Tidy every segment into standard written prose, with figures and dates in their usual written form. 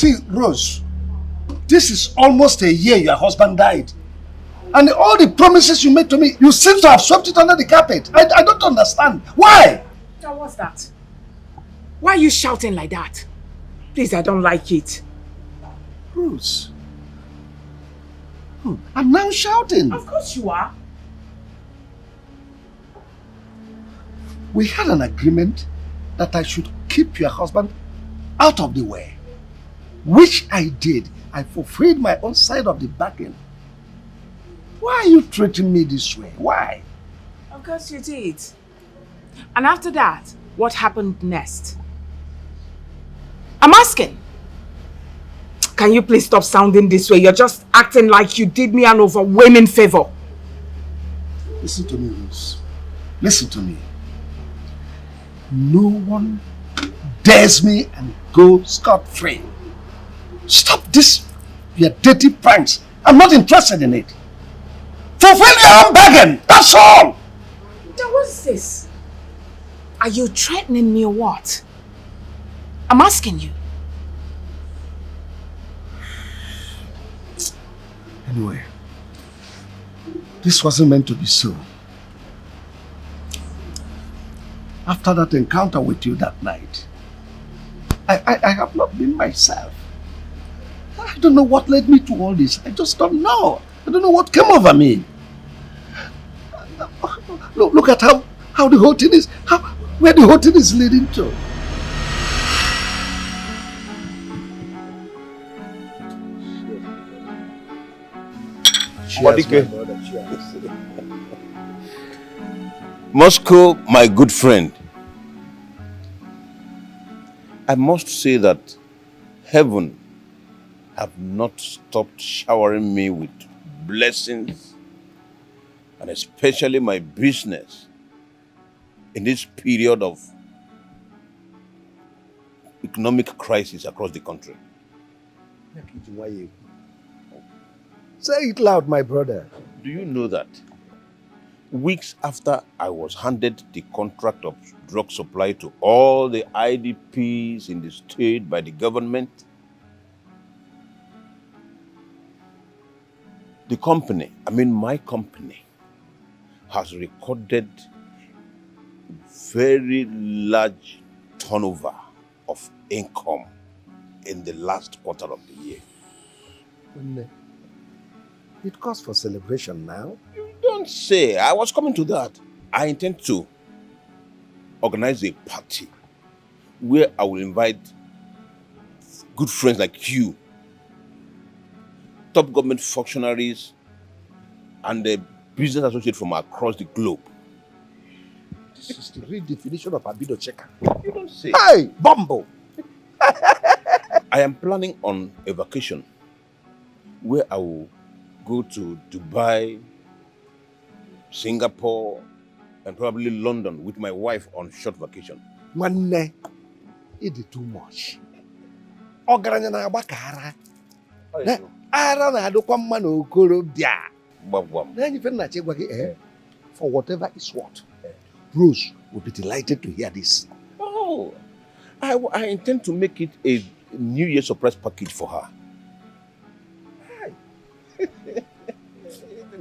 See, Rose, this is almost a year your husband died. And all the promises you made to me, you seem to have swept it under the carpet. I don't understand. Why? Now what's that? Why are you shouting like that? Please, I don't like it. Rose. I'm now shouting. Of course you are. We had an agreement that I should keep your husband out of the way. Which I did. I fulfilled my own side of the bargain. Why are you treating me this way? Why? Of course you did. And after that, what happened next? I'm asking. Can you please stop sounding this way? You're just acting like you did me an overwhelming favor. Listen to me, Rose. Listen to me. No one dares me and go scot-free. Stop this, your dirty pranks. I'm not interested in it. Fulfill your own bargain, that's all! Now what's this? Are you threatening me or what? I'm asking you. Anyway, this wasn't meant to be so. After that encounter with you that night, I have not been myself. I don't know what led me to all this. I just don't know. I don't know what came over me. Look at how the whole thing is, where the whole thing is leading to. Dikeh. Moscow, my good friend. I must say that heaven have not stopped showering me with blessings, and especially my business in this period of economic crisis across the country. Say it loud, my brother. Do you know that weeks after I was handed the contract of drug supply to all the IDPs in the state by the government, the company, my company, has recorded very large turnover of income in the last quarter of the year. It calls for celebration now. You don't say. I was coming to that. I intend to organize a party where I will invite good friends like you, top government functionaries, and the business associates from across the globe. This is the real definition of Abido Checker. You don't say. Hey, Bumbo! I am planning on a vacation where I will go to Dubai, Singapore, and probably London with my wife on short vacation. Manne, it is too much. Ogaranya na abakara. Ara na adokwa mma na okorobia. Na nyi fe na chegwa ki for whatever is what. Rose will be delighted to hear this. Oh, I intend to make it a New Year surprise package for her. I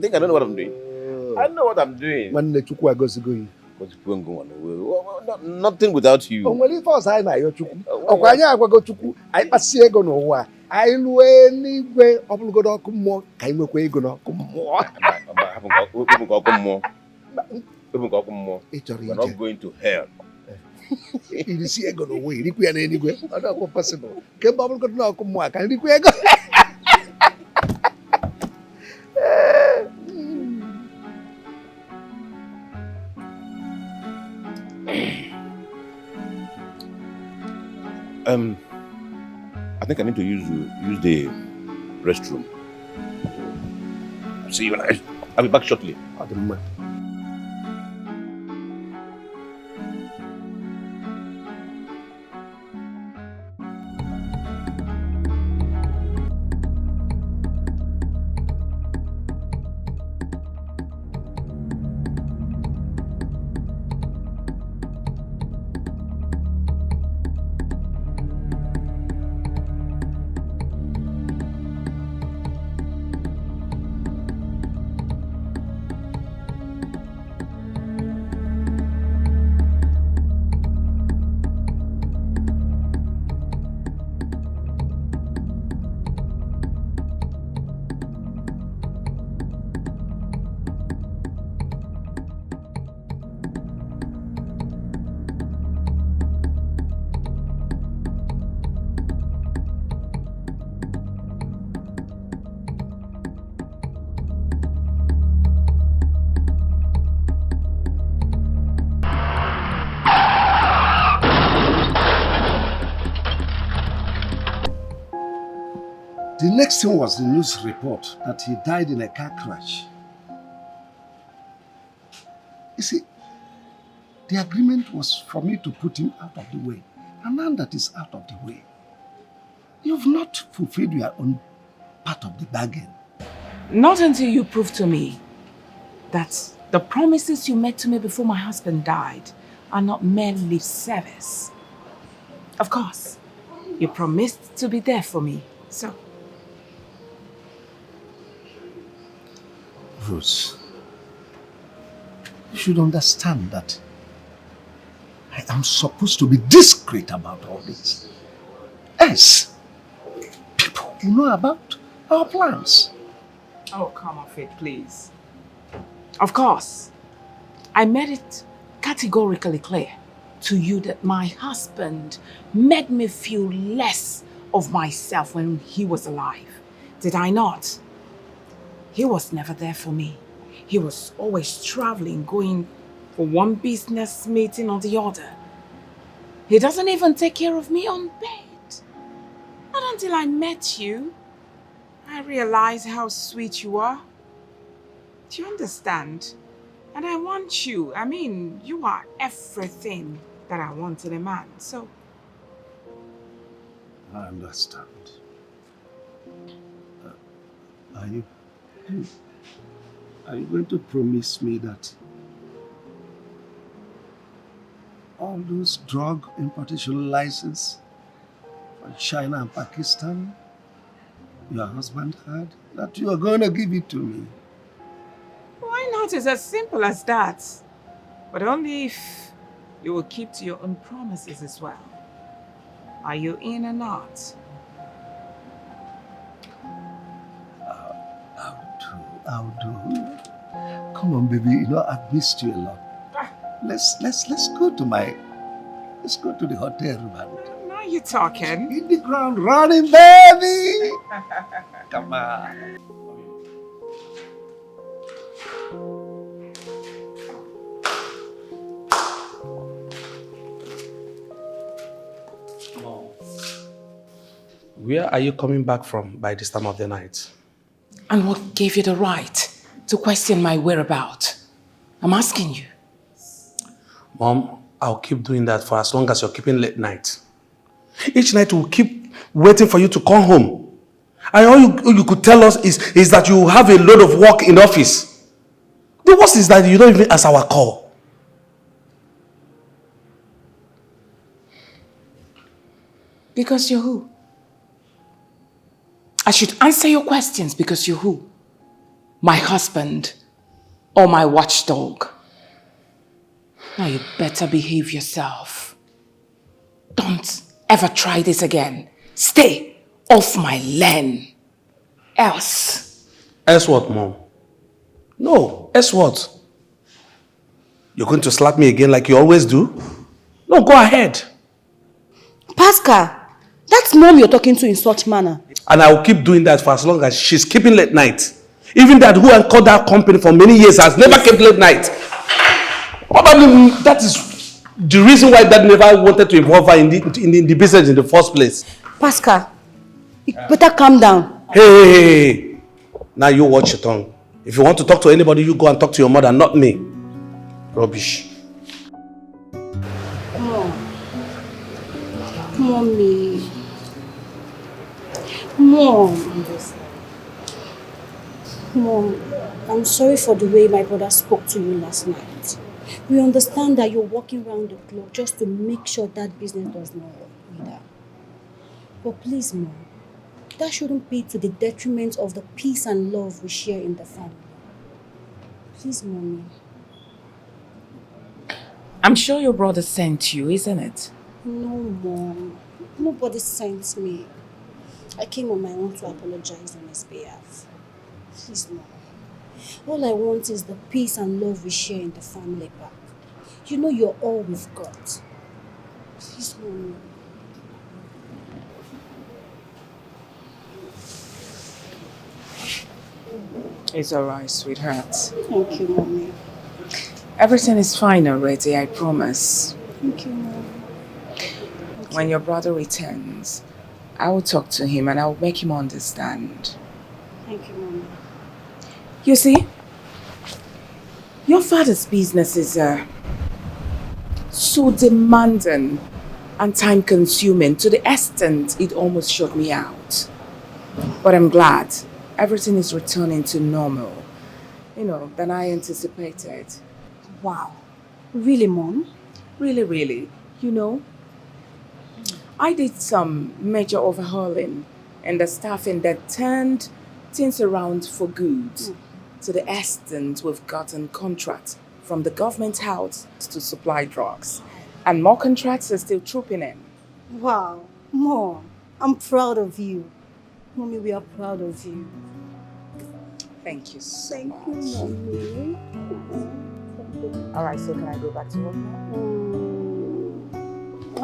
think I don't know what I'm doing. I know what I'm doing. When the chukwu goes going. Nothing without you. Only for us I na yo chukwu. Okwanya agwago chukwu, ai pasi ego no wa. Ai lu enigwe obulugodo oku mmụọ ka I nwekwa ego no oku mmụọ. We're not going to hell. It is ego no way. Riku ya na enigwe. Not possible. Ke obulugodo na oku mmụọ ka riku ego. I think I need to use the restroom. See you when I'll be back shortly. The next thing was the news report that he died in a car crash. You see, the agreement was for me to put him out of the way. And now that he's out of the way, you've not fulfilled your own part of the bargain. Not until you prove to me that the promises you made to me before my husband died are not mere lip service. Of course, you promised to be there for me, so. Rose, you should understand that I am supposed to be discreet about all this. Yes, people will know about our plans. Oh, come off it, please. Of course, I made it categorically clear to you that my husband made me feel less of myself when he was alive. Did I not? He was never there for me. He was always traveling, going for one business meeting or the other. He doesn't even take care of me on bed. Not until I met you, I realized how sweet you are. Do you understand? And I want you. I mean, you are everything that I want in a man, so. I understand. Are you going to promise me that all those drug importation licenses from China and Pakistan your husband had, that you are going to give it to me? Why not? It's as simple as that. But only if you will keep to your own promises as well. Are you in or not? I'll do. Come on, baby. You know I've missed you a lot. Let's go to the hotel room. Now you're talking. In the ground running, baby. Come on. Where are you coming back from by this time of the night? And what gave you the right to question my whereabouts? I'm asking you. Mom, I'll keep doing that for as long as you're keeping late night. Each night we'll keep waiting for you to come home. And all you could tell us is that you have a load of work in the office. The worst is that you don't even answer our call. Because you're who? I should answer your questions because you're who? My husband or my watchdog? Now you better behave yourself. Don't ever try this again. Stay off my lane. Else. Else what, Mom? No, else what? You're going to slap me again like you always do? No, go ahead. Pascal, that's Mom you're talking to in such manner. And I will keep doing that for as long as she's keeping late night. Even that who called that company for many years has never kept late night. Probably that is the reason why Dad never wanted to involve her in the business in the first place. Pascal, you better calm down. Hey. Now you watch your tongue. If you want to talk to anybody, you go and talk to your mother, not me. Rubbish. Mommy. Mom, I'm sorry for the way my brother spoke to you last night. We understand that you're walking around the clock just to make sure that business does not work either. But please, Mom, that shouldn't be to the detriment of the peace and love we share in the family. Please, Mommy. I'm sure your brother sent you, isn't it? No, Mom. Nobody sent me. I came on my own to apologize on his behalf. Please, Mom. All I want is the peace and love we share in the family back. You know you're all we've got. Please, Mom. It's alright, sweetheart. Thank you, Mommy. Everything is fine already, I promise. Thank you, Mom. When your brother returns, I will talk to him and I will make him understand. Thank you, Mommy. You see, your father's business is so demanding and time-consuming to the extent it almost shut me out. But I'm glad everything is returning to normal, than I anticipated. Wow. Really, Mom? Really, really. I did some major overhauling in the staffing that turned things around for good. To the extent we've gotten contracts from the government house to supply drugs. And more contracts are still trooping in. Wow. Mom, I'm proud of you. Mommy, we are proud of you. Thank you so Thank much. you, Mommy. Alright, so can I go back to work now?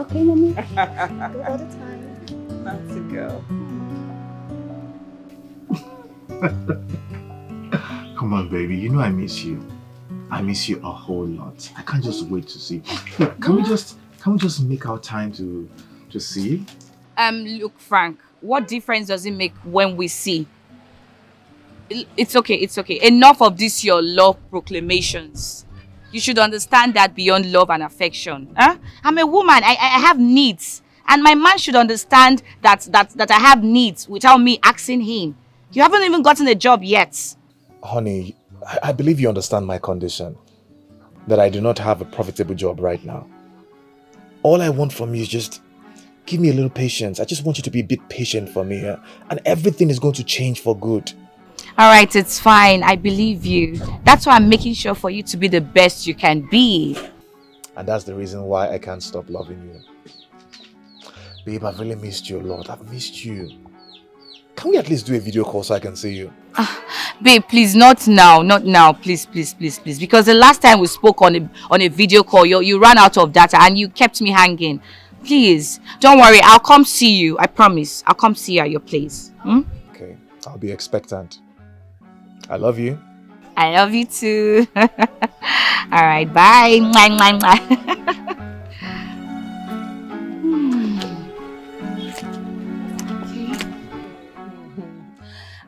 Okay, Mommy. Go all the time. That's a girl. Come on, baby. You know I miss you. I miss you a whole lot. I can't just wait to see. Look, can we just make our time to see? Look, Frank, what difference does it make when we see? It's okay. Enough of this your love proclamations. You should understand that beyond love and affection. Huh? I'm a woman. I have needs. And my man should understand that I have needs without me asking him. You haven't even gotten a job yet. Honey, I believe you understand my condition. That I do not have a profitable job right now. All I want from you is just give me a little patience. I just want you to be a bit patient for me. And everything is going to change for good. All right, it's fine. I believe you. That's why I'm making sure for you to be the best you can be. And that's the reason why I can't stop loving you. Babe, I've really missed you a lot. I've missed you. Can we at least do a video call so I can see you? Babe, please, not now. Please. Because the last time we spoke on a video call, you ran out of data and you kept me hanging. Please, don't worry. I'll come see you. I promise. I'll come see you at your place. Okay, I'll be expectant. I love you. I love you too. All right, bye. Mwah, mwah, mwah.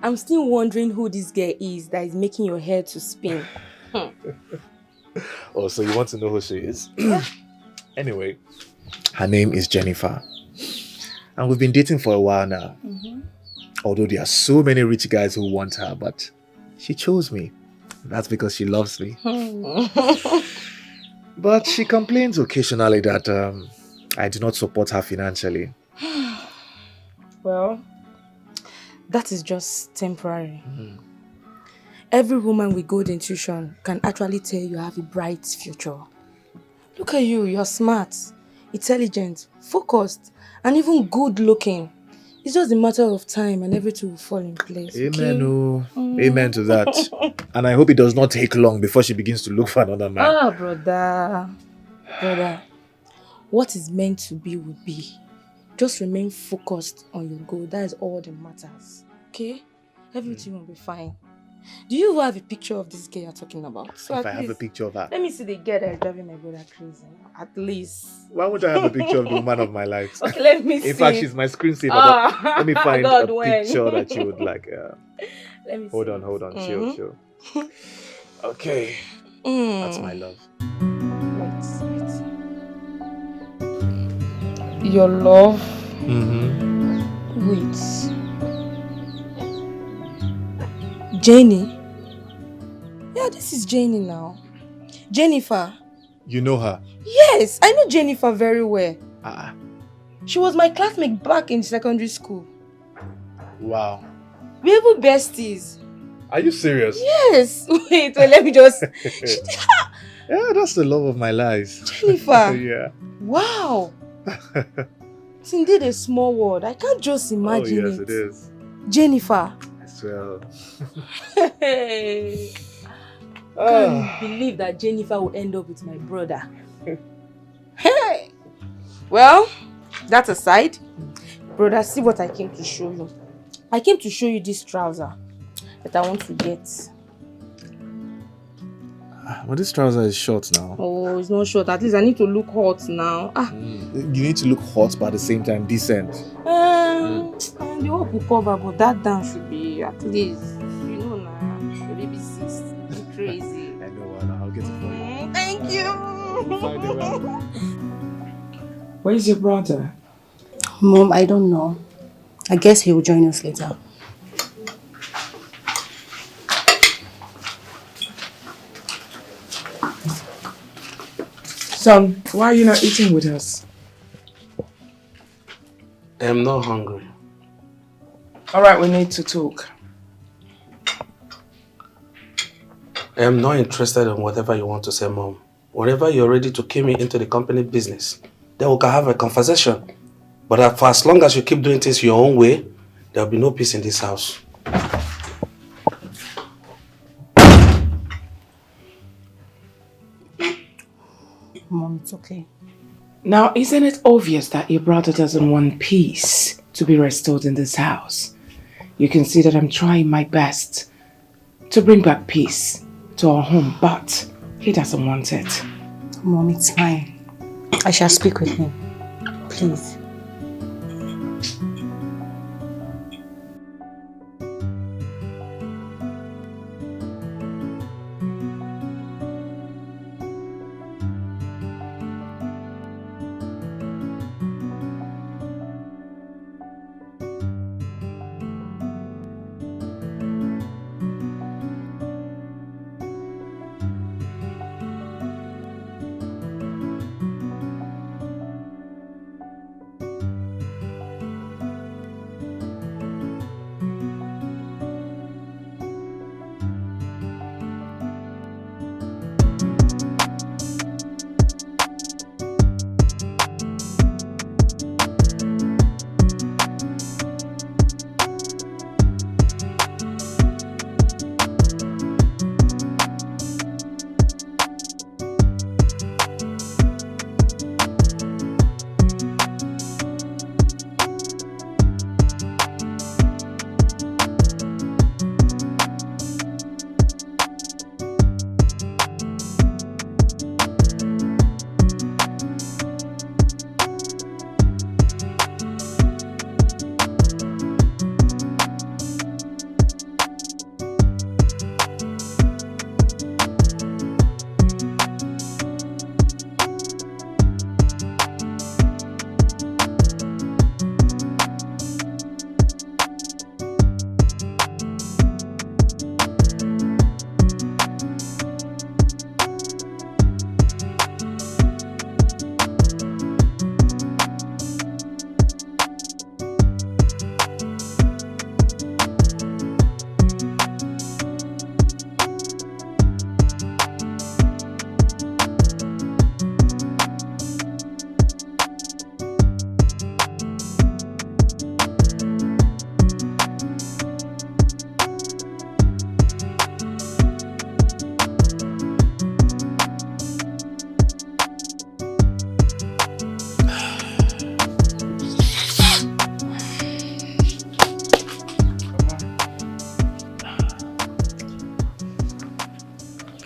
I'm still wondering who this girl is that is making your hair to spin. Oh, so you want to know who she is? Anyway, her name is Jennifer. And we've been dating for a while now. Although there are so many rich guys who want her, but she chose me. That's because she loves me. But she complains occasionally that I do not support her financially. Well, that is just temporary. Every woman with good intuition can actually tell you have a bright future. Look at you, you're smart, intelligent, focused, and even good looking. It's just a matter of time and everything will fall in place. Amen, okay? Amen to that. And I hope it does not take long before she begins to look for another man. Ah, brother. What is meant to be will be. Just remain focused on your goal. That is all that matters. Okay? Everything will be fine. Do you have a picture of this girl you're talking about? So if I have a picture of her. Let me see the girl that is driving my brother crazy. At least. Why would I have a picture of the woman of my life? Okay, let me see. In fact, she's my screensaver. Let me find a picture that you would like. Let me hold on. Chill. Okay. That's my love. Wait. Your love? Wait. Janie? Yeah, this is Janie now. Jennifer. You know her? Yes, I know Jennifer very well. She was my classmate back in secondary school. Wow. We were besties. Are you serious? Yes. Wait, let me just... Yeah, that's the love of my life. Jennifer. Yeah. Wow. It's indeed a small world. I can't just imagine it. Oh, yes, it is. Jennifer. As well. Hey. Can't believe that Jennifer will end up with my brother. Hey. Well, that aside, brother, see what I came to show you. I came to show you this trouser that I want to get. But this trouser is short now. Oh, it's not short. At least I need to look hot now. You need to look hot, but at the same time decent. The hope will cover, but that dance should be at least, you know now, the baby sis. Crazy. I know, Anna. I'll get it for you. Thank you. Find it well. Where's your brother? Mom, I don't know. I guess he will join us later. Son, why are you not eating with us? I'm not hungry. Alright, we need to talk. I am not interested in whatever you want to say, Mom. Whenever you're ready to key me into the company business, then we can have a conversation. But for as long as you keep doing things your own way, there will be no peace in this house. Mom, it's okay. Now, isn't it obvious that your brother doesn't want peace to be restored in this house? You can see that I'm trying my best to bring back peace to our home, but he doesn't want it. Mom, it's fine. I shall speak with him. Please.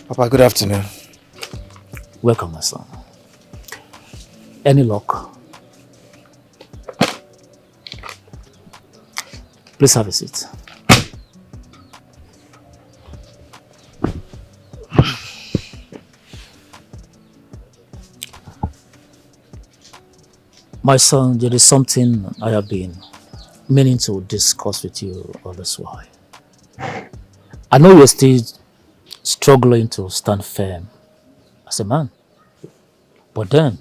Papa, good afternoon. Welcome, my son. Any luck? Please have a seat. My son, there is something I have been meaning to discuss with you all this while. I know you're still struggling to stand firm as a man, but then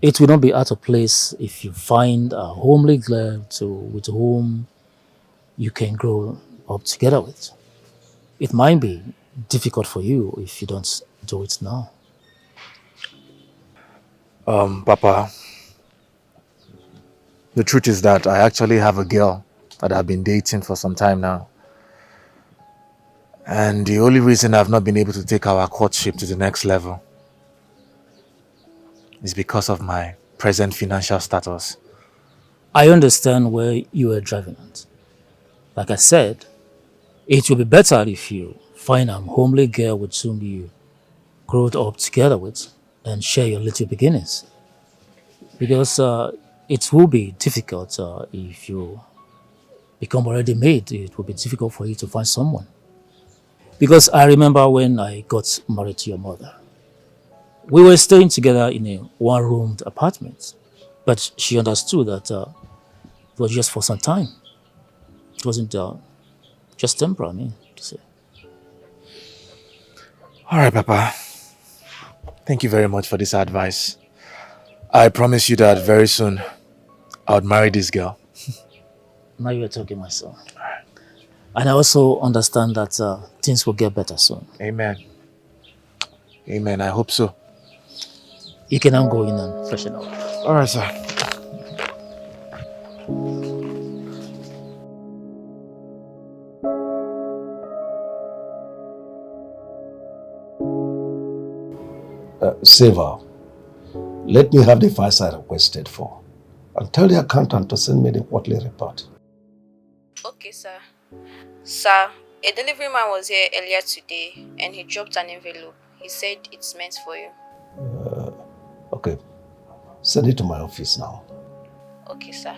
it will not be out of place if you find a homely girl with whom you can grow up together with. It might be difficult for you if you don't do it now. Papa, the truth is that I actually have a girl that I've been dating for some time now. And the only reason I've not been able to take our courtship to the next level is because of my present financial status. I understand where you are driving at. Like I said, it will be better if you find a homely girl with whom you grow up together with and share your little beginnings. Because it will be difficult if you become already made. It will be difficult for you to find someone. Because I remember when I got married to your mother, we were staying together in a one-roomed apartment. But she understood that it was just for some time. It wasn't just temporary, I mean, to say. All right, Papa. Thank you very much for this advice. I promise you that very soon I would marry this girl. Now you're talking, my son. And I also understand that things will get better soon. Amen. Amen. I hope so. You can now go in and freshen up. All right, sir. Saver, let me have the files I requested for. And tell the accountant to send me the quarterly report. Okay, sir. Sir, a delivery man was here earlier today and he dropped an envelope. He said it's meant for you. Okay. Send it to my office now. Okay, sir.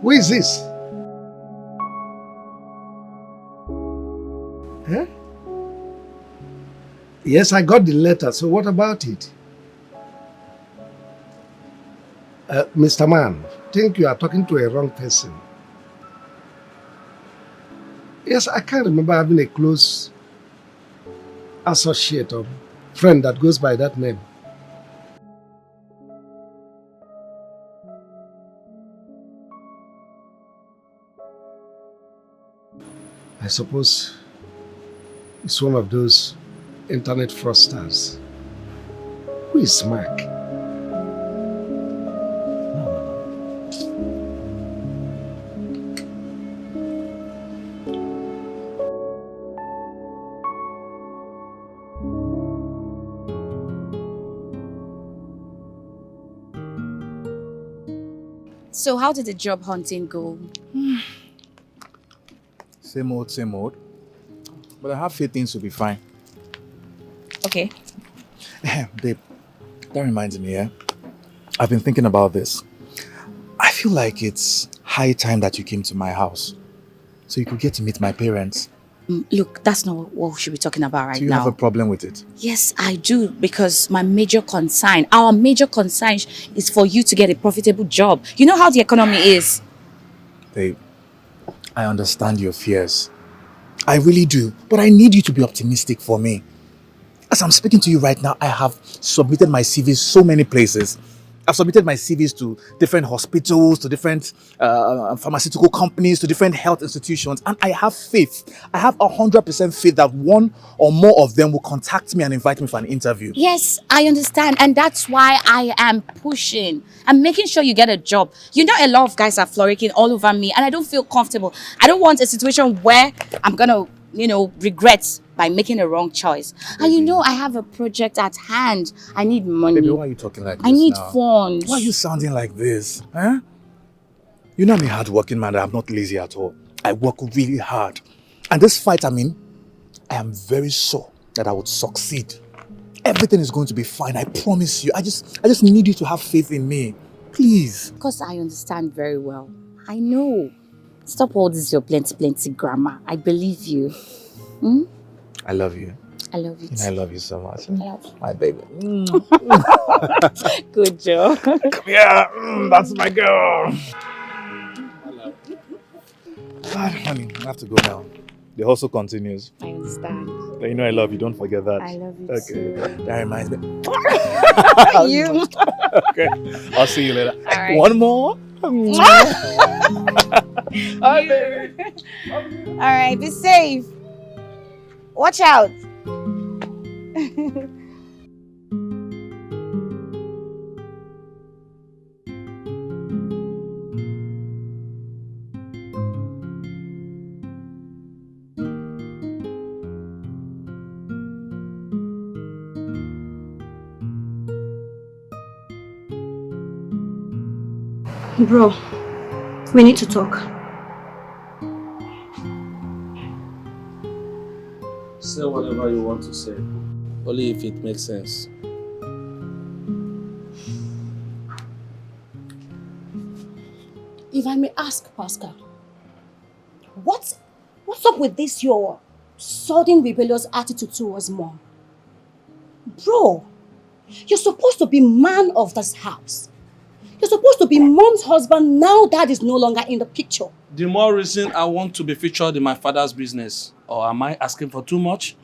Who is this? Huh? Yes, I got the letter, so what about it? Mr. Man, I think you are talking to a wrong person. Yes, I can't remember having a close associate or friend that goes by that name. I suppose it's one of those internet fraudsters. Who is Mark? So how did the job hunting go? Same old, same old. But I have faith things will be fine. Okay. Babe, that reminds me, yeah? I've been thinking about this. I feel like it's high time that you came to my house so you could get to meet my parents. Look, that's not what we should be talking about right now. Do you have a problem with it? Yes, I do, because our major concern is for you to get a profitable job. You know how the economy is. Babe, I understand your fears. I really do. But I need you to be optimistic for me. As I'm speaking to you right now, I have submitted my CVs so many places. I've submitted my CVs to different hospitals, to different pharmaceutical companies, to different health institutions, and I have faith. I have 100% faith that one or more of them will contact me and invite me for an interview. Yes, I understand, and that's why I am pushing. I'm making sure you get a job. You know, a lot of guys are flirting all over me, and I don't feel comfortable. I don't want a situation where I'm gonna, regret by making a wrong choice. Baby. And I have a project at hand. I need money. Baby, why are you talking like this I need now? funds. Why are you sounding like this? Huh? You know I'm a hard-working man. I'm not lazy at all. I work really hard. And this fight I'm in, I am very sure that I would succeed. Everything is going to be fine. I promise you. I just need you to have faith in me. Please. Of course, I understand very well. I know. Stop all this your plenty grammar. I believe you. Hmm? I love you. I love you too. I love you so much. I love you. My baby. Good job. Come here. That's my girl. God, honey, I have to go now. The hustle continues. I understand. But you know I love you. Don't forget that. I love you Okay. too. That reminds me. You. Okay. I'll see you later. All right. One more. Hi, baby. All right. Be safe. Watch out. Bro, we need to talk. Say whatever you want to say. Only if it makes sense. If I may ask, Pascal, what's up with this your sudden rebellious attitude towards Mom? Bro, you're supposed to be man of this house. You're supposed to be Mom's husband now Dad is no longer in the picture. The more reason I want to be featured in my father's business. Or am I asking for too much?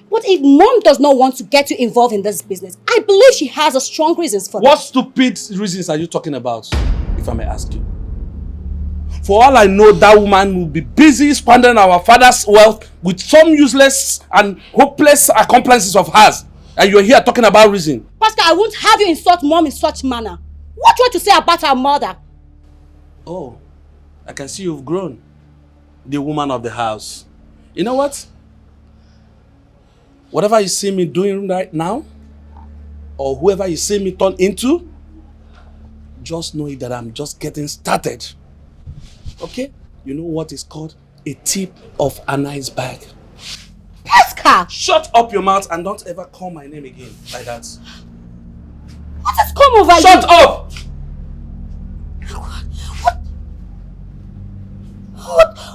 But if Mom does not want to get you involved in this business, I believe she has a strong reasons for What that. stupid reasons are you talking about, if I may ask you? For all I know, that woman will be busy squandering our father's wealth with some useless and hopeless accomplices of hers. And you're here talking about reason. Pascal, I won't have you insult Mom in such manner. What do you want to say about our mother? Oh, I can see you've grown. The woman of the house. You know what? Whatever you see me doing right now, or whoever you see me turn into, just know that I'm just getting started. Okay? You know what is called a tip of an iceberg. Pascal! Shut up your mouth and don't ever call my name again like that. What has come over you? Shut up!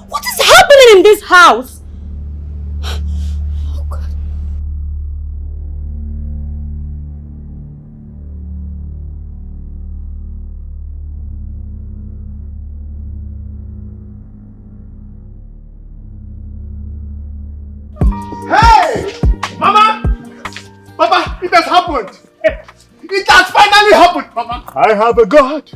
What is happening in this house? Oh God. Hey! Mama! Mama, it has happened! It has finally happened, Mama! I have a God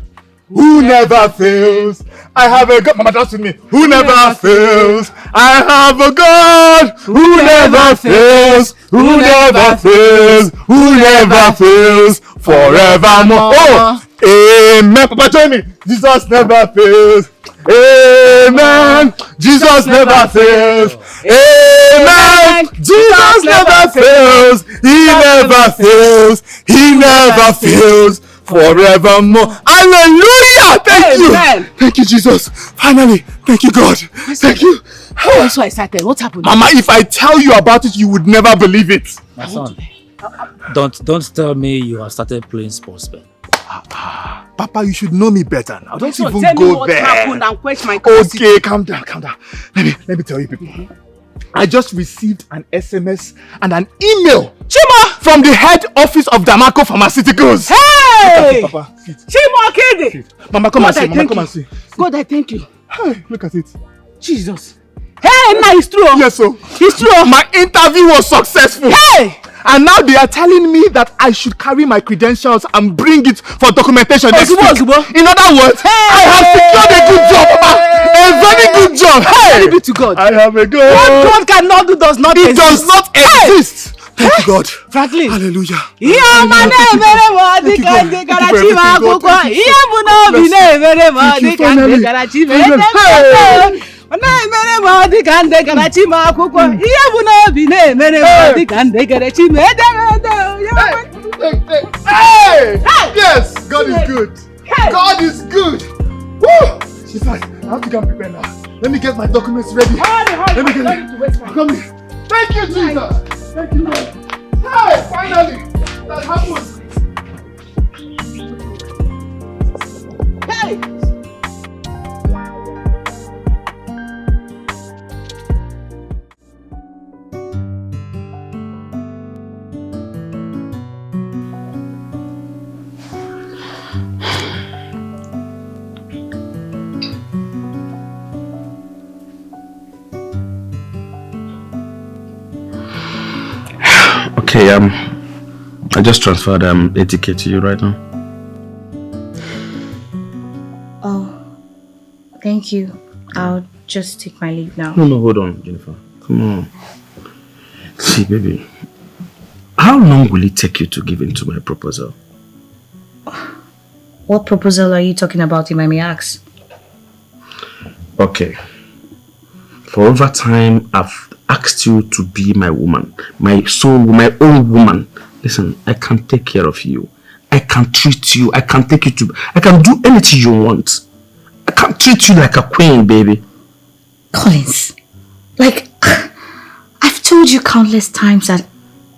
who never fails. I have a God, Mama, dance with me, who never fails. I have a God who never fails, who never fails, who never fails, forevermore. Oh, amen. Papa, join me. Jesus never fails. Amen. Jesus never fails. Amen. Jesus never fails. He never fails. He never fails. Forevermore. Hallelujah. Thank you. Thank you, Jesus. Finally. Thank you, God. Thank you. I'm so excited. What happened? Mama, if I tell you about it, you would never believe it. My son, don't tell me you have started playing sports bet. Papa, you should know me better now. Don't even tell me go what there. happened and quench my curiosity. Okay, calm down, calm down. Let me tell you people. I just received an SMS and an email from the head office of Damaco Pharmaceuticals. Hey! Papa, sit. Chima Kede! Mama, come and see. Mama, come and see. God, I thank you. Hey, look at it. Jesus. Hey, now it's true. Yes, so. It's true. My interview was successful. Hey! And now they are telling me that I should carry my credentials and bring it for documentation next week. In other words, I have secured a good job, Papa. A very good job. Hey! Glory be to God. I have a God. What God cannot do does not exist. It does not exist. Thank you, God. Franklin. Hallelujah. Hey! Yes, God is good. God is good. Woo! Jesus, I have to go and prepare now. Let me get my documents ready. Let me get it. Come here. Thank you, Jesus. Thank you, Lord. Hey, finally, that happened. Hey! Okay, I just transferred Etiko to you right now. Oh, thank you. I'll just take my leave now. No, hold on, Jennifer. Come on. See, baby, how long will it take you to give in to my proposal? What proposal are you talking about, if I may ask? Okay. For over time, I've asked you to be my woman, my soul, my own woman. Listen, I can take care of you. I can treat you. I can take you to... I can do anything you want. I can treat you like a queen, baby. Collins, like, I've told you countless times that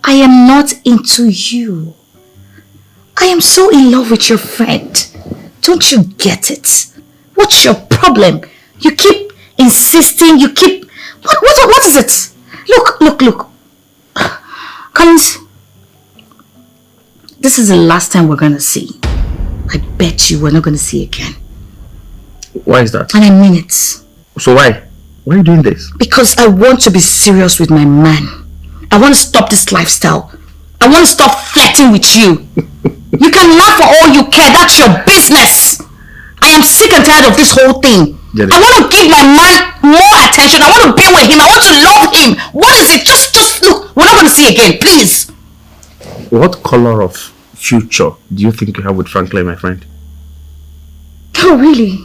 I am not into you. I am so in love with your friend. Don't you get it? What's your problem? You keep insisting, you keep... What is it? Look. Collins, this is the last time we're going to see. I bet you we're not going to see again. Why is that? And I mean it. So why? Why are you doing this? Because I want to be serious with my man. I want to stop this lifestyle. I want to stop flirting with you. You can laugh for all you care. That's your business. I am sick and tired of this whole thing. I want to give my man more attention. I want to be with him. I want to love him. What is it? Just look. We're not going to see again, please. What color of future do you think you have with Franklin, my friend? Oh, really?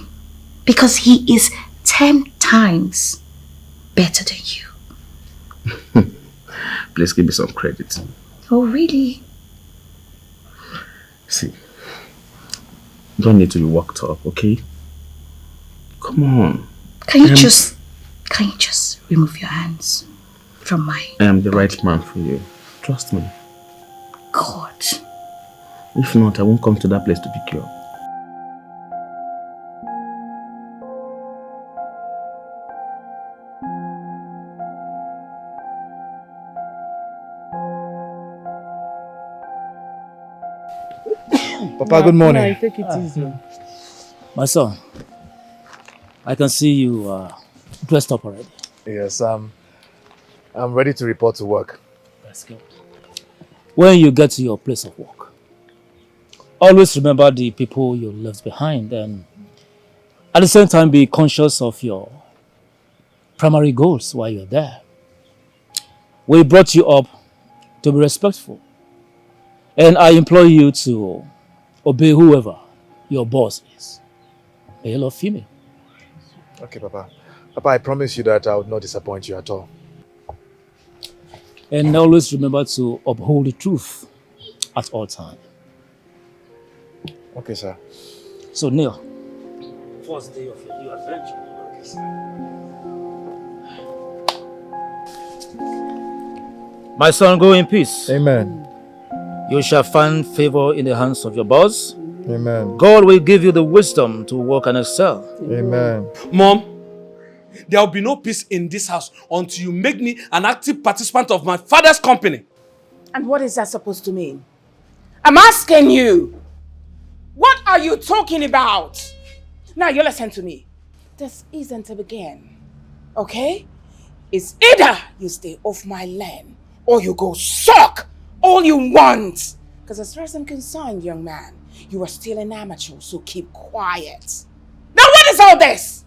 Because he is 10 times better than you. Please give me some credit. Oh, really? See, you don't need to be worked up, okay? Come on. Can you just remove your hands from mine? I am the right man for you. Trust me. God. If not, I won't come to that place to pick you up. Papa, good morning. Take it easy. My son, I can see you dressed up already. Yes, I'm ready to report to work. Let's go. When you get to your place of work, always remember the people you left behind, and at the same time be conscious of your primary goals while you're there. We brought you up to be respectful, and I implore you to obey whoever your boss is, male or female. Okay, Papa. Papa, I promise you that I would not disappoint you at all. And always remember to uphold the truth at all times. Okay, sir. So, Neil, first day of your new adventure. My son, go in peace. Amen. You shall find favor in the hands of your boss. Amen. God will give you the wisdom to work and excel. Amen. Mom, there will be no peace in this house until you make me an active participant of my father's company. And what is that supposed to mean? I'm asking you. What are you talking about? Now you listen to me. This isn't a begin. Okay? It's either you stay off my land or you go suck all you want. Because as far as I'm concerned, young man, you are still an amateur, so keep quiet. Now what is all this?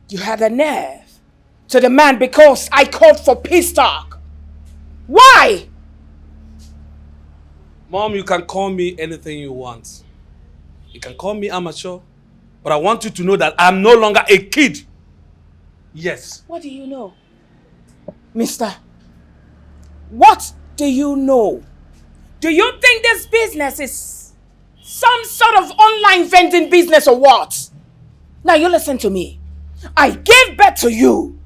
You had a nerve to demand because I called for peace talk. Why? Mom, you can call me anything you want. You can call me amateur, but I want you to know that I'm no longer a kid. Yes. What do you know? Mister, what do you know? Do you think this business is some sort of online vending business or what? Now you listen to me. I gave birth to you,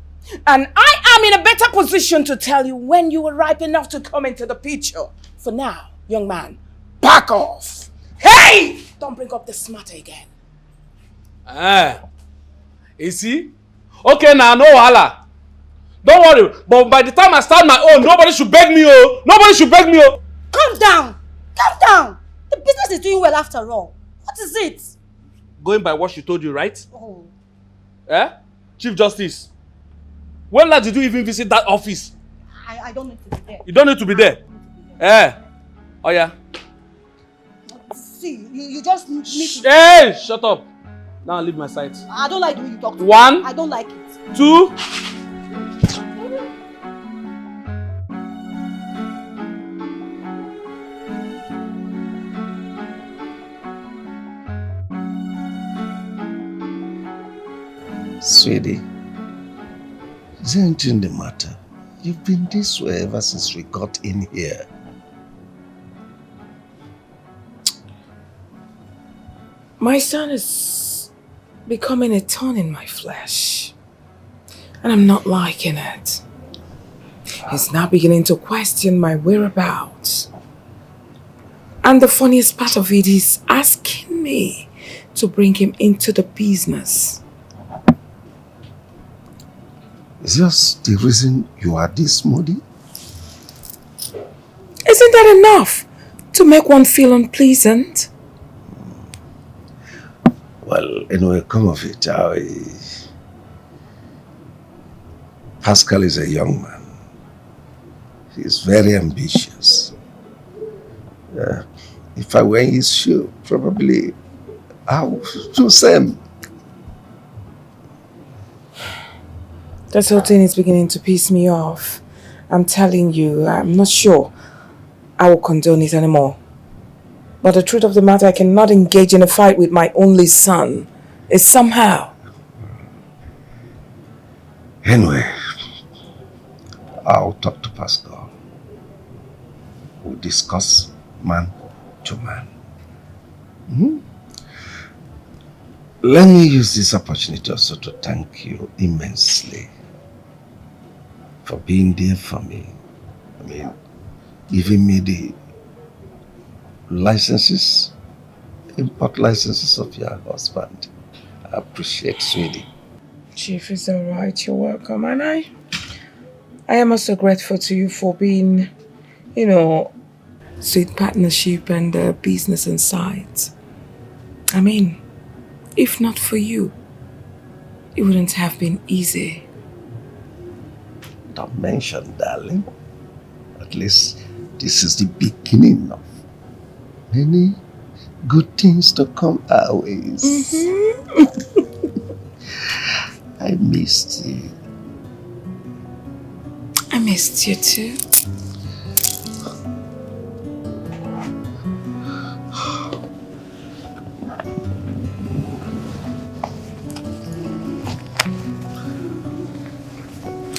and I am in a better position to tell you when you were ripe enough to come into the picture. For now, young man, back off. Hey! Don't bring up this matter again. You see? Okay, now, no wahala. Don't worry, but by the time I start my own, nobody should beg me, oh. Nobody should beg me, oh. Calm down. Calm down. The business is doing well after all. What is it? Going by what she told you, right? Oh. Chief Justice, when last did you even visit that office? I don't need to be there. You don't need to be there. Oh yeah. See, you just need to... Hey, shut up. Now leave my sight. I don't like the way you talk to me. 1. I don't like it. 2. Sweetie, is there anything the matter? You've been this way ever since we got in here. My son is becoming a thorn in my flesh. And I'm not liking it. He's now beginning to question my whereabouts. And the funniest part of it is asking me to bring him into the business. Is this the reason you are this moody? Isn't that enough to make one feel unpleasant? Well, anyway, come of it. Pascal is a young man. He's very ambitious. If I were in his shoe, probably I would do the same. This whole thing is beginning to piss me off. I'm telling you, I'm not sure I will condone it anymore. But the truth of the matter, I cannot engage in a fight with my only son. It's somehow. Anyway, I'll talk to Pascal. We'll discuss man to man. Let me use this opportunity also to thank you immensely for being there for me. I mean, giving me the licenses, import licenses of your husband. I appreciate, sweetie. Chief, is all right. You're welcome. And I am also grateful to you for being, sweet partnership and business insights. I mean, if not for you, it wouldn't have been easy. Don't mention, darling. At least this is the beginning of many good things to come our ways. I missed you. I missed you too.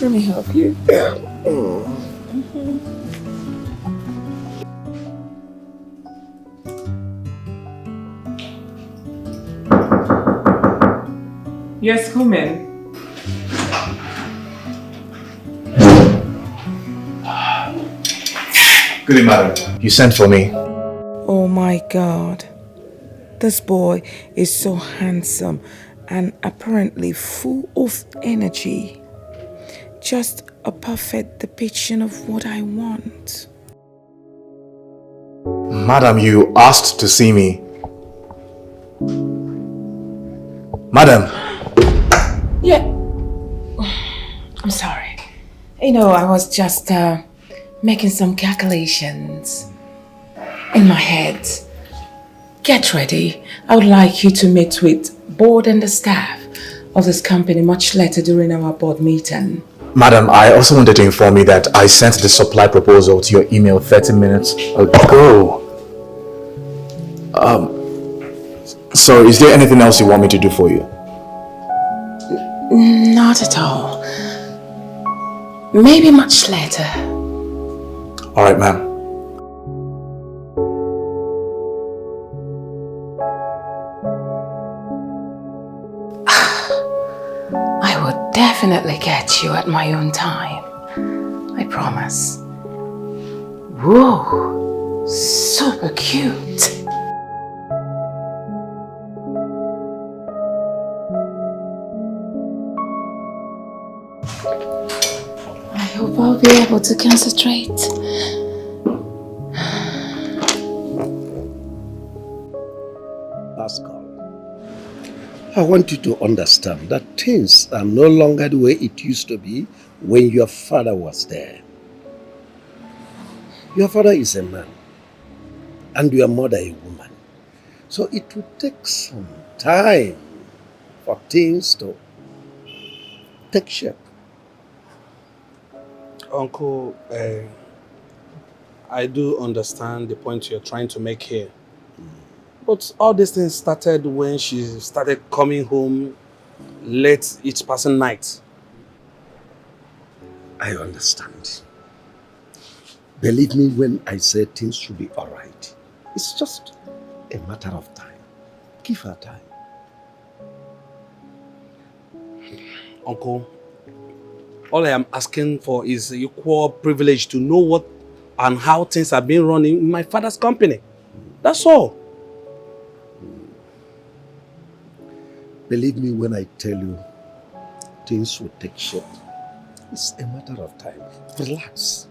Let me help you. Yes, come in. Good evening, madam. You sent for me. Oh my God. This boy is so handsome and apparently full of energy. Just a perfect depiction of what I want. Madam, you asked to see me. Madam. Yeah. I'm sorry. I was just making some calculations in my head. Get ready. I would like you to meet with board and the staff of this company much later during our board meeting. Madam, I also wanted to inform you that I sent the supply proposal to your email 30 minutes ago. So is there anything else you want me to do for you? Not at all. Maybe much later. All right, ma'am. I would definitely get you at my own time. I promise. Whoa, super cute. I hope I'll be able to concentrate. Pascal, I want you to understand that things are no longer the way it used to be when your father was there. Your father is a man and your mother a woman. So it will take some time for things to take shape. Uncle, I do understand the point you're trying to make here. But all these things started when she started coming home late each passing night. I understand. Believe me when I say things should be all right. It's just a matter of time. Give her time. Uncle, all I am asking for is equal privilege to know what and how things are being run in my father's company. That's all. Believe me when I tell you, things will take shape. It's a matter of time. Relax.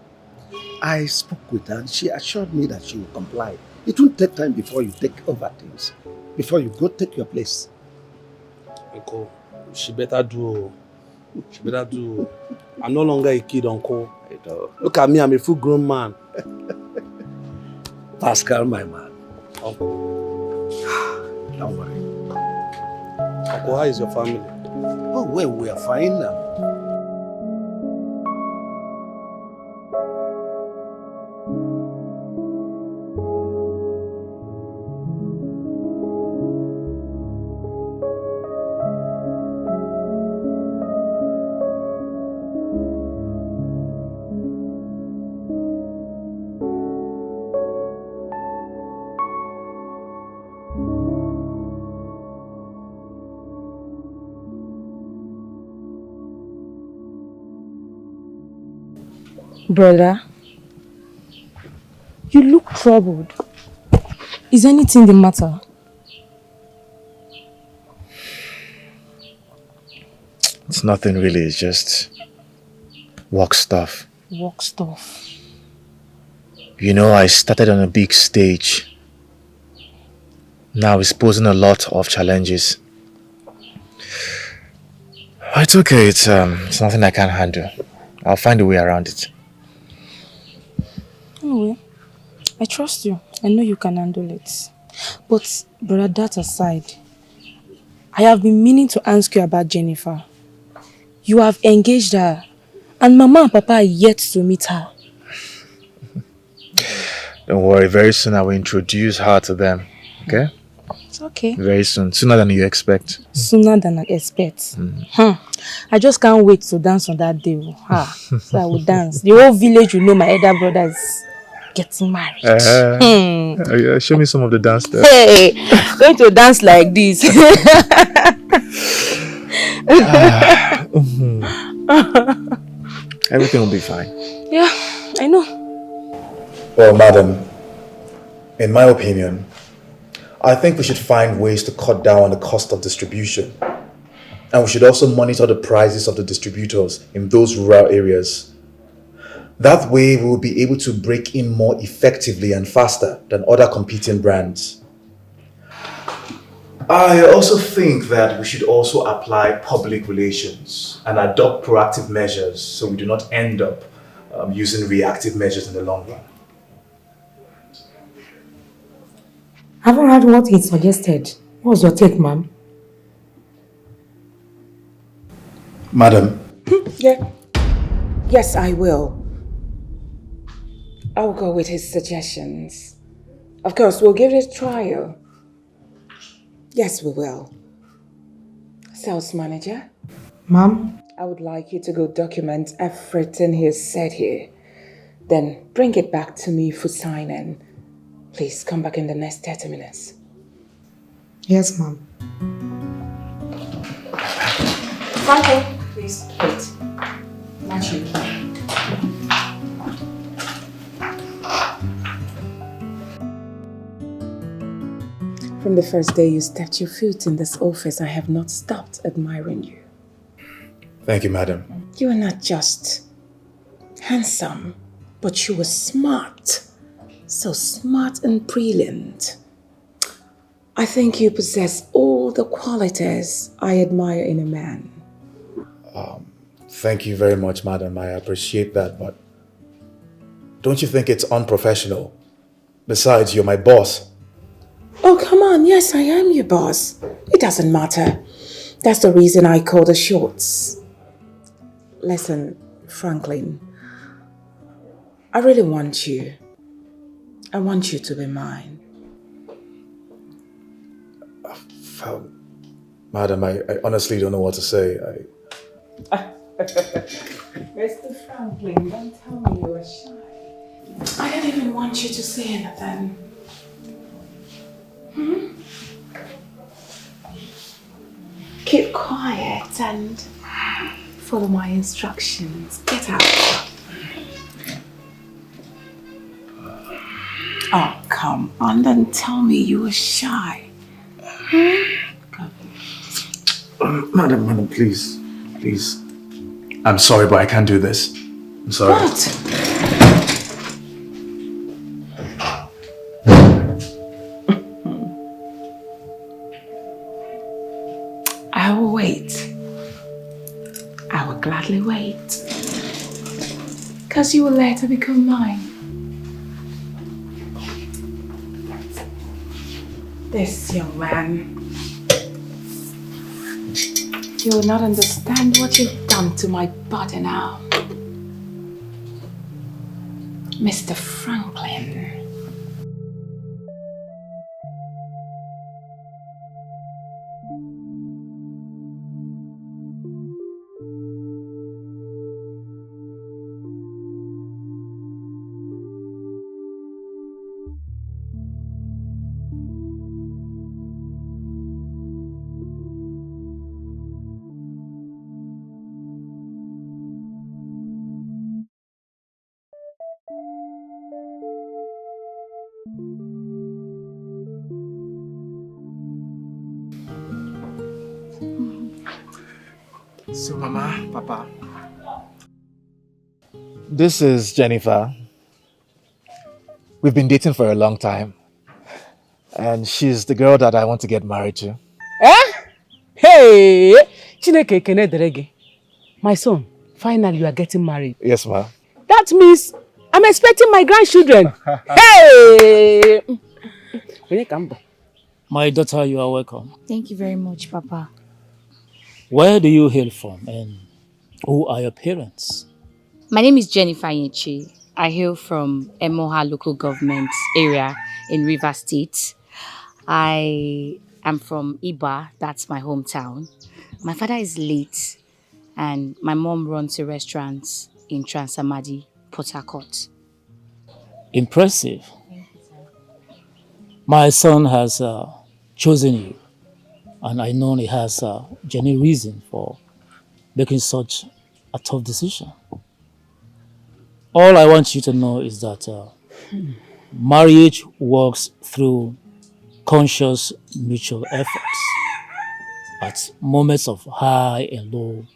I spoke with her and she assured me that she will comply. It won't take time before you take over things. Before you go take your place. Uncle, she better do. She better do. I'm no longer a kid, Uncle. Look at me, I'm a full-grown man. Pascal, my man. Uncle. Don't worry. Uncle, how is your family? Oh, well, we are fine now. Brother, you look troubled. Is anything the matter? It's nothing really, it's just work stuff. Work stuff. You know, I started on a big stage. Now it's posing a lot of challenges. It's okay, it's nothing I can't handle. I'll find a way around it. Anyway, I trust you. I know you can handle it. But, brother, that aside, I have been meaning to ask you about Jennifer. You have engaged her, and Mama and Papa are yet to meet her. Don't worry, very soon I will introduce her to them. Okay? It's okay. Very soon. Sooner than you expect. Sooner than I expect. I just can't wait to dance on that day. So I will dance. The whole village will know my elder brother is getting married. Show me some of the dance there. Hey, going to dance like this. Everything will be fine. Yeah, I know. Well, madam, in my opinion, I think we should find ways to cut down on the cost of distribution. And we should also monitor the prices of the distributors in those rural areas. That way, we will be able to break in more effectively and faster than other competing brands. I also think that we should also apply public relations and adopt proactive measures so we do not end up using reactive measures in the long run. I haven't heard what he suggested. What's your take, ma'am? Madam. Yeah. Yes, I will. I'll go with his suggestions. Of course, we'll give it a trial. Yes, we will. Sales manager? Ma'am? I would like you to go document everything he has said here. Then bring it back to me for signing. Please come back in the next 30 minutes. Yes, ma'am. Franco, please wait. Not you. From the first day you stepped your foot in this office, I have not stopped admiring you. Thank you, madam. You are not just handsome, but you were smart. So smart and brilliant. I think you possess all the qualities I admire in a man. Thank you very much, madam. I appreciate that, but don't you think it's unprofessional? Besides, you're my boss. Oh, come on. Yes, I am your boss. It doesn't matter. That's the reason I call the shots. Listen, Franklin. I really want you. I want you to be mine. Madam, I honestly don't know what to say. Mr. Franklin, don't tell me you are shy. I don't even want you to say anything. keep quiet and follow my instructions. Get out. Oh, come on, don't tell me you were shy. Madam, please. Please. I'm sorry, but I can't do this. I'm sorry. What? I will wait. I will gladly wait. Because you will later become mine. This young man, you will not understand what you've done to my body now. Mr. Franklin. So, Mama, Papa. This is Jennifer. We've been dating for a long time. And she's the girl that I want to get married to. Eh? Hey! Chineke ekene dere gị. My son, finally you are getting married. Yes, ma. That means I'm expecting my grandchildren. Hey! My daughter, you are welcome. Thank you very much, Papa. Where do you hail from and who are your parents? My name is Jennifer Yenchi. I hail from Emoha local government area in Rivers State. I am from Iba, that's my hometown. My father is late and my mom runs a restaurant in Transamadi, Port Harcourt. Impressive. My son has chosen you, and I know he has a genuine reason for making such a tough decision. All I want you to know is that marriage works through conscious mutual efforts. At moments of high and low,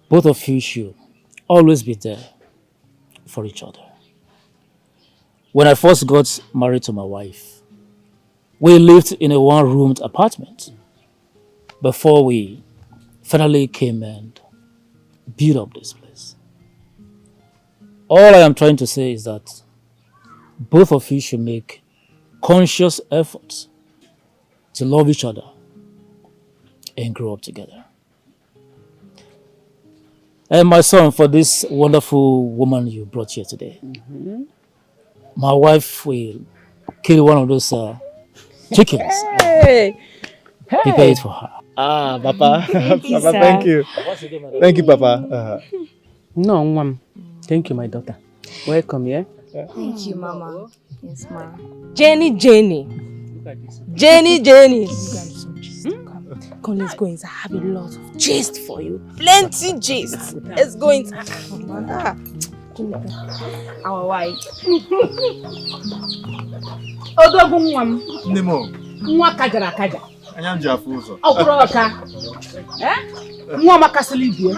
both of you should always be there for each other. When I first got married to my wife, we lived in a one-roomed apartment before we finally came and built up this place. All I am trying to say is that both of you should make conscious efforts to love each other and grow up together. And my son, for this wonderful woman you brought here today, my wife will kill one of those chickens. Hey! Prepare it for her. Ah, Papa. Thank you, Papa, sir. thank you. Thank you, Papa. No, Mom. Thank you, my daughter. Welcome, yeah? Thank you, Mama. Yes, Ma. Jenny. Jenny. Come, let's go inside. I have a lot of gist for you. Plenty gist. Let's go inside. Our wife. Odogu nwam. Nemo. Nwa kajara kaja. Anyam jafu uzo. Okuro oka. Nwa makasili bie.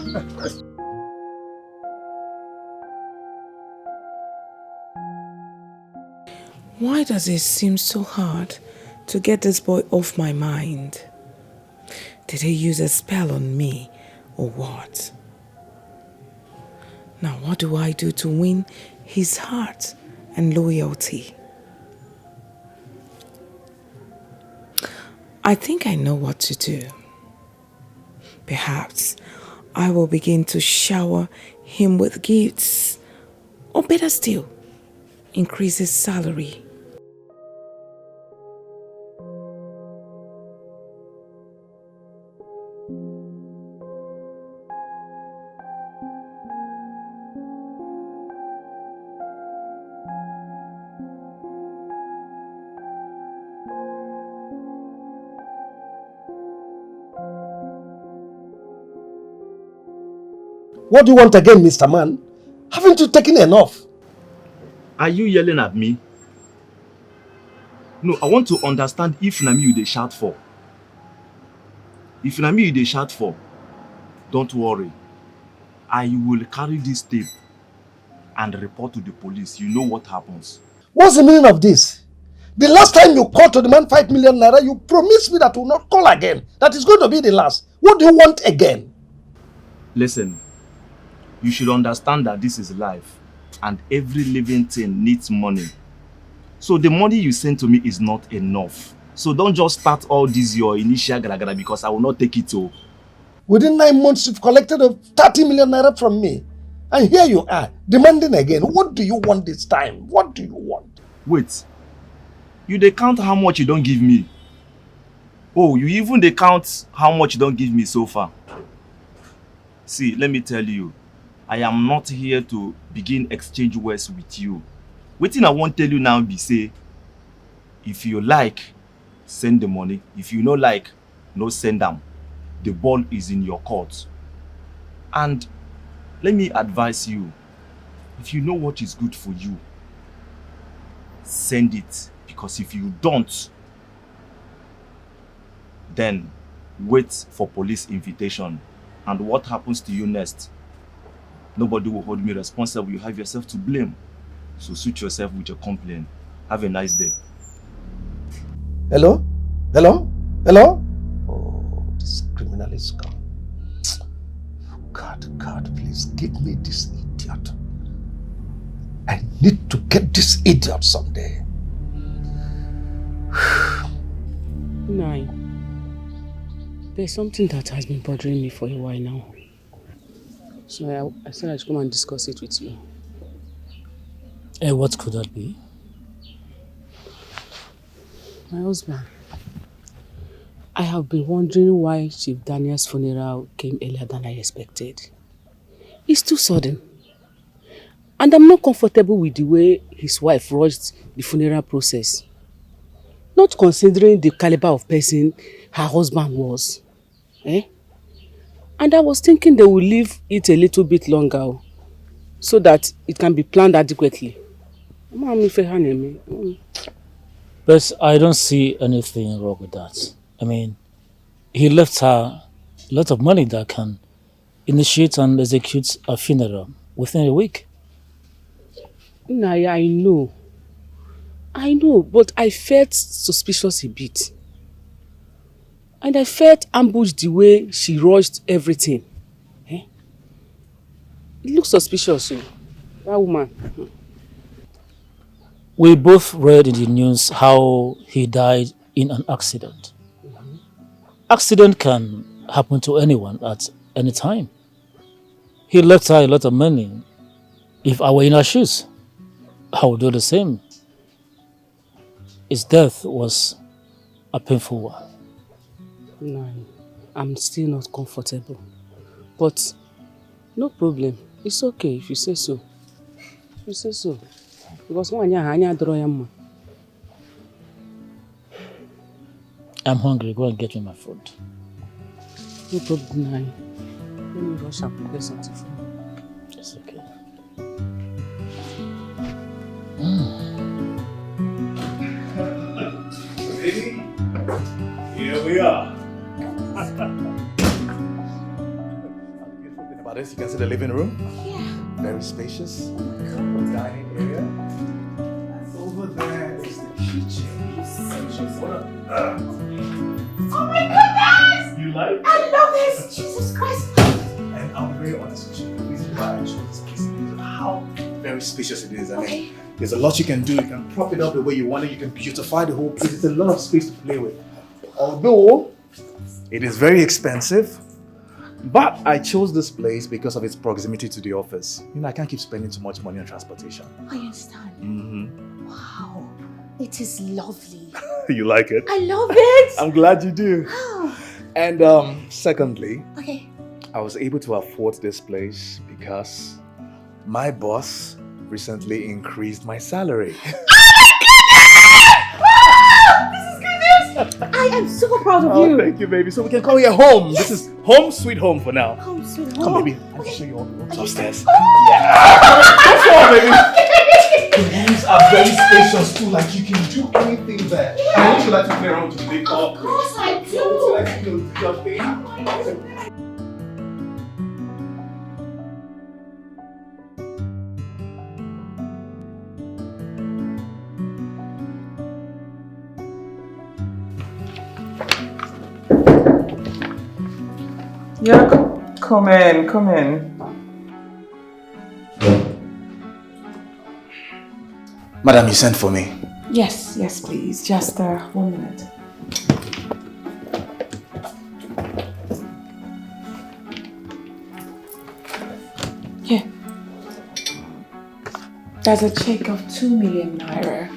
Why does it seem so hard to get this boy off my mind? Did he use a spell on me or what? Now what do I do to win his heart and loyalty? I think I know what to do. Perhaps I will begin to shower him with gifts, or better still, increase his salary. What do you want again, Mr. Man? Haven't you taken enough? Are you yelling at me? No, I want to understand if na me you dey shout for. If na me you dey shout for, don't worry. I will carry this tape and report to the police. You know what happens. What's the meaning of this? The last time you called to demand 5 million naira, you promised me that you will not call again. That is going to be the last. What do you want again? Listen, you should understand that this is life and every living thing needs money. So the money you send to me is not enough. So don't just start all this your initial gara because I will not take it all. Within 9 months, you've collected 30 million naira from me. And here you are, demanding again. What do you want this time? What do you want? Wait. You dey count how much you don't give me. Oh, you even dey count how much you don't give me so far. See, let me tell you. I am not here to begin exchange words with you. Wetin I wan tell you now be say, if you like, send the money. If you no like, no send them. The ball is in your court. And let me advise you, if you know what is good for you, send it. Because if you don't, then wait for police invitation. And what happens to you next? Nobody will hold me responsible. You have yourself to blame. So suit yourself with your complaint. Have a nice day. Hello? Hello? Hello? Oh, this criminal is gone. God, please give me this idiot. I need to get this idiot someday. Nai, there's something that has been bothering me for a while now. So I said I should come and discuss it with you. What could that be? My husband. I have been wondering why Chief Daniel's funeral came earlier than I expected. It's too sudden. And I'm not comfortable with the way his wife rushed the funeral process. Not considering the caliber of person her husband was. And I was thinking they will leave it a little bit longer so that it can be planned adequately. But I don't see anything wrong with that. I mean, he left her a lot of money that can initiate and execute a funeral within a week. Naya, I know, but I felt suspicious a bit. And I felt ambushed the way she rushed everything. It looks suspicious, that woman. We both read in the news how he died in an accident. Accident can happen to anyone at any time. He left her a lot of money. If I were in her shoes, I would do the same. His death was a painful one. No, I'm still not comfortable. But no problem. It's okay if you say so. You say so. Because I'm hungry. Go and get me my food. No problem, Nai. Let me rush and prepare something for you. It's okay. Baby, here we are. Beautiful thing about this, you can see the living room. Yeah. Very spacious. Dining area. And over there is the kitchen. Oh my goodness! You like? I love this! Jesus Christ! And I'm very honest with you. The reason why I chose this place is because of how very spacious it is. I mean, there's a lot you can do. You can prop it up the way you want it. You can beautify the whole place. There's a lot of space to play with. Although it is very expensive, but I chose this place because of its proximity to the office. You know, I can't keep spending too much money on transportation. I understand. Mm-hmm. Wow, it is lovely. You like it? I love it! I'm glad you do. Oh. And secondly, Okay. I was able to afford this place because my boss recently increased my salary. Oh my goodness! Oh, this is good news! I am so so proud of you. Thank you, baby. So we can call you home. This is home sweet home for now. Home sweet home. Come, baby. Let me show you all the rooms upstairs. Yeah. Come on, baby. The rooms are very spacious too. Like you can do anything there. I want you like to play around with the big dog. Of course I do. So, like, you know, do your thing. Yeah, come in, come in. Madam, you sent for me. Yes, yes, please. Just 1 minute. Here. There's a check of 2 million naira.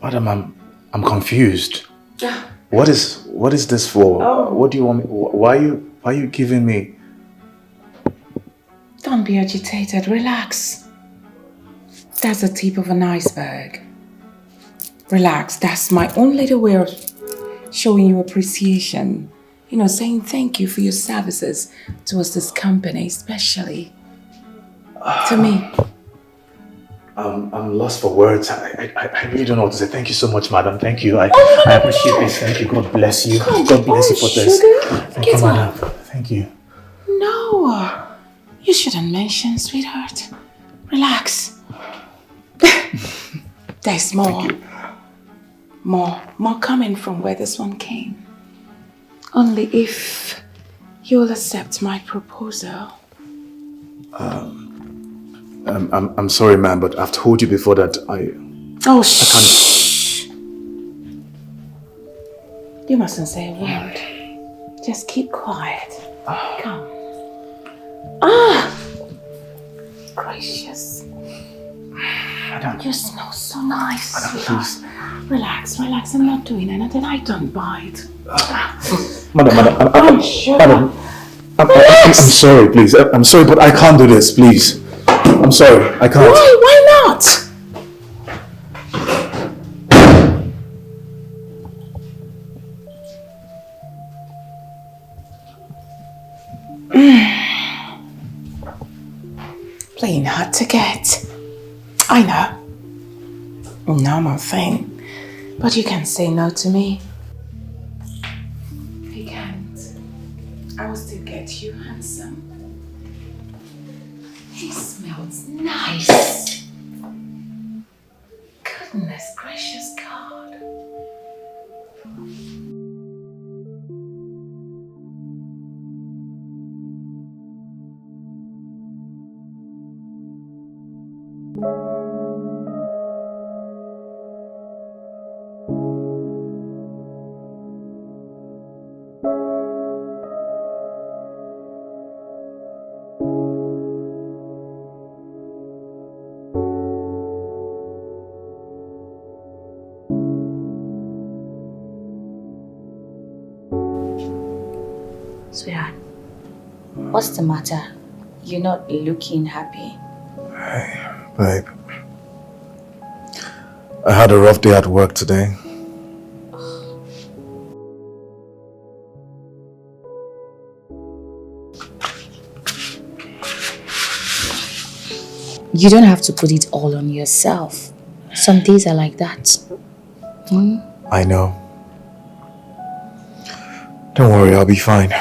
Madam, I'm confused. What is this for? Oh. What do you want me? Why are you giving me? Don't be agitated. Relax. That's the tip of an iceberg. Relax. That's my own little way of showing you appreciation. You know, saying thank you for your services towards this company, especially to me. I'm lost for words. I really don't know what to say. Thank you so much, madam. Thank you. I appreciate this. Thank you. God bless you. God bless you for this. Thank you, madam. Thank you. No, you shouldn't mention, sweetheart. Relax. There's more. More coming from where this one came. Only if you'll accept my proposal. I'm sorry, ma'am, but I've told you before that I shh! You mustn't say a word. Just keep quiet. Come. Gracious. Madam. You smell so nice. Madam, please. Relax. I'm not doing anything. I don't bite. Madam, sure. Madam, I'm sorry, please. I'm sorry, but I can't do this, please. I'm sorry, I can't. Why not? Playing hard to get. I know. Normal thing. But you can say no to me. If you can't, I will still get you handsome. He smells nice. Goodness gracious God. Sweetheart, what's the matter? You're not looking happy. Hey, babe. I had a rough day at work today. You don't have to put it all on yourself. Some days are like that. I know. Don't worry, I'll be fine.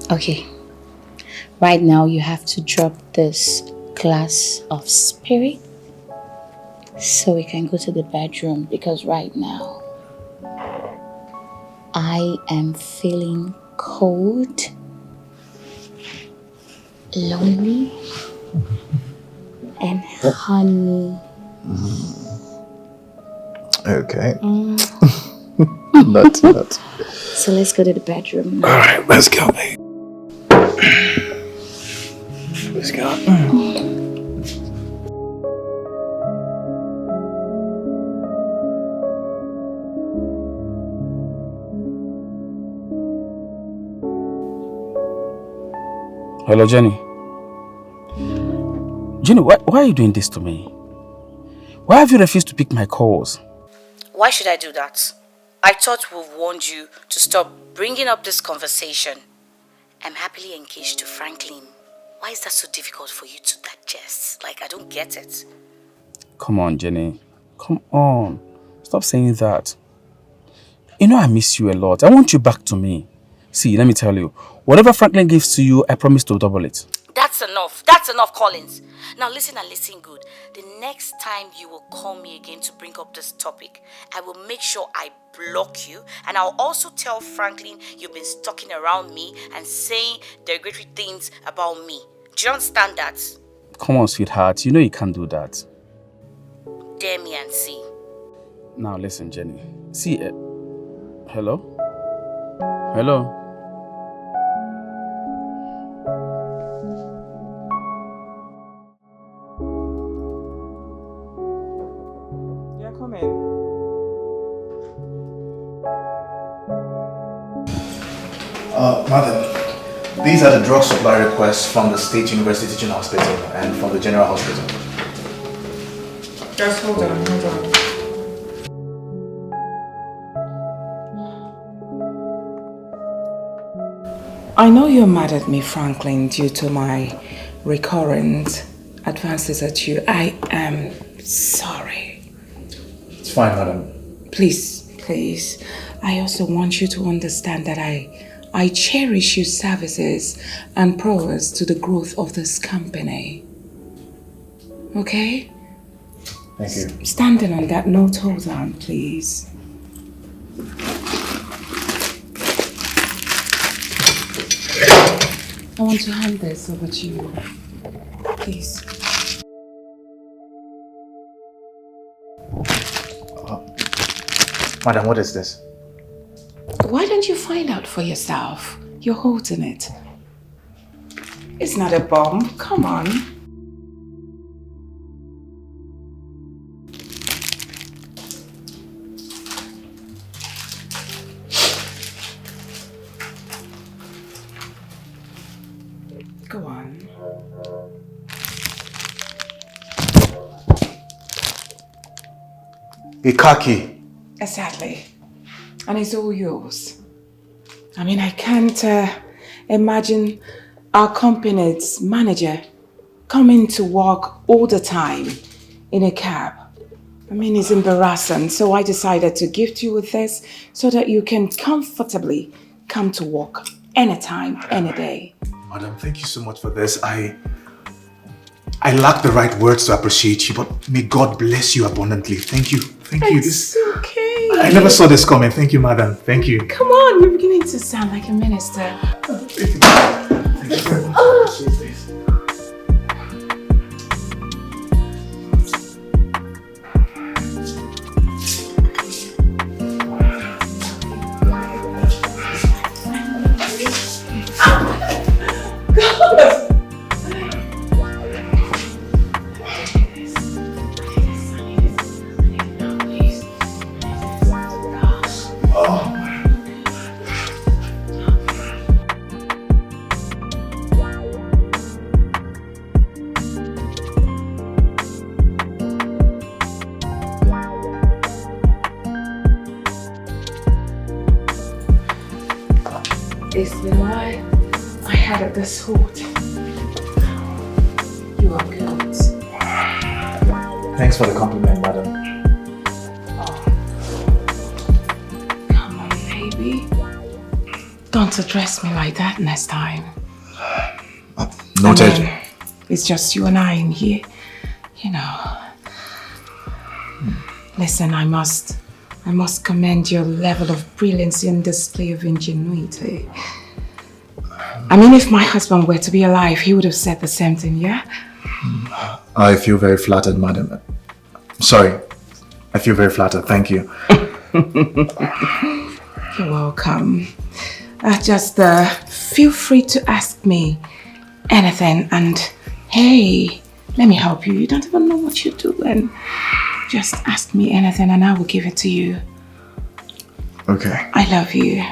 Okay. Right now you have to drop this glass of spirit so we can go to the bedroom, because right now I am feeling cold, lonely, and honey. Okay. Not. So let's go to the bedroom now. Alright, let's go, babe. Let's go. Hello, Jenny. Jenny, why are you doing this to me? Why have you refused to pick my calls? Why should I do that? I thought we warned you to stop bringing up this conversation. I'm happily engaged to Franklin. Why is that so difficult for you to digest? Like, I don't get it. Come on, Jenny. Come on. Stop saying that. You know I miss you a lot. I want you back to me. See, let me tell you. Whatever Franklin gives to you, I promise to double it. That's enough. That's enough, Collins. Now listen and listen good. The next time you will call me again to bring up this topic, I will make sure I block you, and I'll also tell Franklin you've been stalking around me and saying derogatory things about me. Do you understand that? Come on, sweetheart. You know you can't do that. Dare me and see. Now listen, Jenny. See, hello? Hello? Yeah, come in. Madam, these are the drug supply requests from the State University Teaching Hospital and from the General Hospital. Just hold on. I know you're mad at me, Franklin, due to my recurrent advances at you. I am sorry. It's fine, madam. Please. I also want you to understand that I cherish your services and prowess to the growth of this company. Okay? Thank you. Standing on that note, hold on, please. I want to hand this over to you. Please. Madam, what is this? Why don't you find out for yourself? You're holding it. It's not a bomb. Come on. Go on. A car key. Exactly. And it's all yours. I mean, I can't imagine our company's manager coming to work all the time in a cab. I mean, it's embarrassing. So I decided to gift you with this so that you can comfortably come to work anytime, any day. Madam, thank you so much for this. I lack the right words to appreciate you, but may God bless you abundantly. Thank you. Thank you. It's okay. I never saw this coming. Thank you, madam. Thank you. Come on, you're beginning to sound like a minister. Thank you very much. I appreciate this. It's the lie I had at this hood. You are good. Thanks for the compliment, madam. Come on, baby. Don't address me like that next time. Noted. I mean, it's just you and I in here. You know. Listen, I must commend your level of brilliancy and display of ingenuity. I mean, if my husband were to be alive, he would have said the same thing, yeah? I feel very flattered, madam. Sorry. I feel very flattered. Thank you. You're welcome. Just feel free to ask me anything, and hey, let me help you. You don't even know what you're doing. Just ask me anything and I will give it to you. Okay. I love you.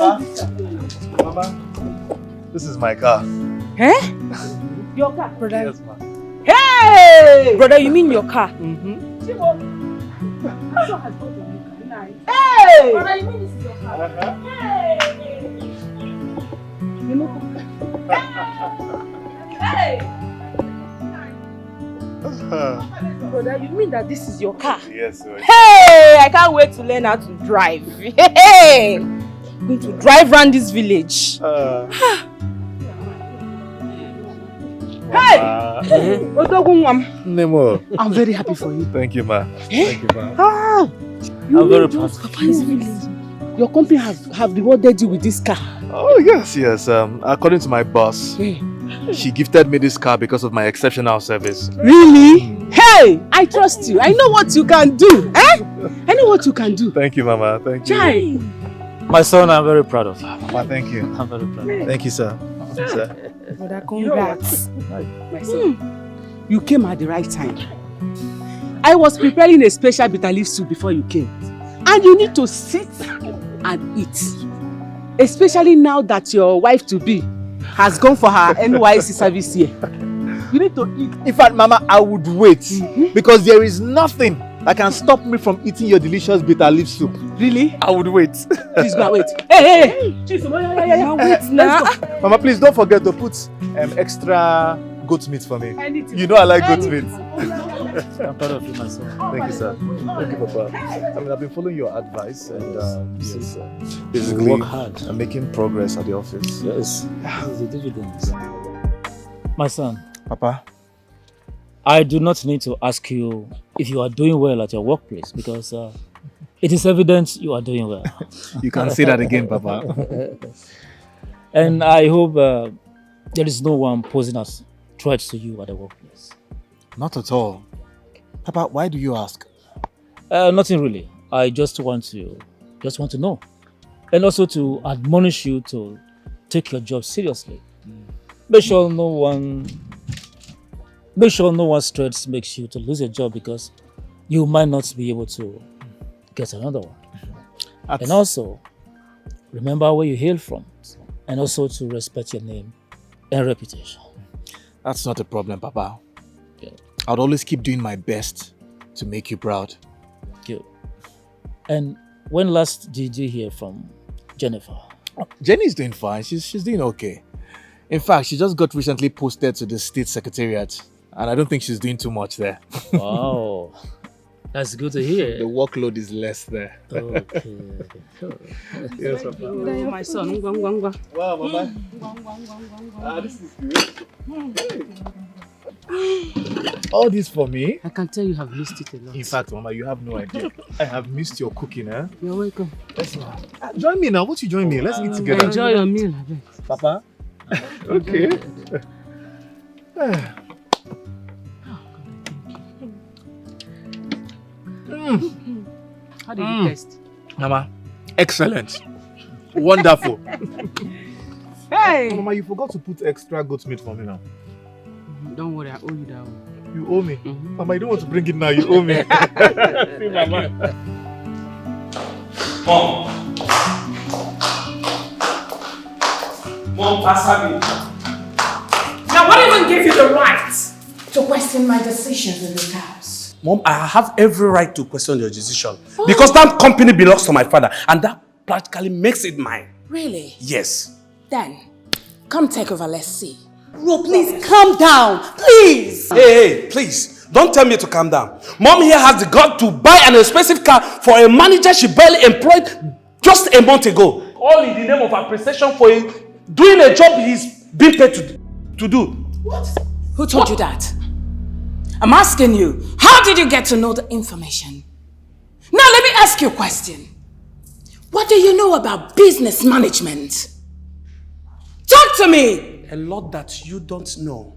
Mama, this is my car. Eh? Your car, brother? Yes, ma. Hey! Brother, you mean your car? Mm-hmm. Hey! Brother, you mean this is your car? Hey! Brother, you mean that this is your car? Yes, sir. Hey! I can't wait to learn how to drive. Hey! I'm going to drive around this village. Hey! Nemo. I'm very happy for you. Thank you, ma. Thank you, ma. I'm very proud. Papa is really... Your company have rewarded you with this car. Oh, yes, yes. According to my boss, she gifted me this car because of my exceptional service. Really? Hey! I trust you. I know what you can do. Eh? I know what you can do. Thank you, Mama. Thank you. Chai. My son, I'm very proud of you. Mama, thank you. I'm very proud. Thank you, sir. Sir. Brother, congrats. My son, you came at the right time. I was preparing a special bitter leaf soup before you came. And you need to sit and eat. Especially now that your wife-to-be has gone for her NYC service here. You need to eat. In fact, Mama, I would wait. Because there is nothing that can stop me from eating your delicious bitter leaf soup. Really? I would wait. Please go and wait. Hey! Wait now. Mama, please don't forget to put extra goat meat for me. You know I like goat meat. I'm proud of you, my son. Thank you, sir. Thank you, Papa. I mean, I've been following your advice and yes, basically work hard. I'm making progress at the office. Yes, this is the dividends. My son. Papa? I do not need to ask you if you are doing well at your workplace because it is evident you are doing well. You can say that again, Papa. And I hope there is no one posing as threats to you at the workplace. Not at all. Papa, why do you ask? Nothing really. I just want to know. And also to admonish you to take your job seriously. Make sure no one's threats makes you to lose your job because you might not be able to get another one. And also, remember where you hail from and also to respect your name and reputation. That's not a problem, Papa. Yeah. I'll always keep doing my best to make you proud. Good. And when last did you hear from Jennifer? Jenny's doing fine. She's doing okay. In fact, she just got recently posted to the state secretariat. And I don't think she's doing too much there. Wow. That's good to hear. The workload is less there. Okay. Yes, Papa. My son. Wow, Mama. This is good. All this for me? I can tell you have missed it a lot. In fact, Mama, you have no idea. I have missed your cooking, eh? You're welcome. Let's join me now. Won't you join me? Let's eat together. Enjoy your meal, I bet. Papa? Okay. How did you taste? Mama, excellent. Wonderful. Hey! Mama, you forgot to put extra goat meat for me now. Don't worry, I owe you that one. You owe me? Mama, you don't want to bring it now, you owe me. See, Mama. Mom, answer me. Now, what even gave you the right to question my decisions in this house? Mom, I have every right to question your decision. Because that company belongs to my father and that practically makes it mine. Really? Yes. Then, come take over, let's see. Bro, please calm down, please! Hey, please, don't tell me to calm down. Mom here has the gut to buy an expensive car for a manager she barely employed just a month ago. All in the name of appreciation for doing a job he's been paid to do. What? Who told you that? I'm asking you, how did you get to know the information? Now let me ask you a question. What do you know about business management? Talk to me! A lot that you don't know.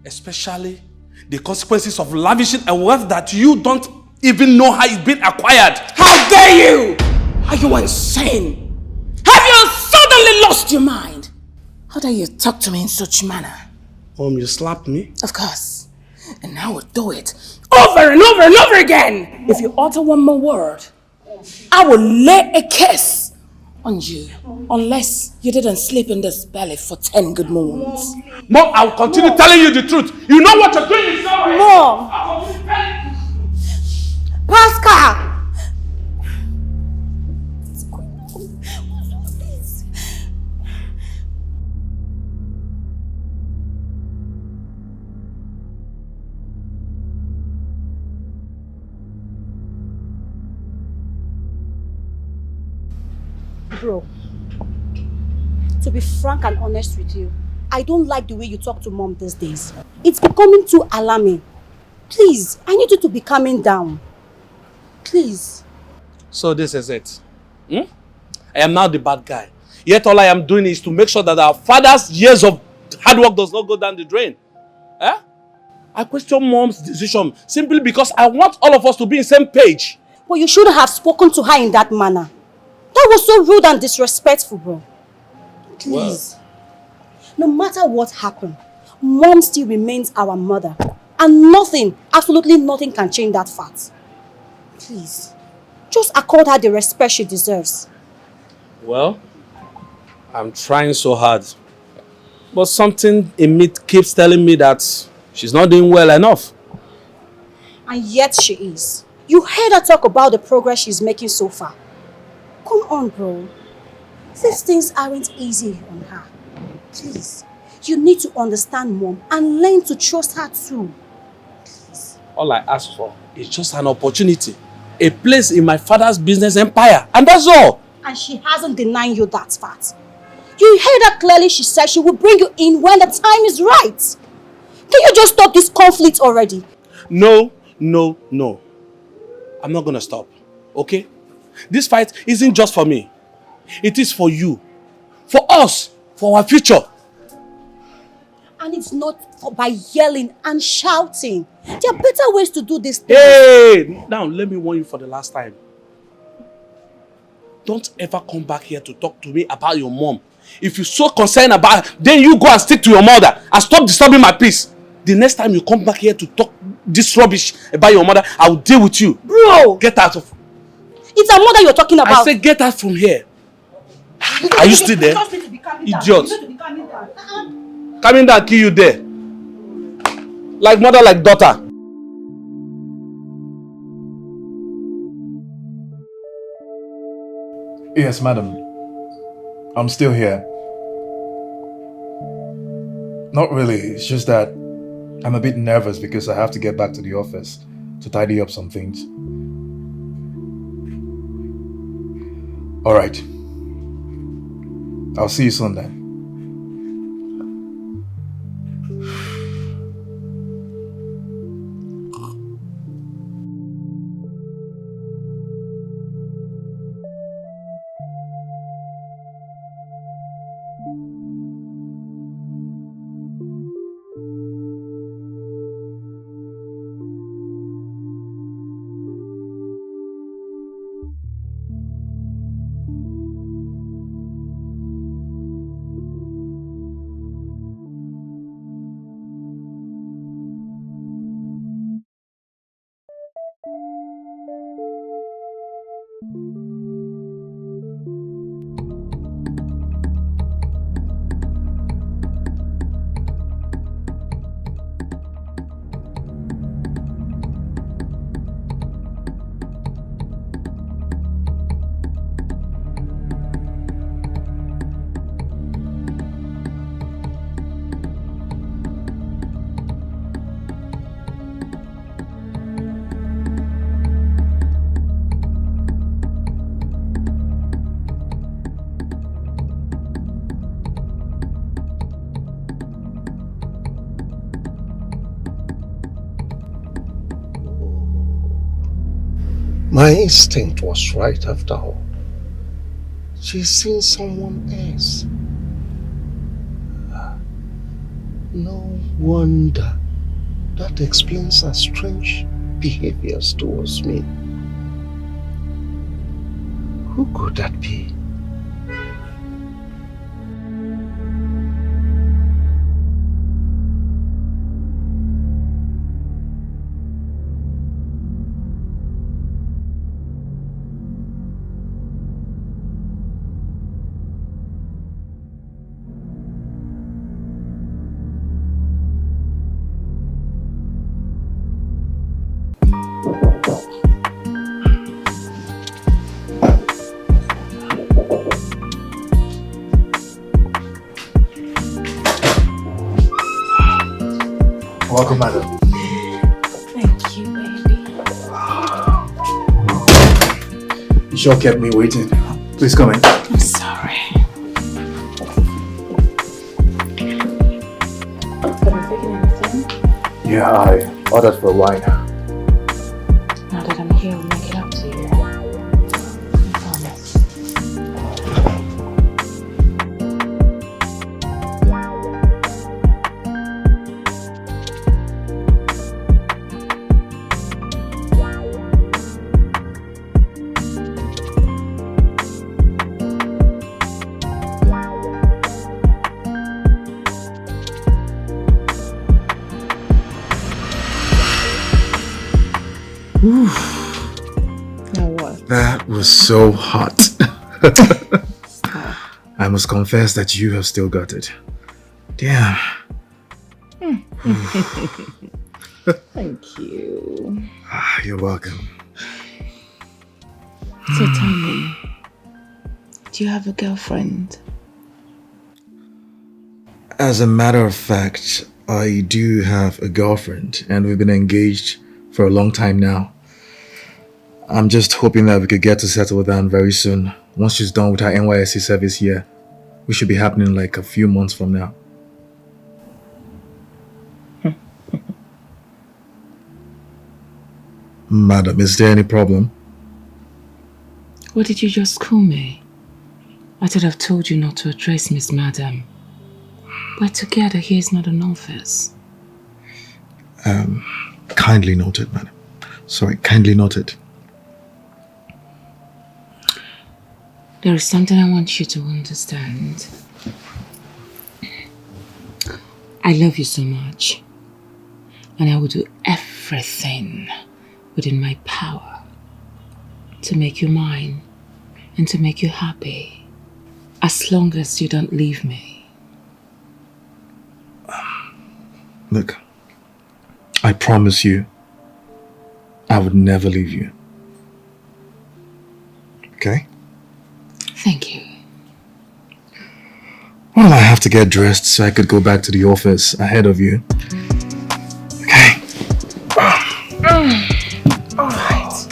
Especially the consequences of lavishing a wealth that you don't even know how it's been acquired. How dare you! Are you insane? Have you suddenly lost your mind? How dare you talk to me in such manner? Mom, you slapped me? Of course. And I will do it over and over and over again. If you utter one more word, I will lay a curse on you. Unless you didn't sleep in this belly for 10 good moons. Mom, I'll continue telling you the truth. You know what you're doing is not right. Mom! I'll continue telling you. Pascal! Bro, to be frank and honest with you, I don't like the way you talk to mom these days. It's becoming too alarming. Please, I need you to be calming down. Please. So this is it. I am now the bad guy. Yet all I am doing is to make sure that our father's years of hard work does not go down the drain. I question mom's decision simply because I want all of us to be on the same page. But you shouldn't have spoken to her in that manner. That was so rude and disrespectful, bro. Please. No matter what happened, mom still remains our mother. And nothing, absolutely nothing can change that fact. Please. Just accord her the respect she deserves. Well, I'm trying so hard. But something in me keeps telling me that she's not doing well enough. And yet she is. You heard her talk about the progress she's making so far. Come on, bro. These things aren't easy on her. Please. You need to understand mom and learn to trust her too. Please. All I ask for is just an opportunity. A place in my father's business empire. And that's all. And she hasn't denied you that fact. You heard her clearly. She said she will bring you in when the time is right. Can you just stop this conflict already? No, no, no. I'm not gonna stop. Okay? This fight isn't just for me. It is for you. For us. For our future. And it's not by yelling and shouting. There are better ways to do this thing. Hey! Now, let me warn you for the last time. Don't ever come back here to talk to me about your mom. If you're so concerned about her, then you go and stick to your mother and stop disturbing my peace. The next time you come back here to talk this rubbish about your mother, I will deal with you. Bro! Get out of... It's our mother you're talking about. I said get out from here. Are you still there? Idiot. Coming down, kill you there. Like mother, like daughter. Yes, madam. I'm still here. Not really. It's just that I'm a bit nervous because I have to get back to the office to tidy up some things. All right. I'll see you soon then. My instinct was right after all. She's seen someone else. No wonder. That explains her strange behaviors towards me. Who could that be? Welcome, madam. Thank you, baby. You sure kept me waiting. Please come in. I'm sorry. Have you taken anything? Yeah, I ordered for wine. Now that I'm here, I'll make it up to you. I promise. Now what? That was so hot. I must confess that you have still got it. Damn. Thank you. You're welcome. So tell me, do you have a girlfriend? As a matter of fact, I do have a girlfriend and we've been engaged for a long time now. I'm just hoping that we could get to settle down very soon. Once she's done with her NYSC service here, which should be happening like a few months from now. Madam, is there any problem? What did you just call me? I thought I've told you not to address Miss Madam. We're together, here is not an office. Kindly noted, madam. Sorry, kindly noted. There is something I want you to understand. I love you so much. And I will do everything within my power to make you mine and to make you happy. As long as you don't leave me. Look, I promise you, I would never leave you. Okay? Thank you. Well, I have to get dressed so I could go back to the office ahead of you. Okay. All right.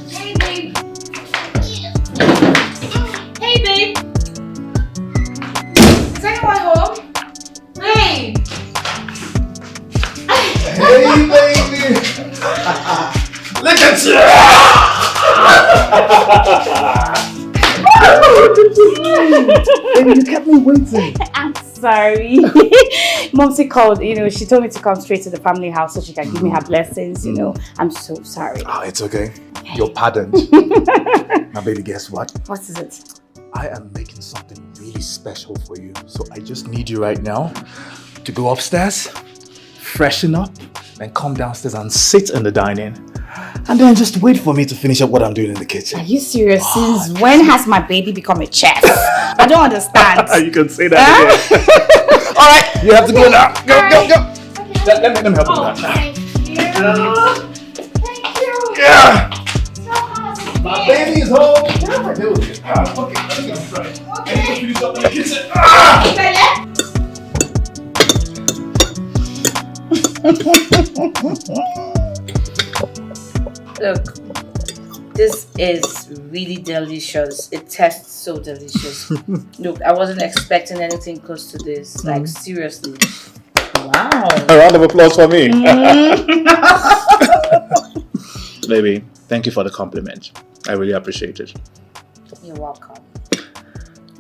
Hey, babe. Hey, babe. Is anyone home? Hey. Hey, baby. Look at you. Baby, you kept me waiting. I'm sorry. Momsy called, she told me to come straight to the family house so she can give me her blessings, I'm so sorry. Oh, it's okay. You're pardoned. Now, baby, guess what? What is it? I am making something really special for you. So I just need you right now to go upstairs, freshen up, and come downstairs and sit in the dining. And then just wait for me to finish up what I'm doing in the kitchen. Are you serious? Since when has my baby become a chef? I don't understand. You can say that again. All right, you have to go now. Go. Let me help you now. Thank you. Thank you. Yeah. So hot. My baby is home. What am I doing? Okay, let me get right. I need to finish up in the kitchen. Look, this is really delicious. It tastes so delicious. Look, I wasn't expecting anything close to this. Like, seriously. Wow. A round of applause for me. Baby, thank you for the compliment. I really appreciate it. You're welcome.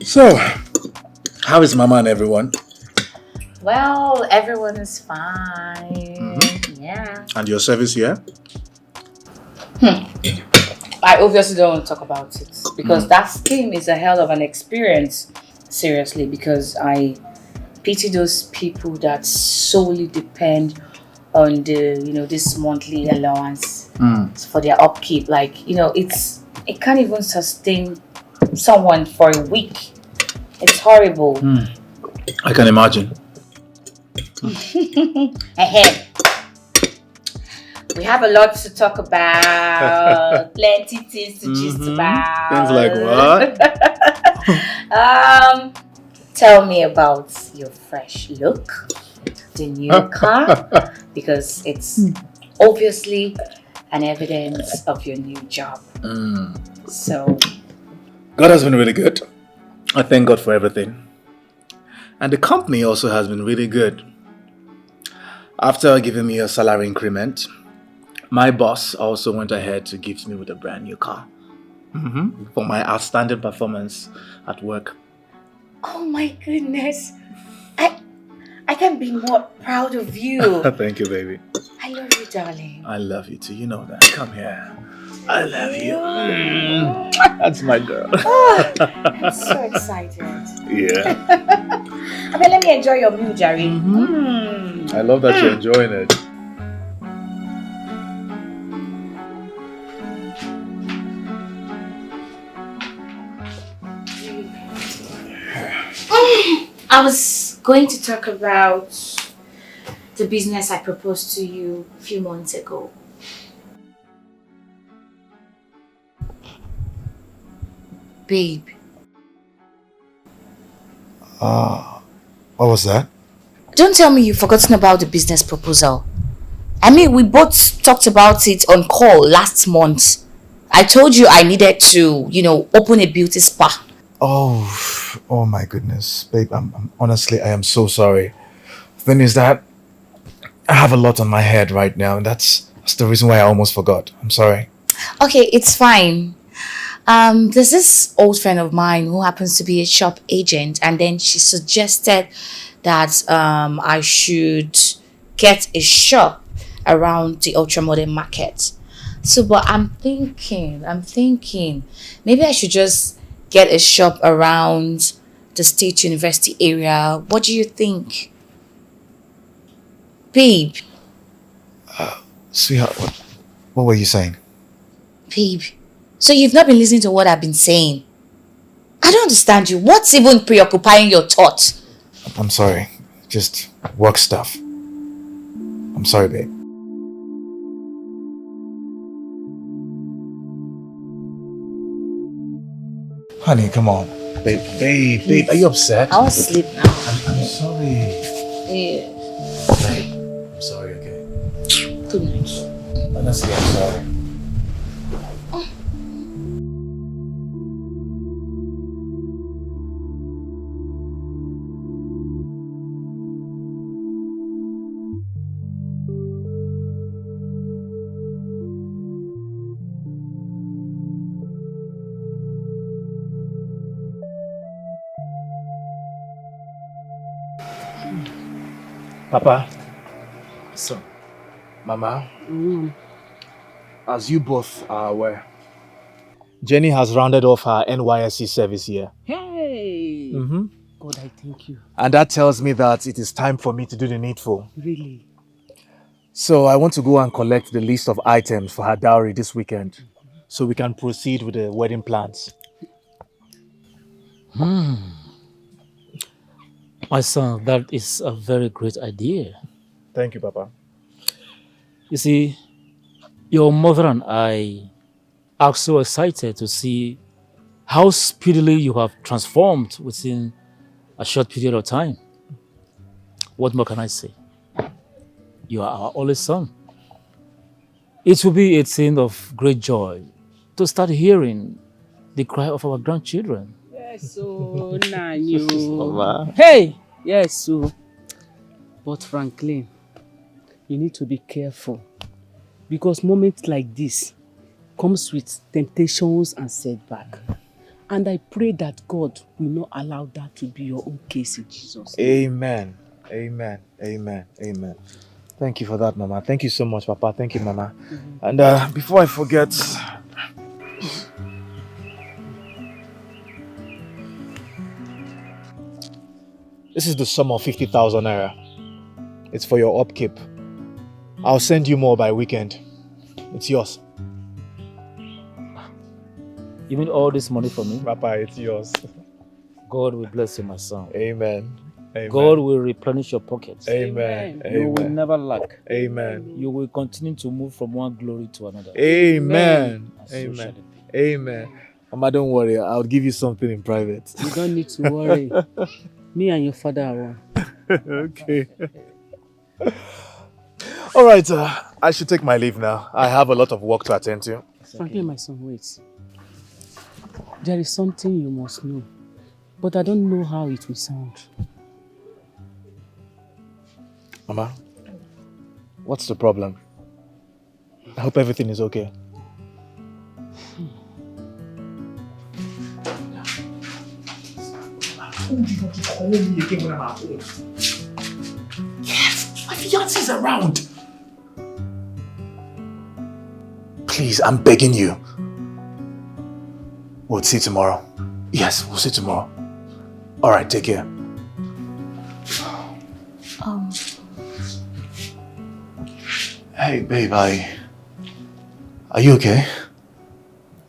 So, how is Mama and everyone? Well, everyone is fine. Yeah. And your service here? I obviously don't want to talk about it because that scheme is a hell of an experience. Seriously, because I pity those people that solely depend on the, this monthly allowance for their upkeep. Like, it can't even sustain someone for a week. It's horrible. I can imagine. Ahead. We have a lot to talk about. Plenty things to gist about. Things like what? Tell me about your fresh look, the new car, because it's obviously an evidence of your new job. So, God has been really good. I thank God for everything. And the company also has been really good. After giving me a salary increment, my boss also went ahead to gift me with a brand new car. For my outstanding performance at work. oh my goodness, I can't be more proud of you. Thank you, baby. I love you, darling. I love you too. You know that. Come here. I love you. That's my girl. I'm so excited. Yeah. I mean, let me enjoy your meal, Jerry. I love that you're enjoying it. I was going to talk about the business I proposed to you a few months ago. Babe. What was that? Don't tell me you've forgotten about the business proposal. I mean, we both talked about it on call last month. I told you I needed to, open a beauty spa. Oh my goodness, babe. I'm honestly, I am so sorry. The thing is that I have a lot on my head right now, and that's the reason why I almost forgot. I'm sorry. Okay, it's fine. There's this old friend of mine who happens to be a shop agent, and then she suggested that I should get a shop around the ultramodern market. So, but I'm thinking, maybe I should just get a shop around the State University area. What do you think? Babe. Sweetheart, what were you saying? Babe, so you've not been listening to what I've been saying? I don't understand you. What's even preoccupying your thoughts? I'm sorry. Just work stuff. I'm sorry, babe. Honey, come on. Babe, are you upset? I'll sleep now. I'm sorry. Yeah. Babe, I'm sorry, okay? Good night. Honestly, I'm sorry. Papa, son, Mama, as you both are aware, Jenny has rounded off her NYSC service here. Hey! God, I thank you. And that tells me that it is time for me to do the needful. Really? So I want to go and collect the list of items for her dowry this weekend, so we can proceed with the wedding plans. My son, that is a very great idea. Thank you, Papa. You see, your mother and I are so excited to see how speedily you have transformed within a short period of time. What more can I say? You are our only son. It will be a thing of great joy to start hearing the cry of our grandchildren. Yes, so Nanyo. Mama. Hey! Yes, so. But Franklin, you need to be careful. Because moments like this comes with temptations and setback. And I pray that God will not allow that to be your own case in Jesus' name. Amen. Amen. Amen. Amen. Thank you for that, Mama. Thank you so much, Papa. Thank you, Mama. And before I forget, this is the sum of 50,000 naira. It's for your upkeep. I'll send you more by weekend. It's yours. You mean all this money for me? Papa, it's yours. God will bless you, my son. Amen. Amen. God will replenish your pockets. Amen. You will never lack. Amen. You will continue to move from one glory to another. Amen. And so Amen. shall it be. Amen. Mama, don't worry. I'll give you something in private. You don't need to worry. Me and your father are one. Okay. All right, I should take my leave now. I have a lot of work to attend to. Frankie, my son, wait. There is something you must know, but I don't know how it will sound. Mama, what's the problem? I hope everything is okay. Yes, my fiance is around. Please, I'm begging you. We'll see tomorrow. Yes, we'll see tomorrow. All right, take care. Hey, babe, are you okay?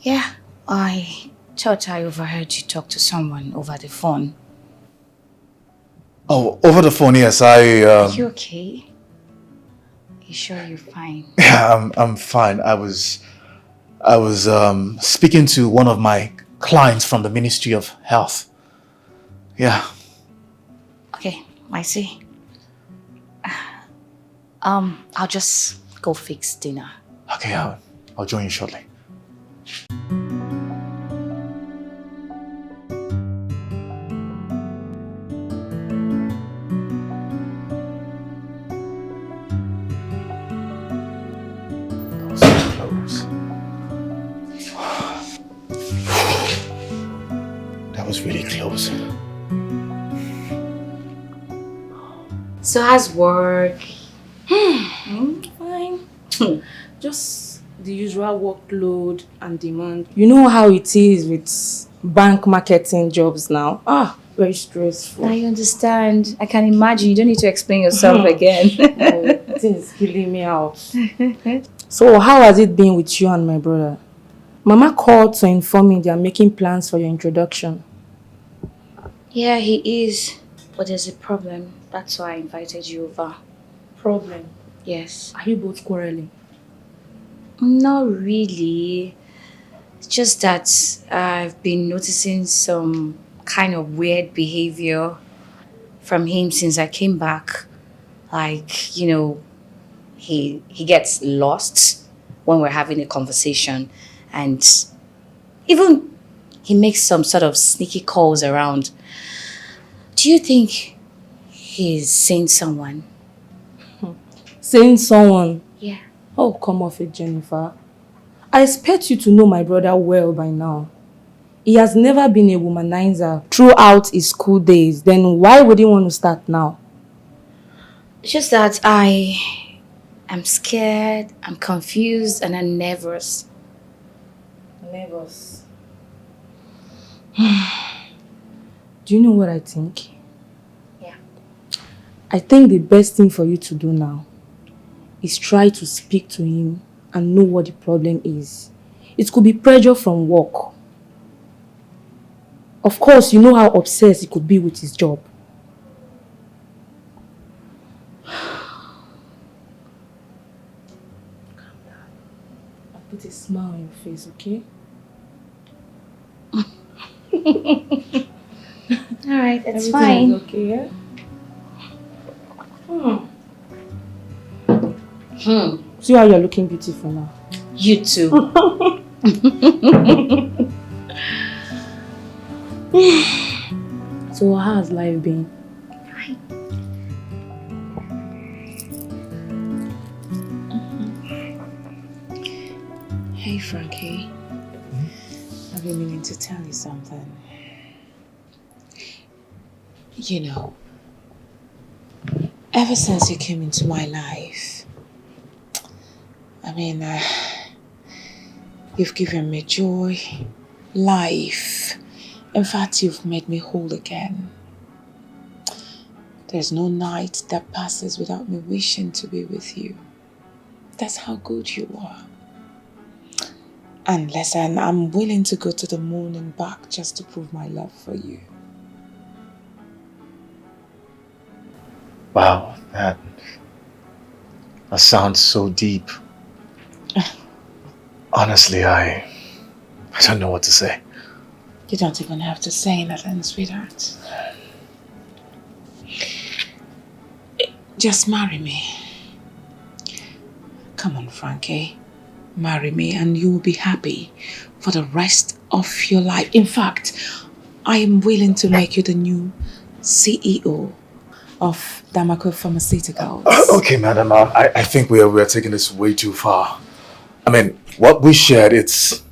Yeah, I thought I overheard you talk to someone over the phone. Oh, over the phone, yes, Are you okay? You sure you're fine? Yeah, I'm fine. I was speaking to one of my clients from the Ministry of Health. Yeah. Okay, I see. I'll just go fix dinner. Okay, I'll join you shortly. That was really close. So how's work? Fine. Just the usual workload and demand. You know how it is with bank marketing jobs now. Very stressful. I understand. I can imagine. You don't need to explain yourself again. It is killing me out. So how has it been with you and my brother? Mama called to inform me they are making plans for your introduction. Yeah, he is. But there's a problem. That's why I invited you over. Problem? Yes. Are you both quarreling? Not really. It's just that I've been noticing some kind of weird behavior from him since I came back. Like, you know, he gets lost when we're having a conversation, and even he makes some sort of sneaky calls around. Do you think he's seeing someone? Seeing someone? Yeah. Oh, come off it, Jennifer. I expect you to know my brother well by now. He has never been a womanizer throughout his school days. Then why would he want to start now? It's just that I'm scared, I'm confused, and I'm nervous. Nervous? Do you know what I think? Yeah. I think the best thing for you to do now is try to speak to him and know what the problem is. It could be pressure from work. Of course, you know how obsessed he could be with his job. Calm down. I'll put a smile on your face, okay? Alright, it's Everything fine. is okay, yeah? See how you're looking beautiful now. You too. So how has life been? Fine. Hey Frankie, I've been meaning to tell you something. You know, ever since you came into my life, I mean, you've given me joy, life. In fact, you've made me whole again. There's no night that passes without me wishing to be with you. That's how good you are. And listen, I'm willing to go to the moon and back just to prove my love for you. Wow, that sounds so deep. Honestly, I don't know what to say. You don't even have to say anything, sweetheart. Just marry me. Come on, Frankie. Marry me and you will be happy for the rest of your life. In fact, I am willing to make you the new CEO of Damaco Pharmaceuticals. Okay, madam, I think we are taking this way too far. I mean, what we shared, it's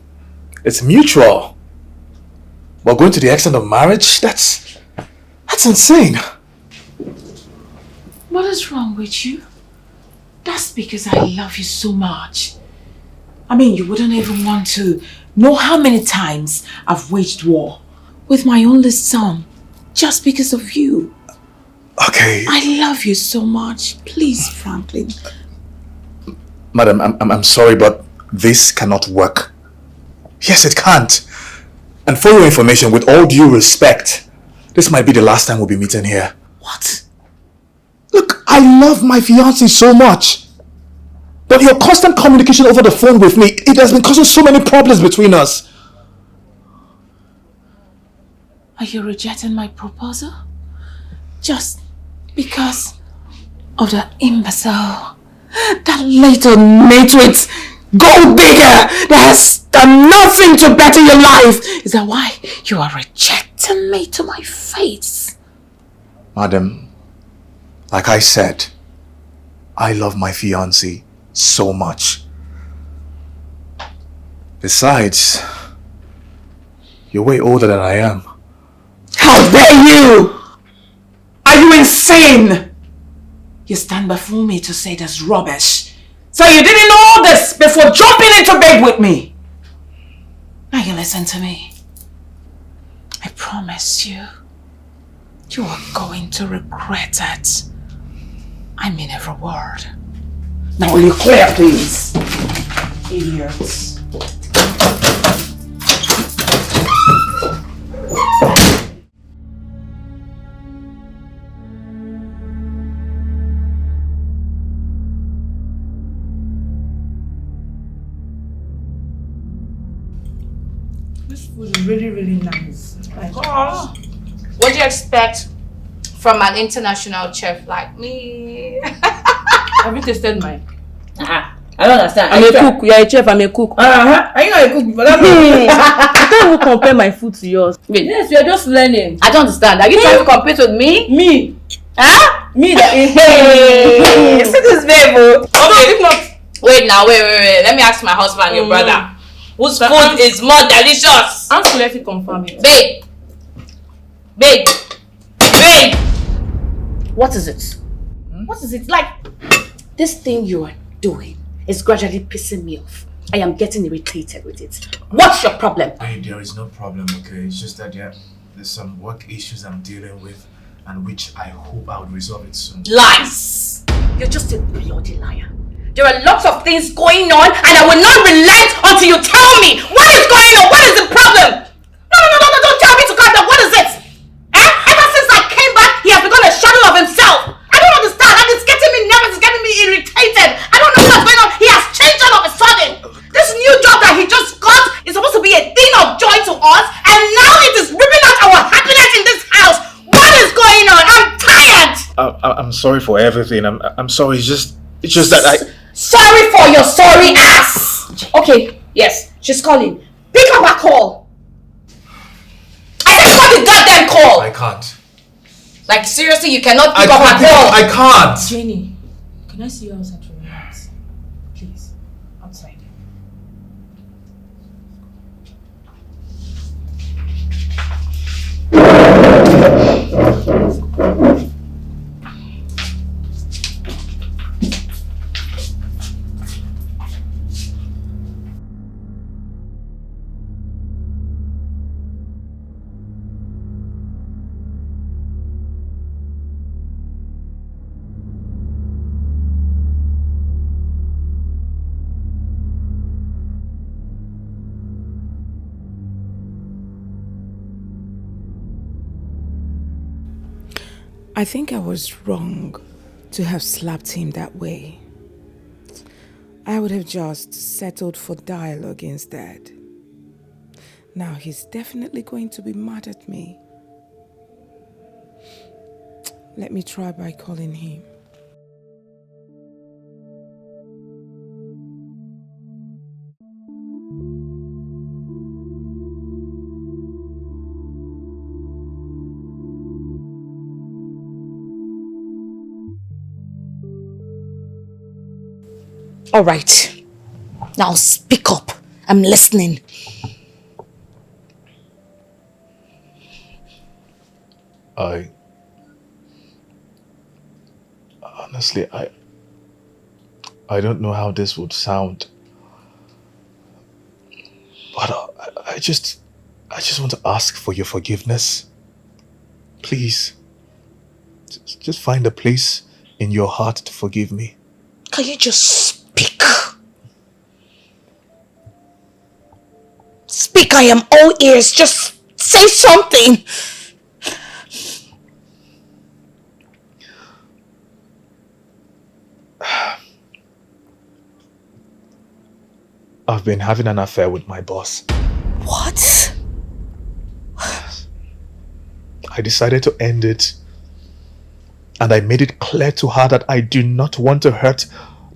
mutual. But going to the extent of marriage, that's insane. What is wrong with you? That's because I love you so much. I mean, you wouldn't even want to know how many times I've waged war with my only son just because of you. Okay. I love you so much. Please, Franklin. Madam, I'm sorry, but this cannot work. Yes, it can't. And for your information, with all due respect, this might be the last time we'll be meeting here. What? Look, I love my fiancée so much. But your constant communication over the phone with me, it has been causing so many problems between us. Are you rejecting my proposal? Just because of the imbecile, that little nitwit gold digger that has done nothing to better your life? Is that why you are rejecting me to my face? Madam, like I said, I love my fiancée so much. Besides, you're way older than I am. How dare you! Are you insane? You stand before me to say this rubbish. So you didn't know all this before jumping into bed with me. Now you listen to me. I promise you, you are going to regret it. I mean every word. Now will you clear, please? Idiots. This food is really, really nice. Like, What do you expect from an international chef like me? have you tasted mine? I don't understand. I'm a cook. You're a chef. I'm a cook. Are you not a cook before that? I can't even compare my food to yours. Wait, yes, you're just learning. I don't understand. Are you trying to compete with me? Me. Huh? Me that Hey, see this babe. Okay, if not. Wait now, wait. Let me ask my husband, your brother. Whose food is more delicious? Ask let you confirm it. Babe. What is it? What is it? Like, this thing you are doing is gradually pissing me off. I am getting irritated with it. What's your problem? There is no problem, okay? It's just that there's some work issues I'm dealing with, and which I hope I would resolve it soon. Lies! You're just a bloody liar. There are lots of things going on, and I will not relent until you tell me what is going on. What is the problem? No, don't tell me to calm down. What is it? Ever since I came back, he has become a shadow of himself. I don't understand, and it's getting me nervous, it's getting me irritated. I don't know what's going on. He has changed all of a sudden. This new job that he just got is supposed to be a thing of joy to us, and now it is ripping out our happiness in this house. What is going on? I'm tired. I'm sorry for everything. I'm sorry. It's just that I. Sorry for your sorry ass. Okay, yes, she's calling. Pick up her call. I said pick up the goddamn call. I can't. Like seriously, you cannot pick up her call. I can't. Jenny, can I see you outside for a minute? Please, outside. I think I was wrong to have slapped him that way. I would have just settled for dialogue instead. Now he's definitely going to be mad at me. Let me try by calling him. All right. Now speak up. I'm listening. Honestly, I don't know how this would sound, but I just want to ask for your forgiveness. Please, just find a place in your heart to forgive me. Can you just speak? Speak, I am all ears. Just say something. I've been having an affair with my boss. What? I decided to end it, and I made it clear to her that I do not want to hurt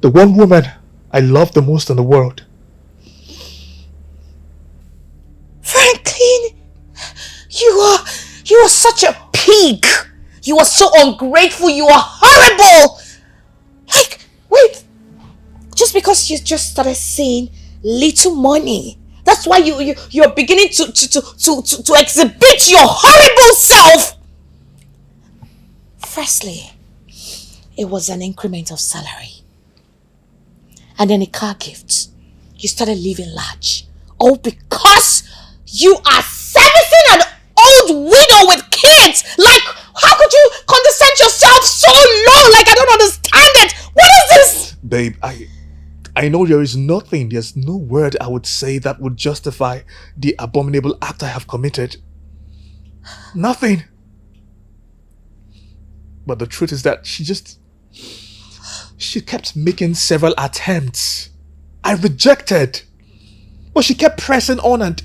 the one woman I love the most in the world. Franklin, you are such a pig. You are so ungrateful. You are horrible. Like, wait, just because you just started seeing little money, that's why you're beginning to exhibit your horrible self. Firstly, it was an increment of salary, and then a car gift. You started living large, all because you are servicing an old widow with kids. Like, how could you condescend yourself so low? Like, I don't understand it. What is this? Babe, I know there's no word I would say that would justify the abominable act I have committed. Nothing. But the truth is that she kept making several attempts. I rejected. But she kept pressing on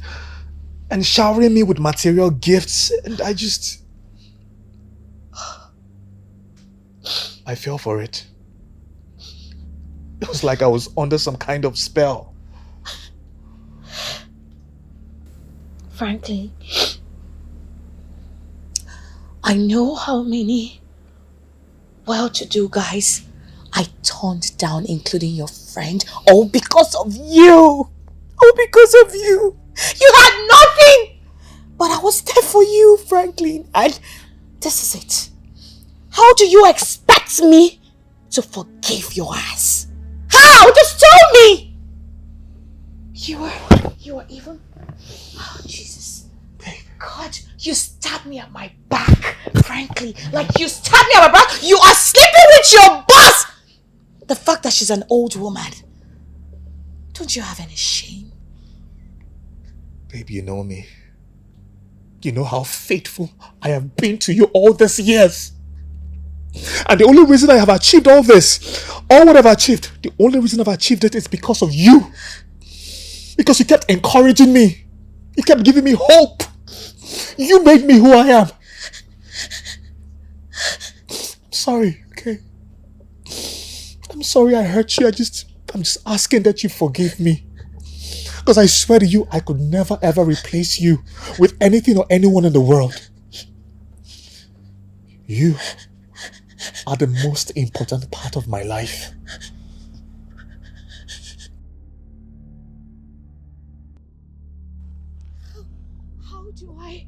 and showering me with material gifts, and I fell for it. It was like I was under some kind of spell. Frankly, I know how many well-to-do guys I turned down, including your friend, all because of you. All because of you. You had nothing, but I was there for you, Franklin. And this is it. How do you expect me to forgive your ass? How? Just tell me. You were even... Oh, Jesus. God, you stabbed me at my back, frankly. Like, you stabbed me at my back. You are sleeping with your boss. The fact that she's an old woman. Don't you have any shame? Babe, you know me. You know how faithful I have been to you all these years. And the only reason I have achieved all this, all what I've achieved, the only reason I've achieved it is because of you. Because you kept encouraging me. You kept giving me hope. You made me who I am. I'm sorry, okay? I'm sorry I hurt you. I'm just asking that you forgive me. Because I swear to you, I could never ever replace you with anything or anyone in the world. You are the most important part of my life. How do I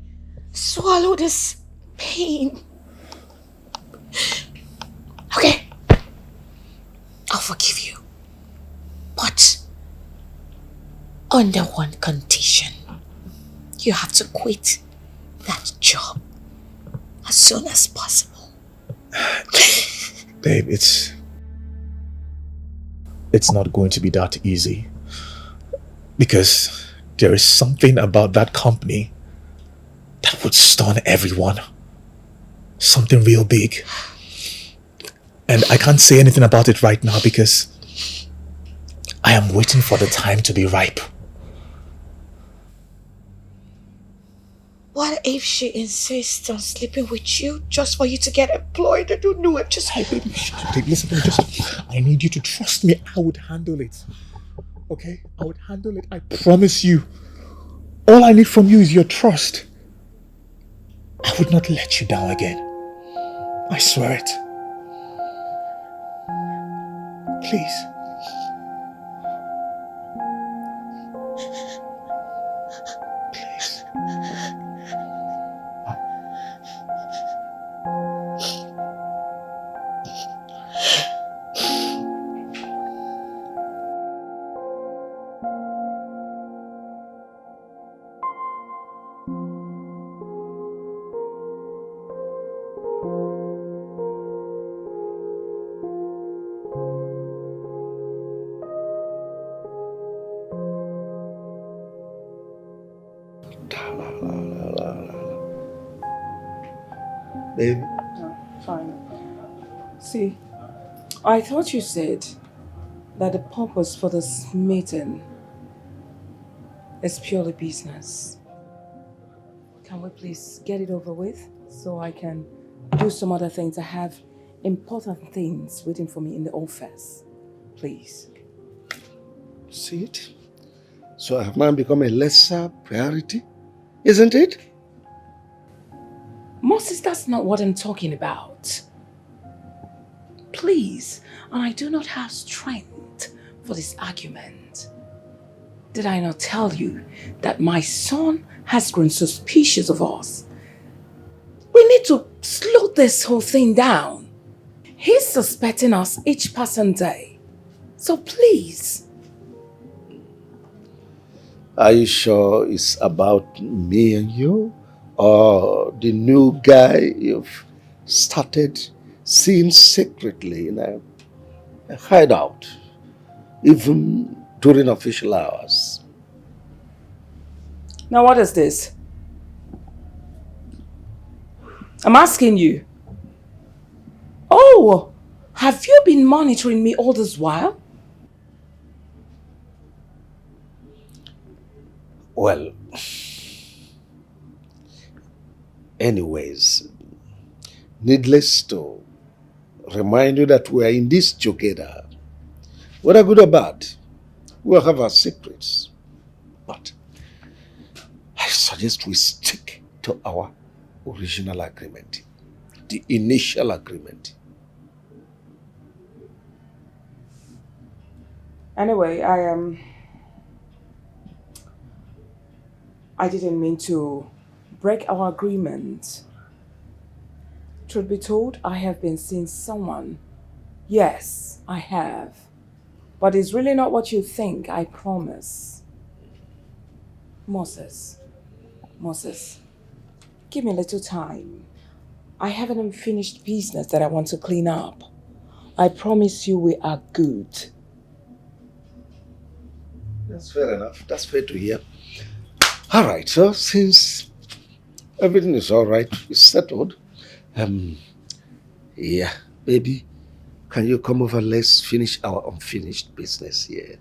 swallow this pain? Okay, I'll forgive you. But under one condition. You have to quit that job as soon as possible. Babe, it's not going to be that easy. Because there is something about that company that would stun everyone. Something real big. And I can't say anything about it right now because I am waiting for the time to be ripe. What if she insists on sleeping with you just for you to get employed? I don't know. I'm just... Hey, baby, baby, listen, I need you to trust me. I would handle it. Okay? I would handle it. I promise you. All I need from you is your trust. I would not let you down again. I swear it. Please. Baby. No, fine. See, I thought you said that the purpose for this meeting is purely business. Can we please get it over with so I can do some other things? I have important things waiting for me in the office. Please. See it? So I have now become a lesser priority, isn't it? Moses, that's not what I'm talking about. Please, and I do not have strength for this argument. Did I not tell you that my son has grown suspicious of us? We need to slow this whole thing down. He's suspecting us each passing day. So please. Are you sure it's about me and you? Or the new guy you've started seeing secretly in a hideout, even during official hours? Now what is this? I'm asking you. Oh, have you been monitoring me all this while? Well, anyways, needless to remind you that we are in this together. Whether good or bad, we'll have our secrets. But I suggest we stick to our original agreement, the initial agreement. Anyway, I didn't mean to break our agreement. Truth be told, I have been seeing someone. Yes, I have. But it's really not what you think, I promise. Moses, give me a little time. I have an unfinished business that I want to clean up. I promise you we are good. That's fair enough. That's fair to hear. All right, so since everything is all right, it's settled. Yeah, baby, can you come over? Let's finish our unfinished business here.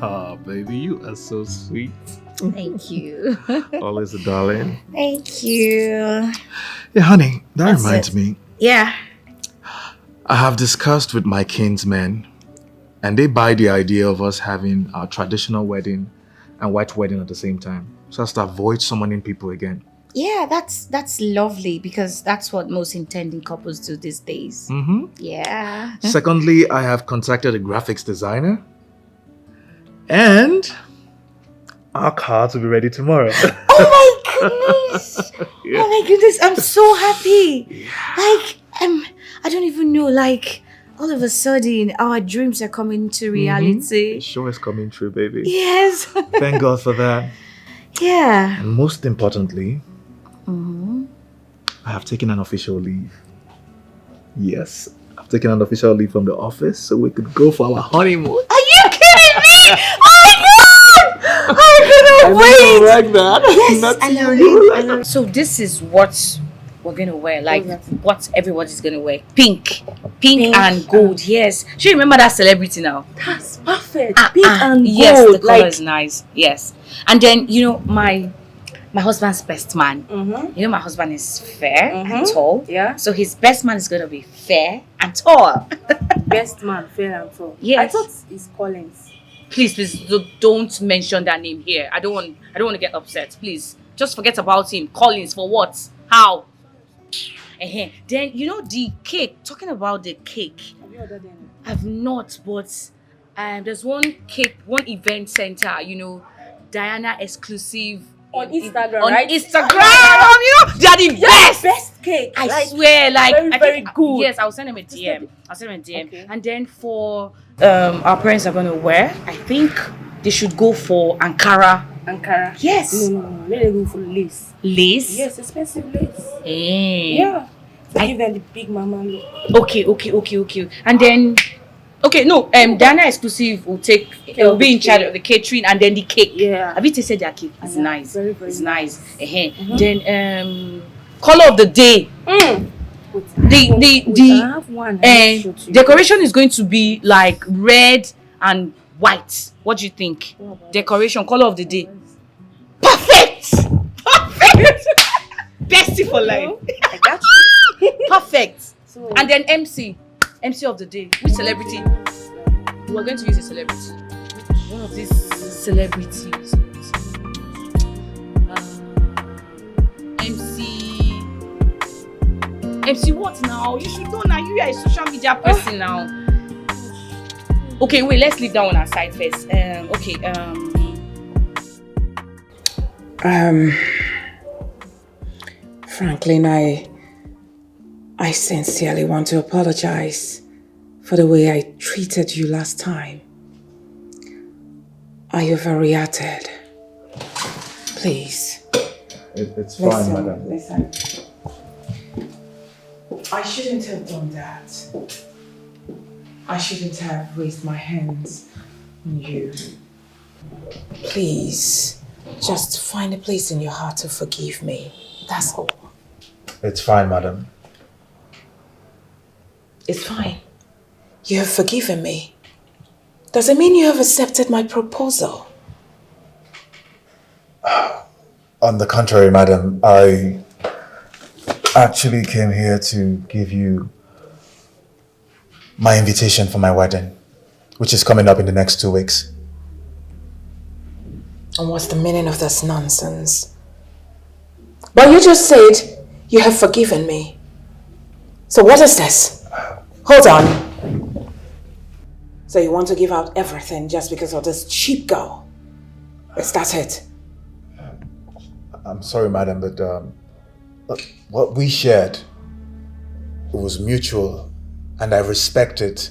Ah, baby, you are so sweet. Thank you. Always a darling. Thank you. Yeah, honey, that reminds me. Yeah. I have discussed with my kinsmen, and they buy the idea of us having our traditional wedding and white wedding at the same time, so as to avoid summoning people again. Yeah, that's lovely because that's what most intending couples do these days. Mm-hmm. Yeah. Secondly, I have contacted a graphics designer, and our cards will be ready tomorrow. Oh my goodness! Yeah. Oh my goodness! I'm so happy. Like I don't even know. Like all of a sudden, our dreams are coming to reality. It sure is coming true, baby. Yes. Thank God for that. Yeah. And most importantly, I have taken an official leave. Yes, I've taken an official leave from the office so we could go for our honeymoon. Are you kidding me? Oh my god! Oh my god! wait! Like that. Yes, Not I know you. it. I know. So this is what we're gonna wear, like what everybody's gonna wear. Pink and gold. Yes. Do you remember that celebrity now? That's perfect. Pink and gold. Yes, the color like is nice. Yes. And then my husband's best man. My husband is fair and tall. Yeah. So his best man is gonna be fair and tall. Best man, fair and tall. Yes. I thought it's Collins. Please, don't mention that name here. I don't want to get upset. Please, just forget about him. Collins for what? How? Then the cake. Talking about the cake. Have you ordered any? I've not, but there's one event center. Diana exclusive. On Instagram, on right? Instagram, they're the best. Best cake. I swear, very good. Yes, I'll send them a DM. Okay. And then for our parents are gonna wear, I think they should go for Ankara. Yes. No. Let them go for lace. Lace? Yes, expensive lace. Hey. Yeah. To give them the big mama look. Okay. And then Diana exclusive will be in charge of the catering and then the cake. Yeah. Have you tasted their cake? It's nice. Very, very it's nice. Then color of the day. I have one. Decoration is going to be like red and white. What do you think? Decoration, color of the day. Perfect. Bestie for life. I got you. Perfect. And then MC of the day. Which celebrity? We're going to use a celebrity. One of these celebrities. MC what now? You should know now. You are a social media person now. Okay, wait. Let's leave that one aside first. Franklin, I sincerely want to apologize for the way I treated you last time. I overreacted. Please. It's fine, madam. Listen. I shouldn't have done that. I shouldn't have raised my hands on you. Please, just find a place in your heart to forgive me. That's all. It's fine, madam. It's fine. You have forgiven me. Does it mean you have accepted my proposal? On the contrary, madam, I actually came here to give you my invitation for my wedding, which is coming up in the next 2 weeks. And what's the meaning of this nonsense? But you just said you have forgiven me. So what is this? Hold on. So you want to give out everything just because of this cheap girl? Is that it? I'm sorry, madam, but what we shared, it was mutual, and I respect it.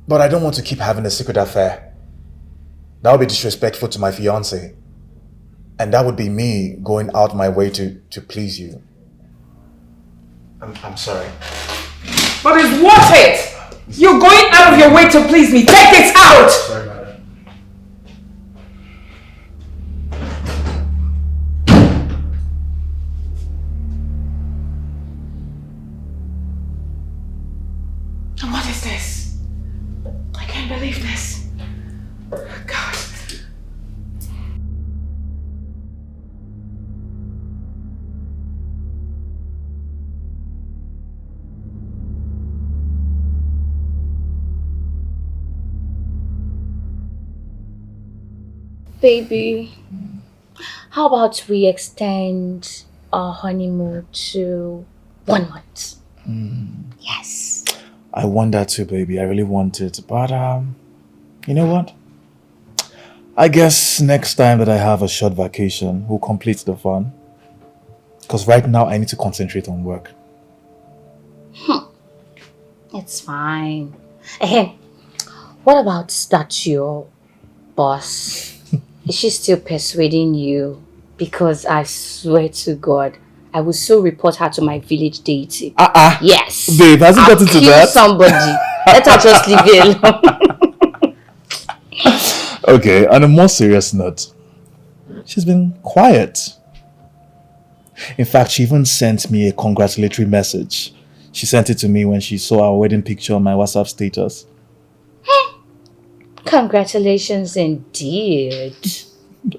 But I don't want to keep having a secret affair. That would be disrespectful to my fiancé. And that would be me going out my way to please you. I'm sorry. But it's worth it! You're going out of your way to please me. Take it out! Sorry, madam. What is this? I can't believe this. God. Baby, how about we extend our honeymoon to 1 month? Yes. I want that too, baby. I really want it. But, you know what? I guess next time that I have a short vacation, we'll complete the fun. Because right now, I need to concentrate on work. It's fine. What about that your boss? Is she still persuading you? Because I swear to God, I will so report her to my village deity. Yes. Babe, has it gotten to kill that? Somebody. Let her just leave it alone. Okay, on a more serious note, she's been quiet. In fact, she even sent me a congratulatory message. She sent it to me when she saw our wedding picture on my WhatsApp status. Congratulations indeed.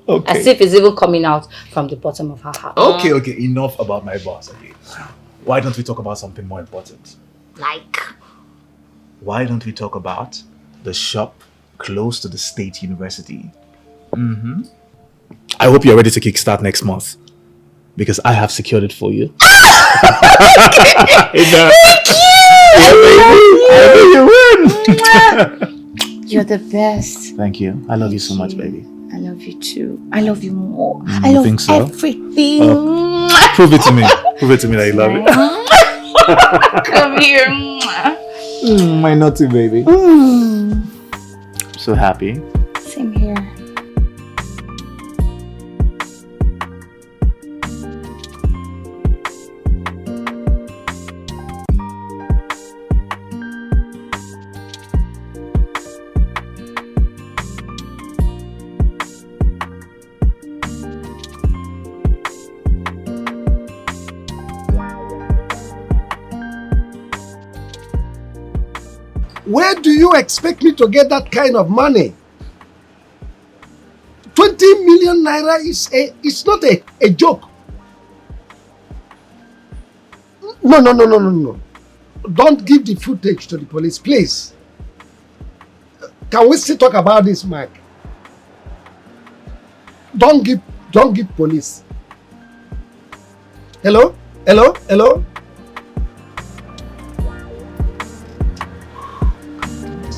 Okay. As if it's even coming out from the bottom of her heart. Okay, enough about my boss. Okay. Why don't we talk about something more important? Like? Why don't we talk about the shop close to the state university? I hope you're ready to kickstart next month, because I have secured it for you. Thank you! You're the best. Thank you. I love you so much, baby. I love you too. I love you more. I You love think so? everything. Prove it to me. Prove it to me that you love it. Come here. My naughty baby. So happy. Same here. Where do you expect me to get that kind of money? 20 million naira it's not a joke. No. Don't give the footage to the police, please. Can we still talk about this, Mike? Don't give police. Hello? What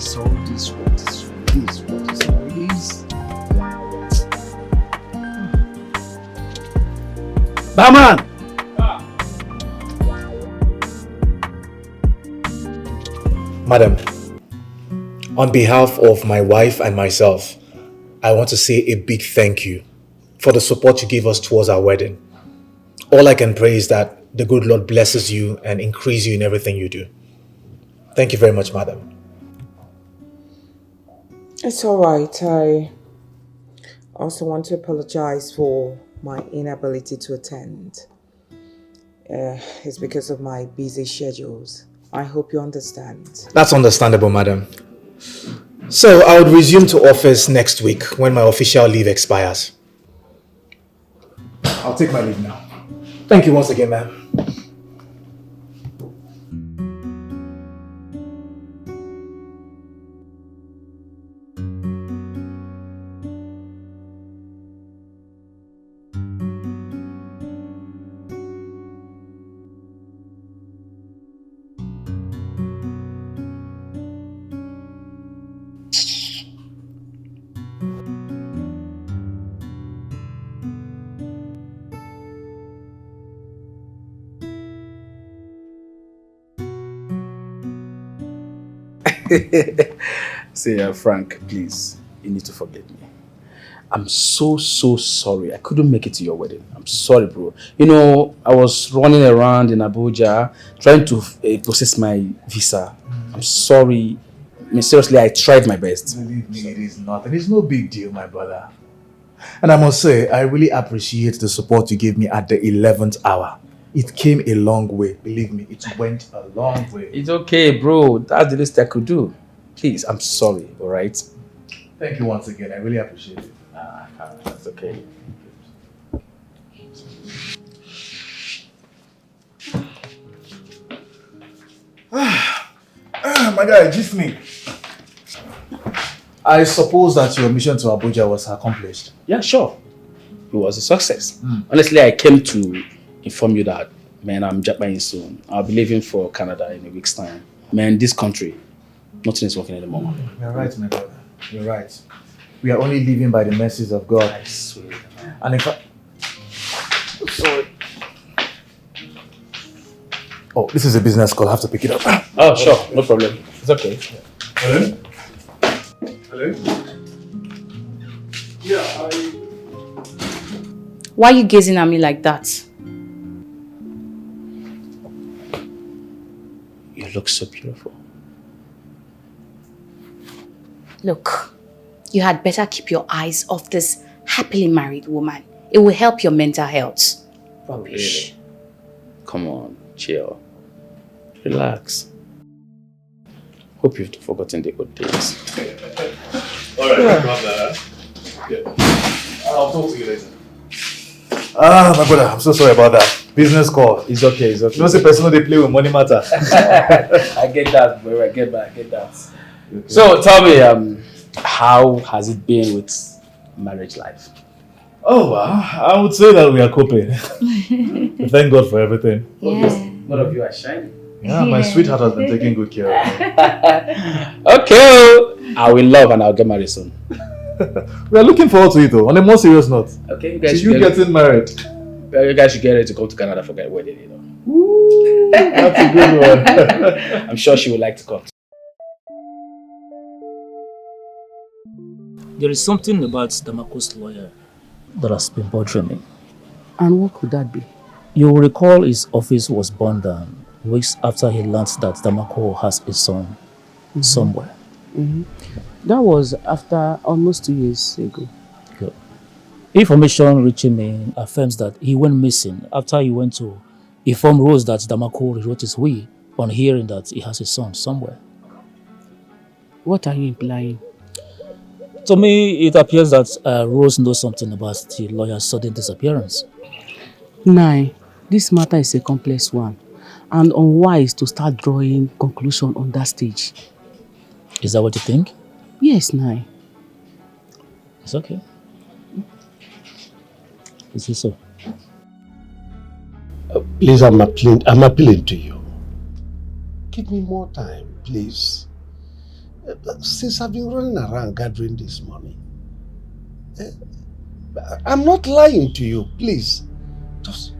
is all this? Barman! Madam, on behalf of my wife and myself, I want to say a big thank you for the support you gave us towards our wedding. All I can pray is that the good Lord blesses you and increase you in everything you do. Thank you very much, madam. It's alright. I also want to apologize for my inability to attend. It's because of my busy schedules. I hope you understand. That's understandable, madam. So I would resume to office next week when my official leave expires. I'll take my leave now. Thank you once again, ma'am. See, Frank, please, you need to forgive me. I'm so sorry. I couldn't make it to your wedding. I'm sorry, bro. You know, I was running around in Abuja trying to process my visa. I'm sorry. I mean, seriously, I tried my best. Believe me, it is nothing. It's no big deal, my brother. And I must say, I really appreciate the support you gave me at the 11th hour. It came a long way. Believe me, it went a long way. It's okay, bro. That's the least I could do. Please, I'm sorry, all right? Thank you once again. I really appreciate it. That's okay. My guy, just me. I suppose that your mission to Abuja was accomplished. Yeah, sure. It was a success. Honestly, I came to inform you that, man, I'm Japanese soon. I'll be leaving for Canada in a week's time. Man, this country, nothing is working anymore. You're right, my brother. You're right. We are only living by the mercies of God. I swear. And in fact... Sorry. Oh, this is a business call. I have to pick it up. Oh, sure. No problem. It's okay. Hello? Hello? Yeah, Why are you gazing at me like that? You look so beautiful. Look, You had better keep your eyes off this happily married woman. It will help your mental health. Rubbish. Really? Come on, chill. Relax. Hope you've forgotten the old days. Alright, brother. Yeah. I'll talk to you later. Ah, my brother, I'm so sorry about that. Business call. It's okay, it's okay. You know, say person they play with money matter. I get that, bro. I get that. Okay. So tell me, how has it been with marriage life? Oh, well, I would say that we are coping. We thank God for everything. Yeah. Both of you are shining. Yeah, my sweetheart has been taking good care of me. Okay, I will love and I'll get married soon. We are looking forward to it though, on a more serious note. Okay, you guys should you getting married? You guys should get ready to come to Canada for my wedding, you know. Ooh, that's a good one. I'm sure she would like to come. There is something about Damaco's lawyer that has been bothering me. And what could that be? You will recall his office was burned down weeks after he learned that Damaco has a son somewhere. That was after almost 2 years ago. Good. Information reaching me affirms that he went missing after he went to inform Rose that Damaco rewrote his will on hearing that he has a son somewhere. What are you implying? To me, it appears that Rose knows something about the lawyer's sudden disappearance. Nai, this matter is a complex one and unwise to start drawing conclusion on that stage. Is that what you think? Yes, Nai. It's okay. Is it so? Please, I'm appealing to you. Give me more time, please. Since I've been running around gathering this money. I'm not lying to you, please. Just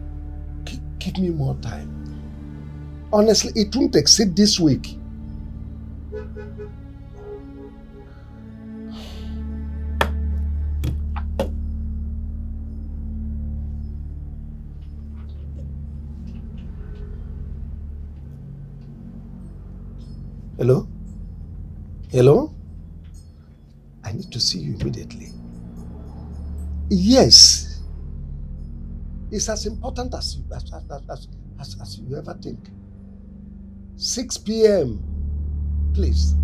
give me more time. Honestly, it won't exceed this week. Hello? Hello? I need to see you immediately. Yes. It's as important as you ever think. 6 p.m. Please.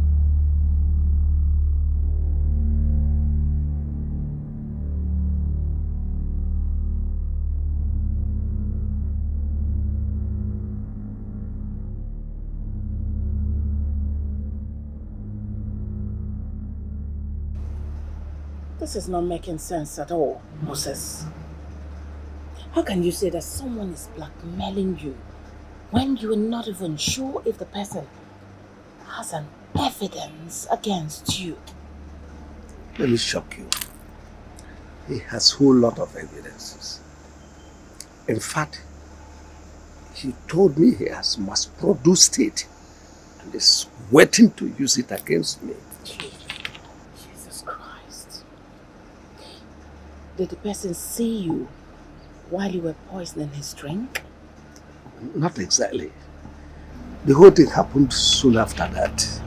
This is not making sense at all, Moses. How can you say that someone is blackmailing you when you are not even sure if the person has an evidence against you? Let me shock you. He has a whole lot of evidences. In fact, he told me he has mass-produced it and is waiting to use it against me. Jesus Christ. Did the person see you while you were poisoning his drink? Not exactly. The whole thing happened soon after that.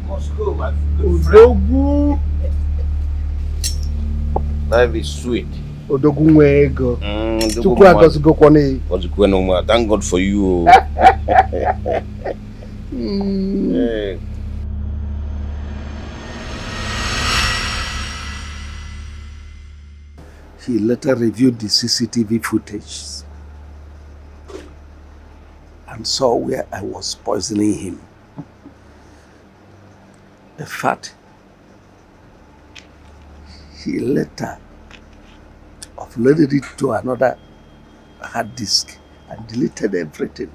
Moscow, my good friend. Life is sweet. Odogunwego. Thank God for you. Hey. He later reviewed the CCTV footage and saw where I was poisoning him. In fact, he later uploaded it to another hard disk and deleted everything.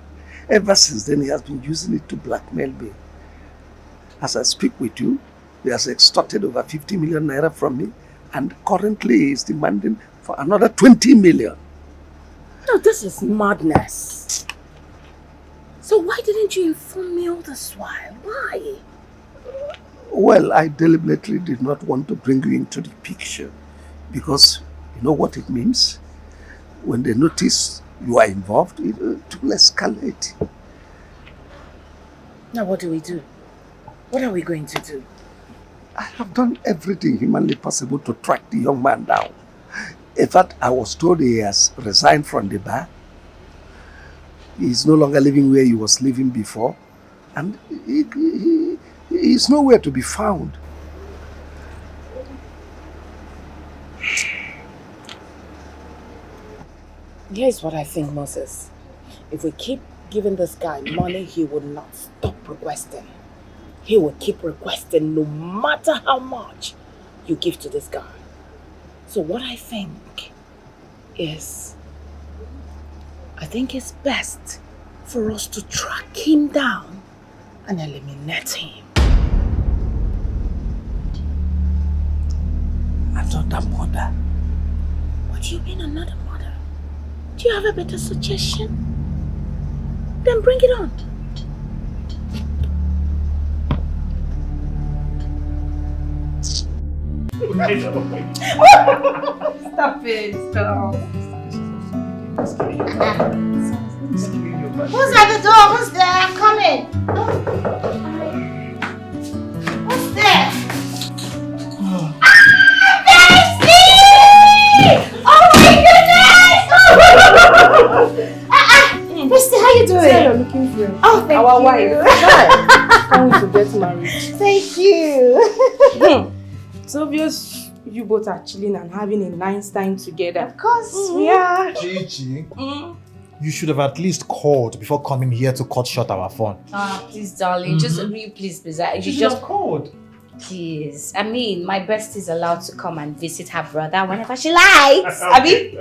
Ever since then, he has been using it to blackmail me. As I speak with you, he has extorted over 50 million naira from me and currently is demanding for another 20 million. No, this is madness. So why didn't you inform me all this while? Why? Well, I deliberately did not want to bring you into the picture because you know what it means? When they notice you are involved, it will escalate. Now what do we do? What are we going to do? I have done everything humanly possible to track the young man down. In fact, I was told he has resigned from the bar. He is no longer living where he was living before. And he is nowhere to be found. Here's what I think, Moses. If we keep giving this guy money, he will not stop requesting. He will keep requesting no matter how much you give to this guy. So what I think is, I think it's best for us to track him down and eliminate him. Another mother? What do you mean another mother? Do you have a better suggestion? Then bring it on. Stop it, stop. Who's at the door? Who's there? I'm coming. Who's there? Oh my goodness! Misty, how you doing? Say you're looking for him. Oh, thank Our you. wife. Coming to get married. Thank you. It's obvious you both are chilling and having a nice time together. Of course, we are. Gigi, you should have at least called before coming here to cut short our fun. Please, darling, just please. You should just have called. Please. I mean, my bestie is allowed to come and visit her brother whenever she likes. I mean,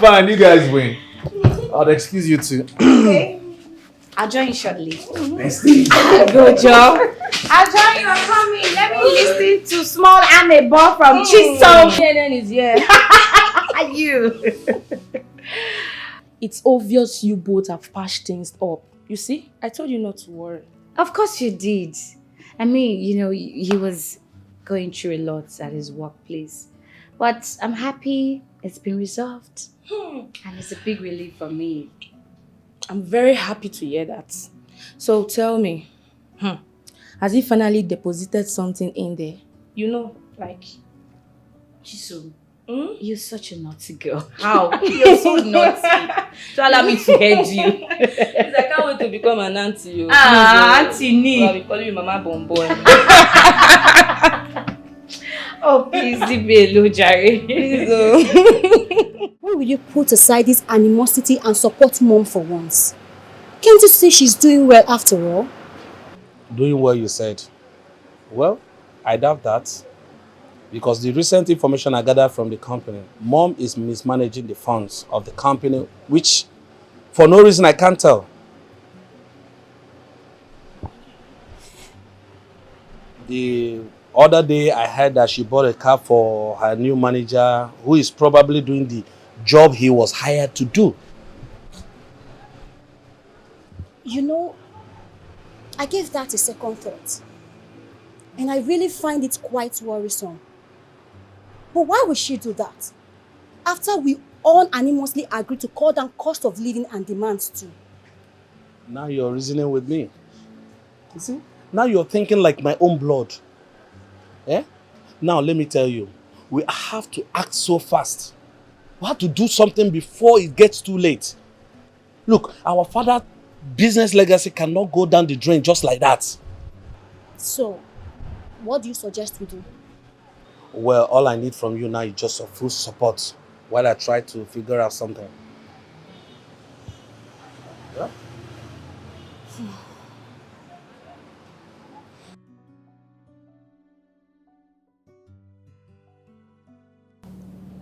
Fine, you guys win. I'll excuse you too. okay. I'll join you shortly. Good job. I'll join you. I'm coming. Let me listen to Small Amebo from Chisom. CNN is here. You. It's obvious you both have patched things up. You see? I told you not to worry. Of course you did. I mean, you know, he was going through a lot at his workplace. But I'm happy it's been resolved. And it's a big relief for me. I'm very happy to hear that. So tell me, has he finally deposited something in there? You know, like... Chisom, you're such a naughty girl. How? You're so naughty. So allow me to head you. I can't wait to become an auntie. Auntie Nee. I'll be calling you Mama Bonbon. Oh, please leave me alone, Jerry. When will you put aside this animosity and support Mom for once? Can't you see she's doing well after all? Doing well, you said. Well, I doubt that. Because the recent information I gathered from the company, Mom is mismanaging the funds of the company, which, for no reason, I can't tell. The other day, I heard that she bought a car for her new manager, who is probably doing the job he was hired to do. You know, I gave that a second thought. And I really find it quite worrisome. But why would she do that? After we all unanimously agreed to cut down cost of living and demands too. Now you're reasoning with me. You see? Now you're thinking like my own blood. Eh? Now let me tell you, we have to act so fast. We have to do something before it gets too late. Look, our father's business legacy cannot go down the drain just like that. So, what do you suggest we do? Well, all I need from you now is just a full support while I try to figure out something. Yeah?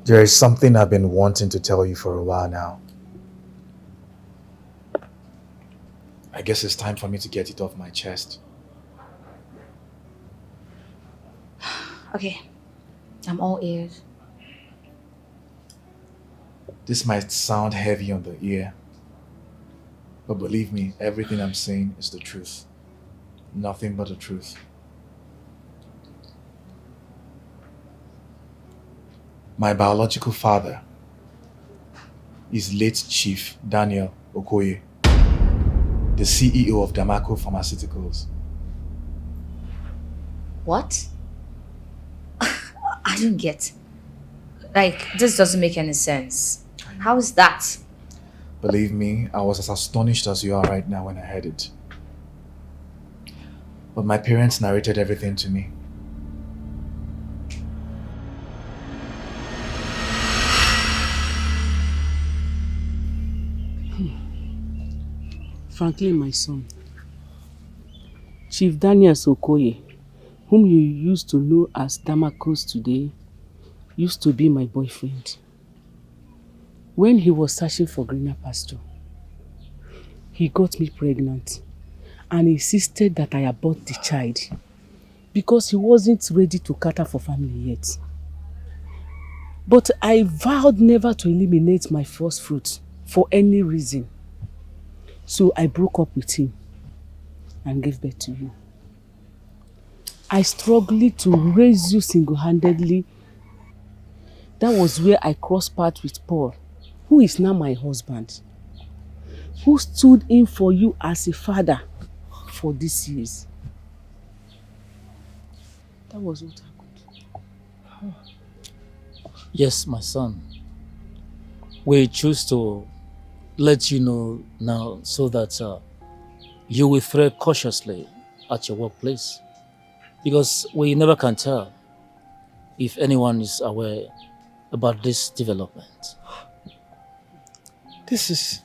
There is something I've been wanting to tell you for a while now. I guess it's time for me to get it off my chest. Okay, I'm all ears. This might sound heavy on the ear, but believe me, everything I'm saying is the truth. Nothing but the truth. My biological father is late Chief Daniel Okoye, the CEO of Damaco Pharmaceuticals. What? I don't get. Like, this doesn't make any sense. How is that? Believe me, I was as astonished as you are right now when I heard it. But my parents narrated everything to me. Frankly, my son, Chief Daniel Okoye, whom you used to know as Damaco's today, used to be my boyfriend. When he was searching for greener pasture, he got me pregnant and insisted that I abort the child because he wasn't ready to cater for family yet. But I vowed never to eliminate my first fruit for any reason. So I broke up with him and gave birth to you. I struggled to raise you single-handedly. That was where I crossed paths with Paul, who is now my husband, who stood in for you as a father for these years. That was what happened. Yes, my son. We choose to let you know now so that you will tread cautiously at your workplace, because we never can tell if anyone is aware about this development. This is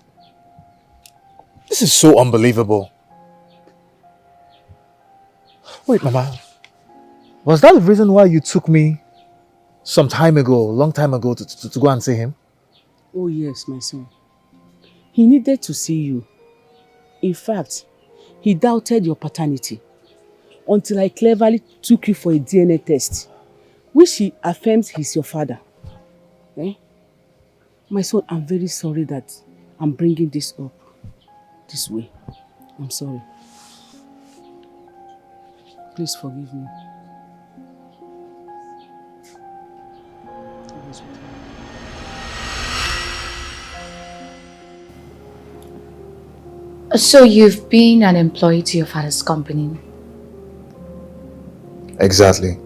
so unbelievable. Wait, Mama. Was that the reason why you took me some time ago, a long time ago, to go and see him? Oh yes, my son. He needed to see you. In fact, he doubted your paternity until I cleverly took you for a DNA test, which he affirms he's your father. Eh? My son, I'm very sorry that I'm bringing this up this way. I'm sorry. Please forgive me. So you've been an employee to your father's company? Exactly.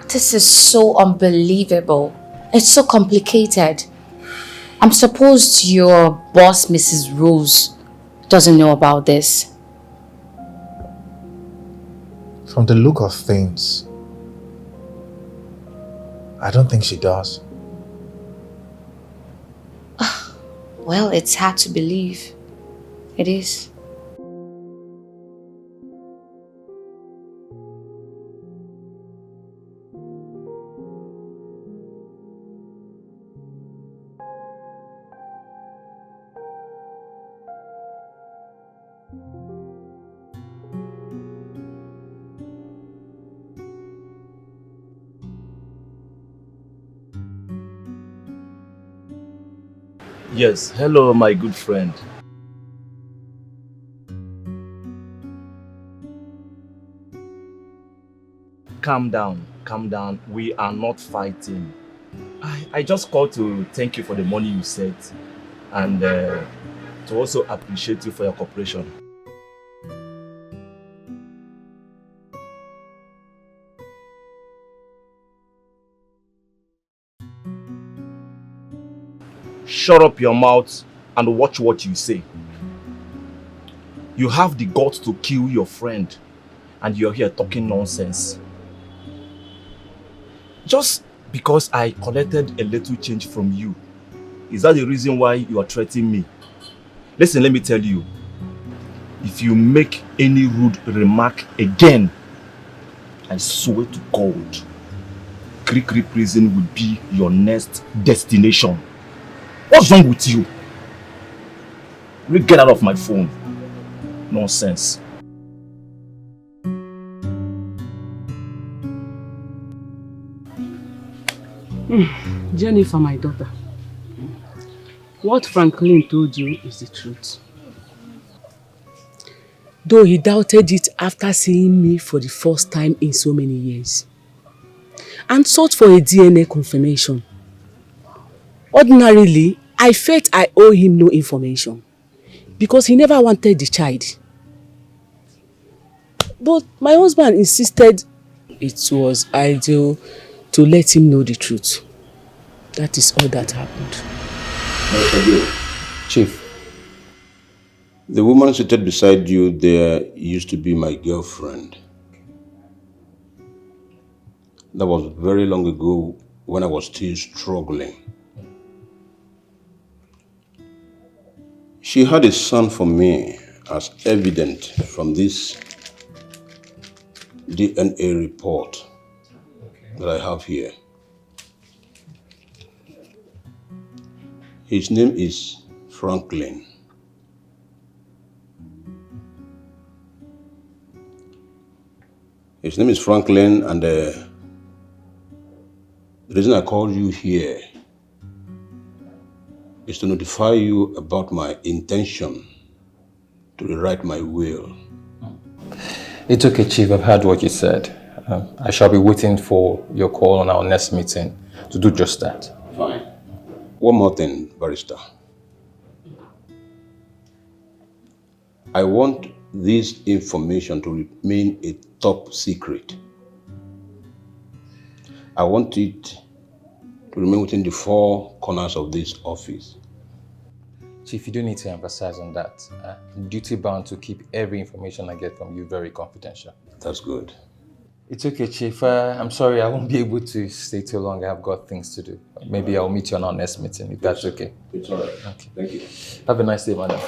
This is so unbelievable. It's so complicated. I'm supposed your boss, Mrs. Rose, doesn't know about this. From the look of things, I don't think she does. Well, it's hard to believe. It is. Yes, hello, my good friend. Calm down, calm down. We are not fighting. I just called to thank you for the money you sent and to also appreciate you for your cooperation. Shut up your mouth and watch what you say. You have the guts to kill your friend and you're here talking nonsense. Just because I collected a little change from you, is that the reason why you are threatening me? Listen, let me tell you. If you make any rude remark again, I swear to God, Krikri prison will be your next destination. What's wrong with you? Will you get out of my phone? Nonsense. Jennifer, my daughter, what Franklin told you is the truth. Though he doubted it after seeing me for the first time in so many years and sought for a DNA confirmation. Ordinarily, I felt I owe him no information because he never wanted the child. But my husband insisted it was ideal to let him know the truth. That is all that happened. Chief, the woman seated beside you there used to be my girlfriend. That was very long ago when I was still struggling. She had a son for me, as evident from this DNA report that I have here. His name is Franklin. His name is Franklin, and the reason I called you here is to notify you about my intention to rewrite my will. It's okay, Chief. I've heard what you said. I shall be waiting for your call on our next meeting to do just that. Fine. One more thing, Barrister. I want this information to remain a top secret. I want it to remain within the four corners of this office. Chief, you don't need to emphasize on that. I'm duty bound to keep every information I get from you very confidential. That's good. It's okay, Chief. I'm sorry I won't be able to stay too long. I've got things to do. Maybe I'll meet you on our next meeting, if that's okay. It's all right. Okay. Thank you. Have a nice day, madam.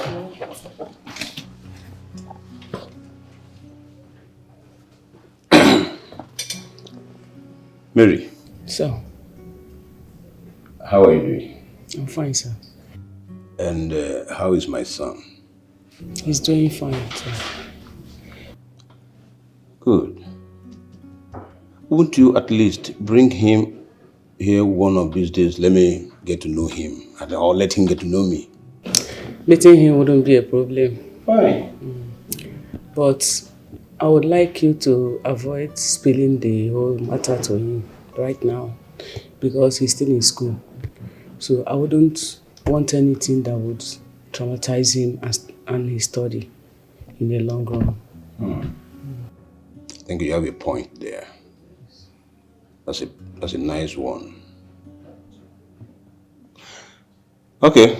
Mary. So, how are you doing? I'm fine, sir. And how is my son? He's doing fine, sir. Good. Won't you at least bring him here one of these days? Let me get to know him, or let him get to know me. Meeting him wouldn't be a problem. Fine. But I would like you to avoid spilling the whole matter to him right now because he's still in school. So I wouldn't want anything that would traumatize him and his study in the long run. I think you have a point there. That's a nice one. Okay.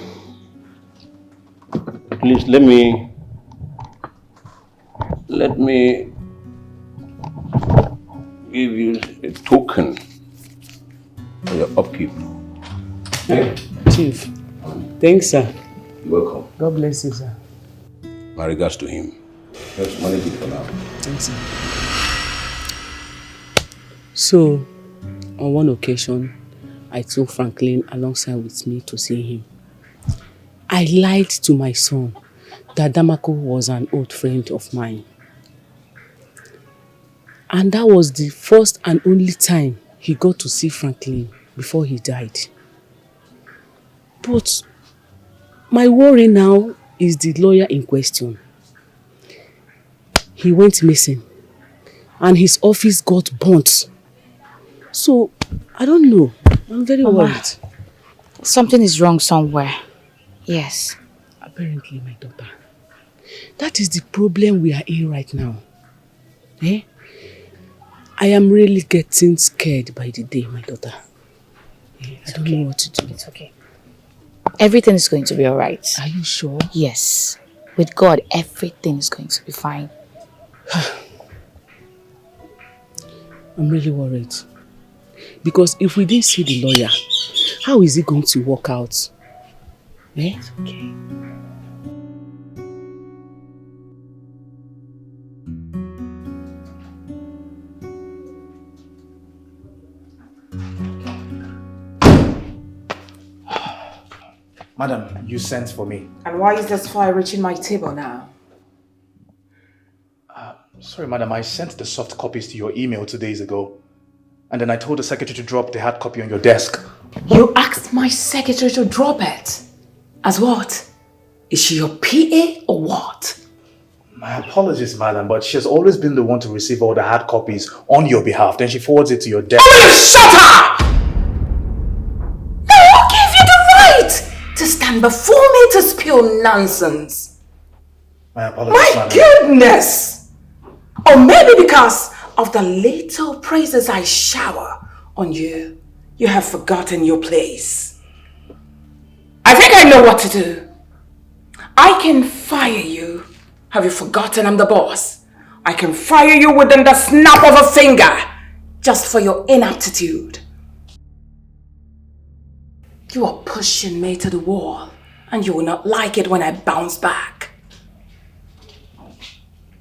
Please let me give you a token for your upkeep. Okay. Chief, thanks, sir. You're welcome. God bless you, sir. My regards to him. Let's manage it for now. Thanks, sir. So, on one occasion, I took Franklin alongside with me to see him. I lied to my son that Damaco was an old friend of mine. And that was the first and only time he got to see Franklin before he died. But my worry now is the lawyer in question. He went missing and his office got burnt. So, I don't know. I'm very worried. Something is wrong somewhere. Yes. Apparently, my daughter. That is the problem we are in right now. Eh? I am really getting scared by the day, my daughter. I don't know what to do. It's okay. Everything is going to be alright. Are you sure? Yes. With God, everything is going to be fine. I'm really worried. Because if we didn't see the lawyer, how is it going to work out? Eh? It's okay. Madam, you sent for me. And why is this file reaching my table now? Sorry, madam, I sent the soft copies to your email 2 days ago. And then I told the secretary to drop the hard copy on your desk. You asked my secretary to drop it? As what? Is she your PA or what? My apologies, madam, but she has always been the one to receive all the hard copies on your behalf. Then she forwards it to your desk. Oh, shut up! Now who gave you the right to stand before me to spew nonsense? My apologies, madam. Goodness! Or maybe because of the little praises I shower on you, you have forgotten your place. I think I know what to do. I can fire you. Have you forgotten I'm the boss? I can fire you within the snap of a finger just for your inaptitude. You are pushing me to the wall and you will not like it when I bounce back.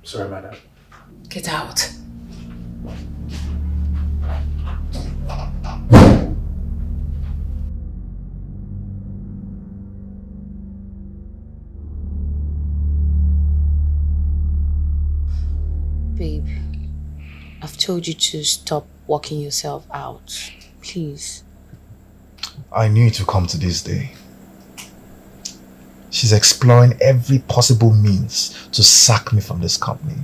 Sorry, madam. Get out. Babe, I've told you to stop working yourself out. Please. I knew it would come to this day. She's exploring every possible means to sack me from this company.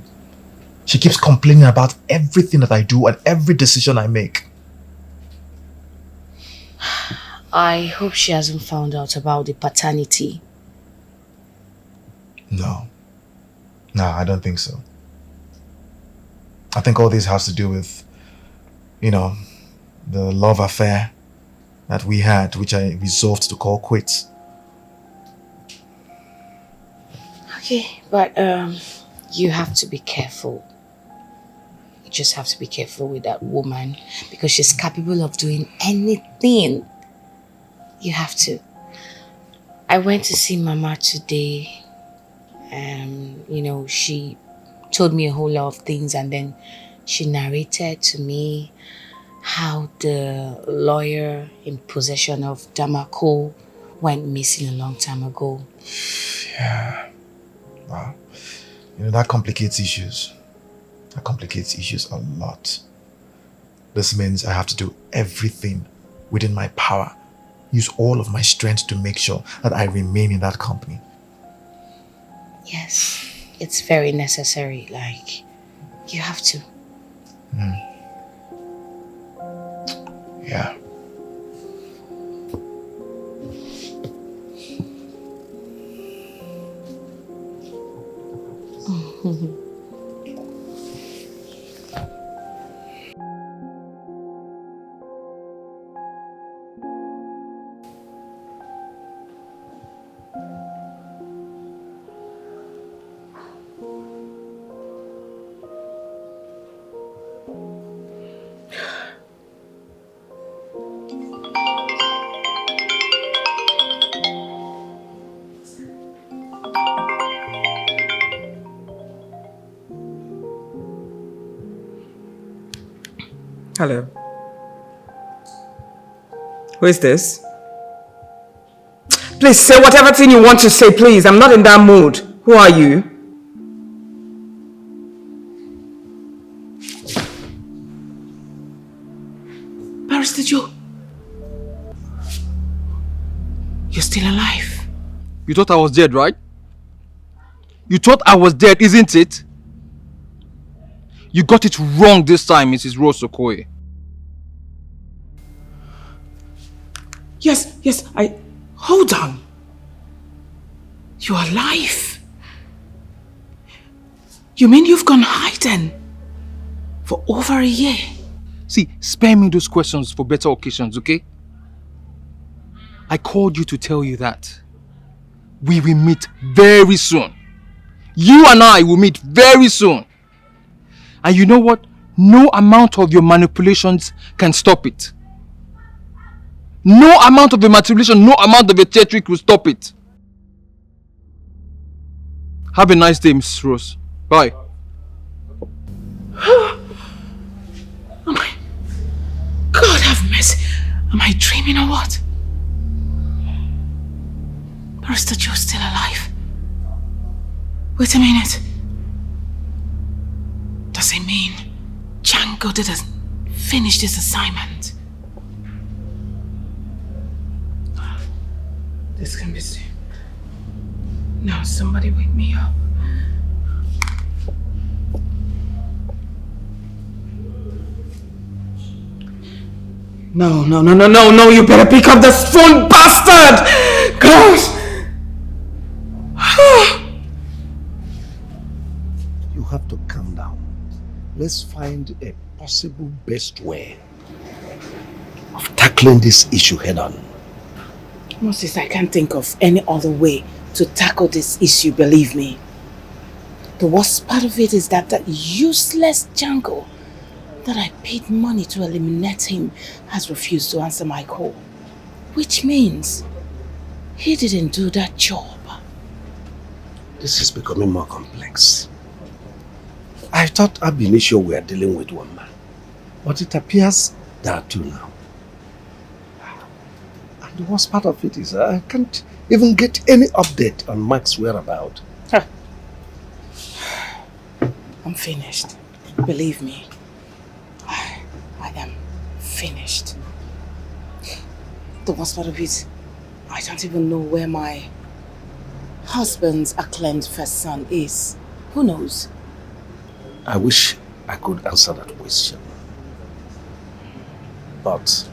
She keeps complaining about everything that I do and every decision I make. I hope she hasn't found out about the paternity. No, I don't think so. I think all this has to do with, the love affair that we had, which I resolved to call quits. Okay, but you have to be careful. You just have to be careful with that woman because she's capable of doing anything. You have to. I went to see Mama today. She told me a whole lot of things and then she narrated to me how the lawyer in possession of Damaco went missing a long time ago. Yeah. Wow. That complicates issues. That complicates issues a lot. This means I have to do everything within my power. Use all of my strength to make sure that I remain in that company. Yes. It's very necessary, you have to. Yeah. Hello. Who is this? Please say whatever thing you want to say, please. I'm not in that mood. Who are you? Barrister Joe. You're still alive. You thought I was dead, right? You thought I was dead, isn't it? You got it wrong this time, Mrs. Rose Okoye. Yes, hold on. You're alive. You mean you've gone hiding for over a year? See, spare me those questions for better occasions, okay? I called you to tell you that we will meet very soon. You and I will meet very soon. And you know what? No amount of your manipulations can stop it. No amount of your manipulation, no amount of your trick will stop it. Have a nice day, Mrs. Rose. Bye. Oh my God, have mercy. Am I dreaming or what? Barrister Joe's still alive. Wait a minute. Does it mean Django didn't finish this assignment. This can be seen. Now somebody wake me up. No, you better pick up this phone, bastard! God! You have to calm down. Let's find a possible best way of tackling this issue head on. Moses, I can't think of any other way to tackle this issue, believe me. The worst part of it is that useless Django that I paid money to eliminate him has refused to answer my call. Which means he didn't do that job. This is becoming more complex. I thought ab initio we were dealing with one man, but it appears there are two now. And the worst part of it is I can't even get any update on Mark's whereabouts. I'm finished. Believe me. I am finished. The worst part of it, I don't even know where my husband's acclaimed first son is. Who knows? I wish I could answer that question. But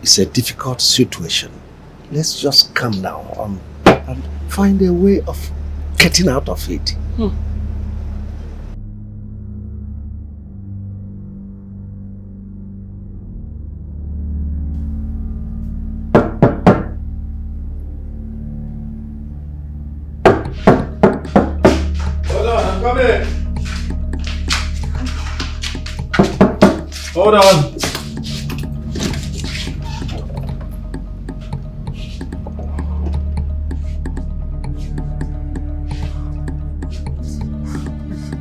it's a difficult situation. Let's just calm down and find a way of getting out of it. Hold on.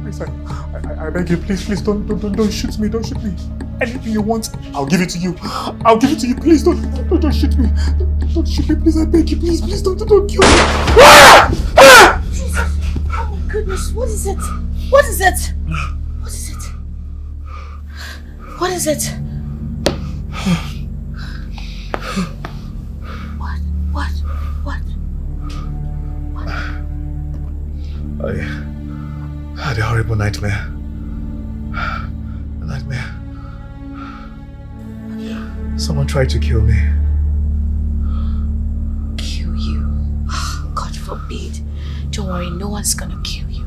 Please, I beg you, please, don't shoot me, don't shoot me. Anything you want, I'll give it to you. I'll give it to you, please, don't shoot me. Don't shoot me, please, I beg you, please, don't kill me. Jesus. Oh my goodness, what is it? What is it? What is it? What is it? What? I had a horrible nightmare. A nightmare. Someone tried to kill me. Kill you? God forbid. Don't worry, no one's gonna kill you.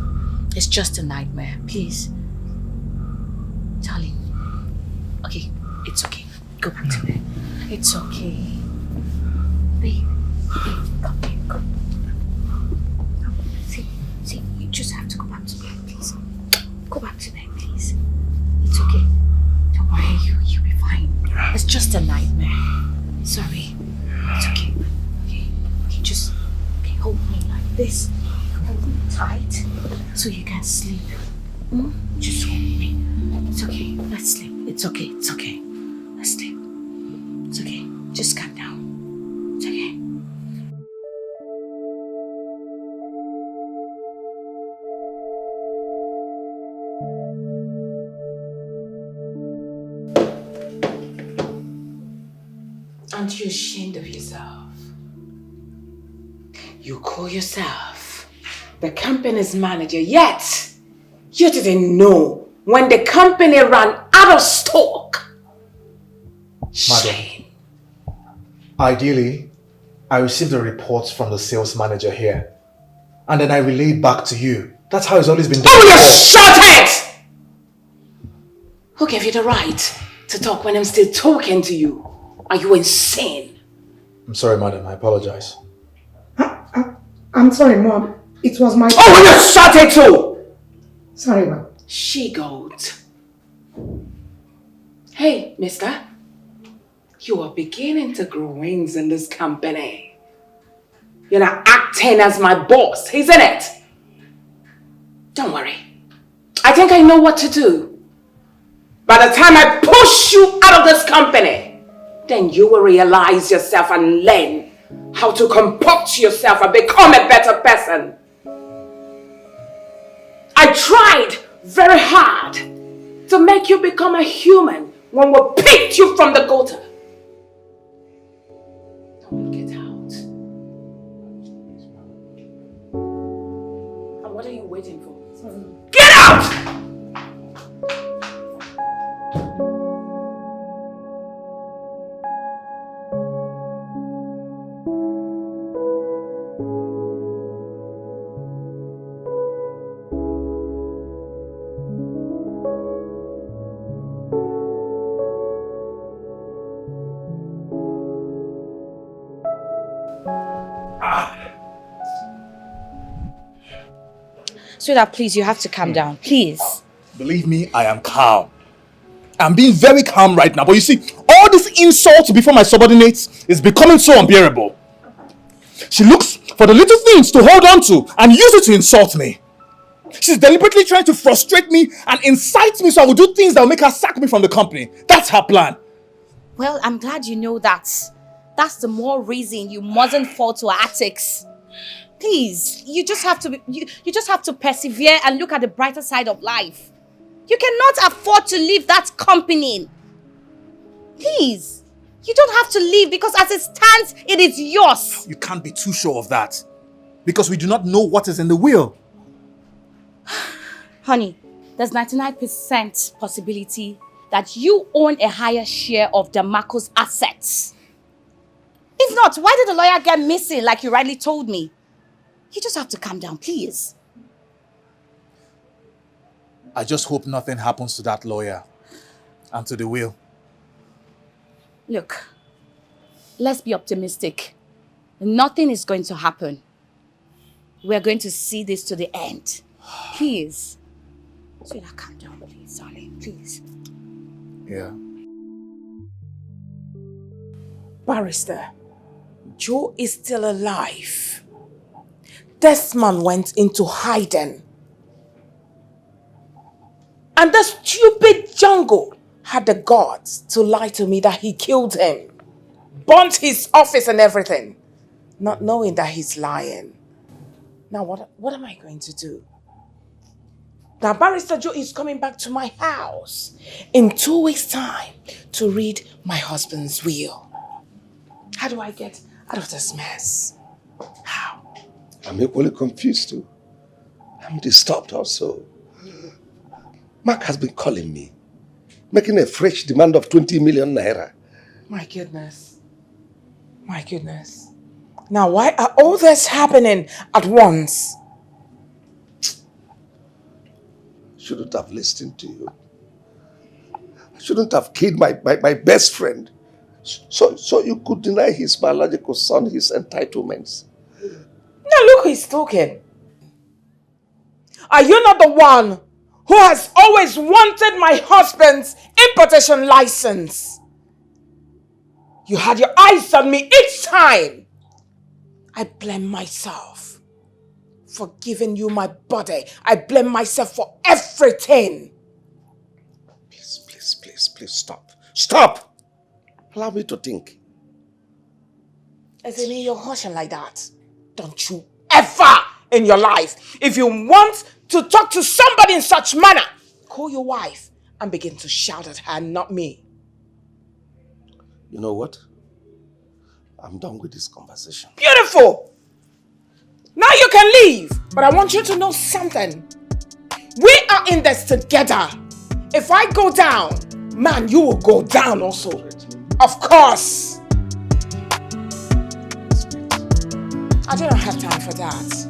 It's just a nightmare, please. Darling. Okay, it's okay. Go back to bed. It's okay. Babe, come here, come. See, you just have to go back to bed, please. Go back to bed, please. It's okay. Don't worry, you'll be fine. It's just a nightmare. Sorry. It's okay. Okay, just hold me like this. Hold me tight so you can sleep. Just hold me. It's okay. Let's sleep. It's okay. It's okay. Let's sleep. It's okay. Just calm down. It's okay. Aren't you ashamed of yourself? You call yourself the company's manager, yet you didn't know when the company ran out of stock. Madam, ideally, I received a report from the sales manager here, and then I relayed back to you. That's how it's always been done. Oh, you shut it! Who gave you the right to talk when I'm still talking to you? Are you insane? I'm sorry, madam. I apologize. I'm sorry, Mom. It was my... Oh, will you shut it too? Sorry, Mom. She-goat. Hey, mister. You are beginning to grow wings in this company. You're not acting as my boss, isn't it? Don't worry. I think I know what to do. By the time I push you out of this company, then you will realize yourself and learn how to comport yourself and become a better person. I tried very hard to make you become a human when we picked you from the gutter. Get out. And what are you waiting for? Get out! Sweetheart, please, you have to calm down. Please. Believe me, I am calm. I'm being very calm right now. But you see, all this insult before my subordinates is becoming so unbearable. She looks for the little things to hold on to and use it to insult me. She's deliberately trying to frustrate me and incite me so I will do things that will make her sack me from the company. That's her plan. Well, I'm glad you know that. That's the more reason you mustn't fall to her antics. Please, you just have to persevere and look at the brighter side of life. You cannot afford to leave that company. Please, you don't have to leave because as it stands, it is yours. You can't be too sure of that because we do not know what is in the will. Honey, there's 99% possibility that you own a higher share of Damaco's assets. If not, why did the lawyer get missing like you rightly told me? You just have to calm down, please. I just hope nothing happens to that lawyer and to the will. Look, let's be optimistic. Nothing is going to happen. We're going to see this to the end. Please. Sweetheart, calm down, please, darling, please. Yeah. Barrister, Joe is still alive. Desmond went into hiding. And the stupid Django had the guts to lie to me that he killed him. Burnt his office and everything. Not knowing that he's lying. Now what am I going to do? Now Barrister Joe is coming back to my house in 2 weeks' time to read my husband's will. How do I get out of this mess? How? I'm equally confused too. I'm disturbed also. Mark has been calling me, making a fresh demand of 20 million naira. My goodness. My goodness. Now why are all this happening at once? Shouldn't have listened to you. I shouldn't have killed my best friend. So you could deny his biological son his entitlements. Now look who he's talking. Are you not the one who has always wanted my husband's importation license? You had your eyes on me each time. I blame myself for giving you my body. I blame myself for everything. Please stop. Stop! Allow me to think. As in you're hushing like that. Don't you ever in your life, if you want to talk to somebody in such manner, call your wife and begin to shout at her, not me. You know what? I'm done with this conversation. Beautiful! Now you can leave, but I want you to know something. We are in this together. If I go down, man, you will go down also. Of course. I don't have time for that.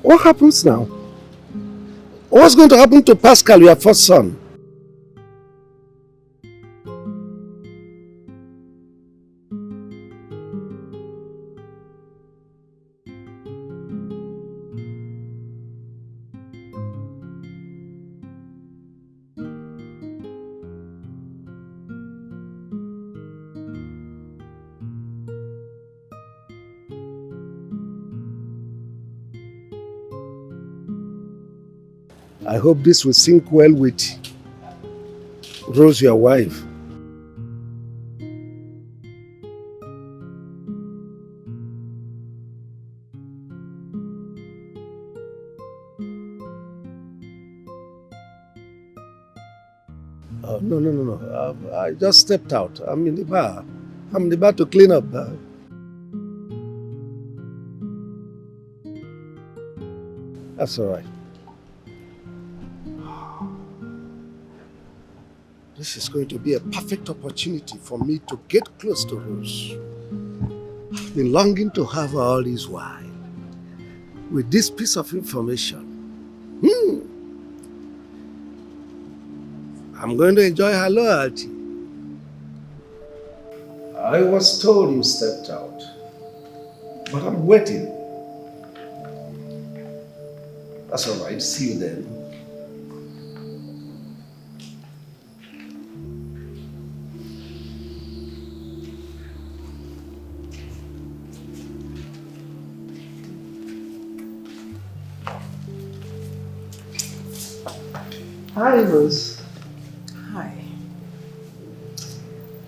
What happens now? What's going to happen to Pascal, your first son? I hope this will sync well with Rose, your wife. Oh, no. I just stepped out. I'm in the bar. I'm in the bar to clean up. That's all right. This is going to be a perfect opportunity for me to get close to Rose. I've been longing to have her all this while. With this piece of information, I'm going to enjoy her loyalty. I was told you stepped out, but I'm waiting. That's all right. See you then. Hi, Rose. Hi.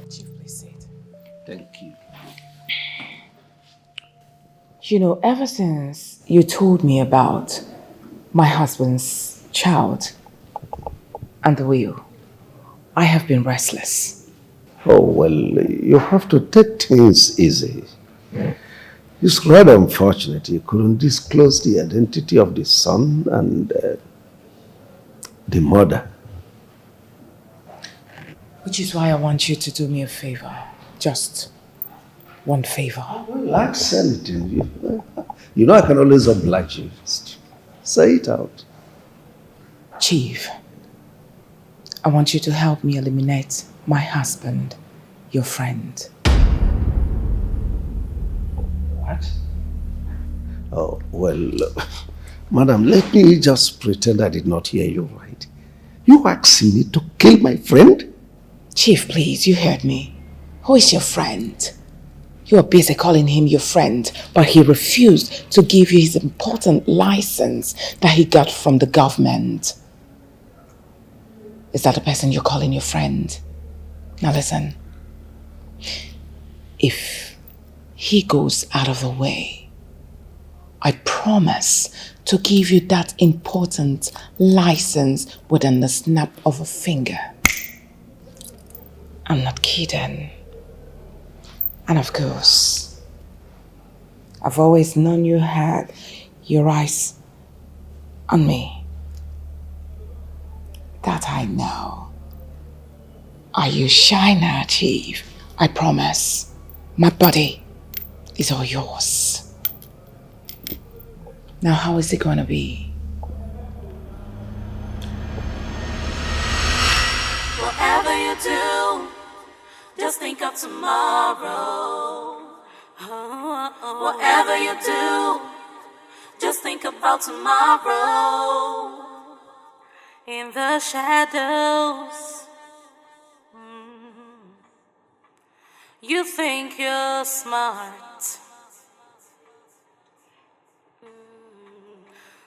Chief, please sit. Thank you. You know, ever since you told me about my husband's child and the will, I have been restless. Oh, well, you have to take things easy. It's rather unfortunate you couldn't disclose the identity of the son and the mother. Which is why I want you to do me a favor. Just one favor. Well, ask anything. You know I can always oblige you. Say it out. Chief, I want you to help me eliminate my husband, your friend. What? Oh, well, madam, let me just pretend I did not hear you right. You asking me to kill my friend? Chief, please, you heard me. Who is your friend? You are busy calling him your friend, but he refused to give you his important license that he got from the government. Is that the person you're calling your friend? Now listen. If he goes out of the way, I promise to give you that important license within the snap of a finger. I'm not kidding. And of course, I've always known you had your eyes on me. That I know. Are you shy now, Chief? I promise. My body is all yours. Now, how is it gonna be? Whatever you do, just think of tomorrow. Whatever you do, just think about tomorrow. In the shadows, you think you're smart.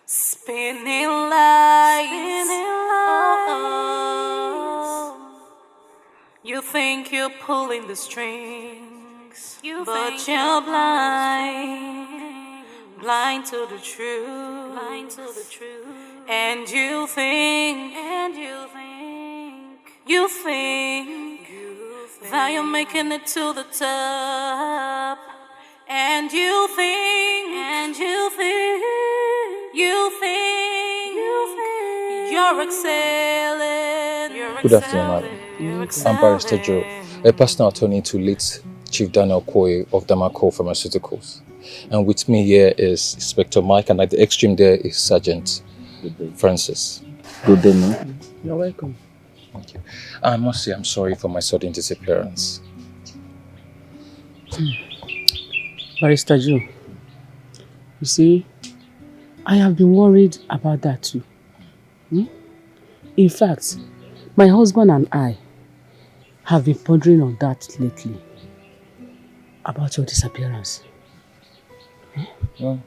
Spinning lights. You think you're pulling the strings, but you're blind to the truth. And you think that you're making it to the top. And you think you're excelling. Good afternoon, madam. I'm Barrister Joe, a personal attorney to late Chief Daniel Koye of Damaco Pharmaceuticals. And with me here is Inspector Mike, and at the extreme there is Sergeant Francis. Good day, man. You're welcome. Thank you. I must say I'm sorry for my sudden disappearance. Barrister Joe, you see, I have been worried about that too. In fact, my husband and I have been pondering on that lately, about your disappearance. Well,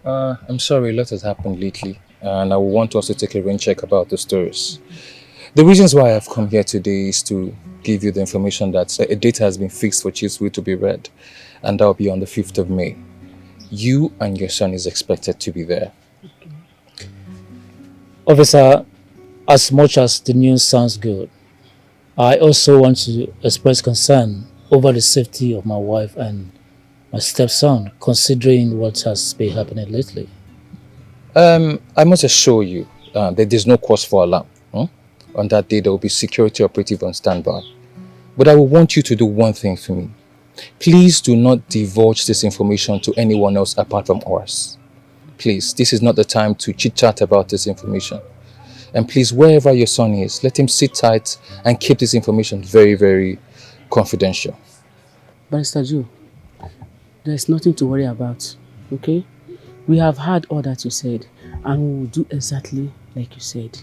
I'm sorry, a lot has happened lately, and I want us to take a rain check about the stories. The reasons why I've come here today is to give you the information that a date has been fixed for Chiswi to be read, and that will be on the 5th of May. You and your son is expected to be there. Officer, as much as the news sounds good, I also want to express concern over the safety of my wife and my stepson, considering what has been happening lately. I must assure you that there's no cause for alarm. On that day, there will be security operative on standby. But I will want you to do one thing for me. Please do not divulge this information to anyone else apart from us. Please, this is not the time to chit-chat about this information. And please, wherever your son is, let him sit tight and keep this information very, very confidential. Barrister Joe, there's nothing to worry about, okay? We have heard all that you said, and we will do exactly like you said.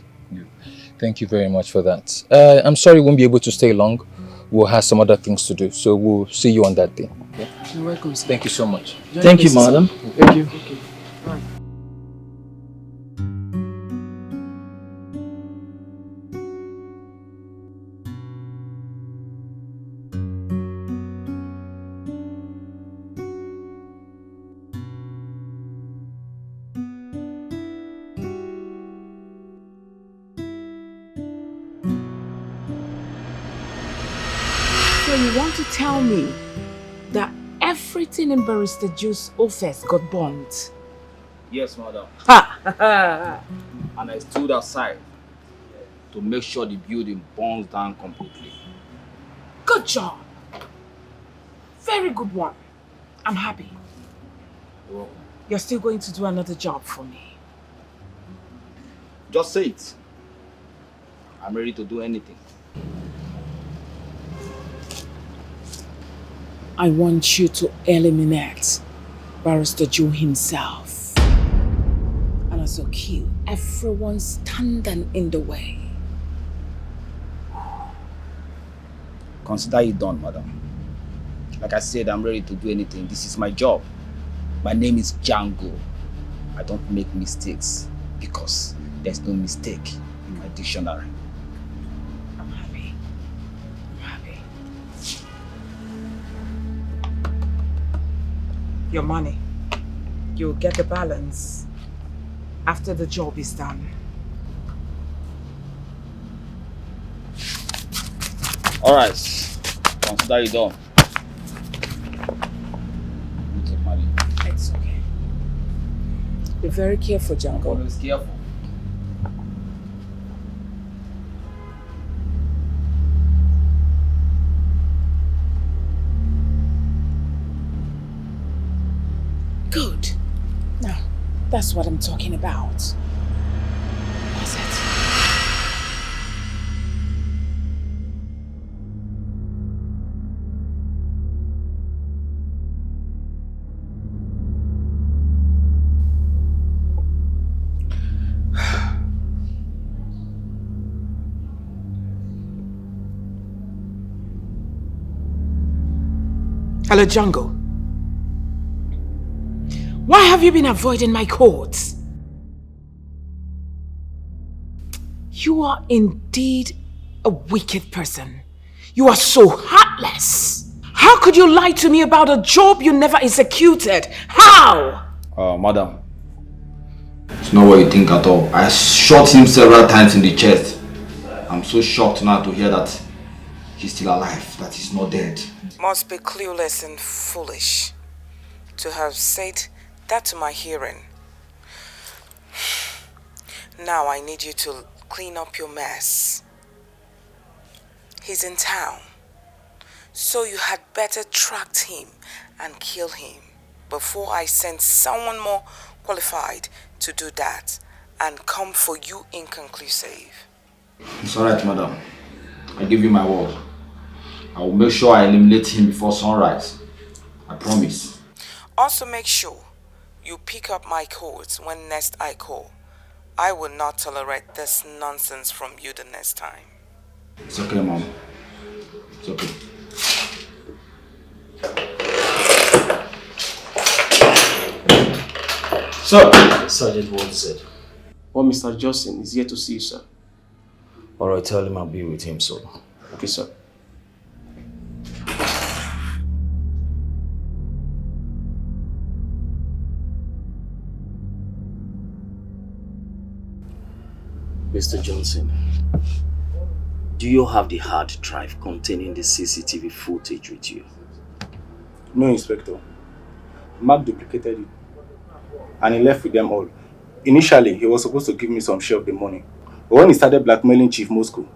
Thank you very much for that. I'm sorry we won't be able to stay long. We'll have some other things to do, so we'll see you on that day. Okay? You're welcome, sir. Thank you so much. Thank you, madam. Thank you. Okay. Bye. So you want to tell me that everything in Barrister Joe's office got burnt? Yes, madam. Ha! And I stood outside to make sure the building burns down completely. Good job. Very good one. I'm happy. You're welcome. You're still going to do another job for me. Just say it. I'm ready to do anything. I want you to eliminate Barrister Joe himself and also kill everyone standing in the way. Consider it done, madam. Like I said, I'm ready to do anything. This is my job. My name is Django. I don't make mistakes because there's no mistake in my dictionary. I'm happy. I'm happy. Your money. You'll get the balance after the job is done. Alright. Consider it done. You take money. It's okay. Be very careful, Django. Always careful. Good. Now, that's what I'm talking about. That's it. Hello, Django. Why have you been avoiding my courts? You are indeed a wicked person. You are so heartless. How could you lie to me about a job you never executed? How? Madam. It's not what you think at all. I shot him several times in the chest. I'm so shocked now to hear that he's still alive, that he's not dead. Must be clueless and foolish to have said that to my hearing. Now I need you to clean up your mess. He's in town, so you had better track him and kill him before I send someone more qualified to do that and come for you inconclusive. It's alright, madam. I give you my word. I will make sure I eliminate him before sunrise. I promise. Also make sure you pick up my calls when next I call. I will not tolerate this nonsense from you the next time. It's okay, mom. It's okay. Sir! Sergeant, what is it? Well, Mr. Johnson is here to see you, sir. Alright, tell him I'll be with him soon. Okay, sir. Mr. Johnson, do you have the hard drive containing the CCTV footage with you? No, Inspector. Mark duplicated it. And he left with them all. Initially, he was supposed to give me some share of the money. But when he started blackmailing Chief Moscow,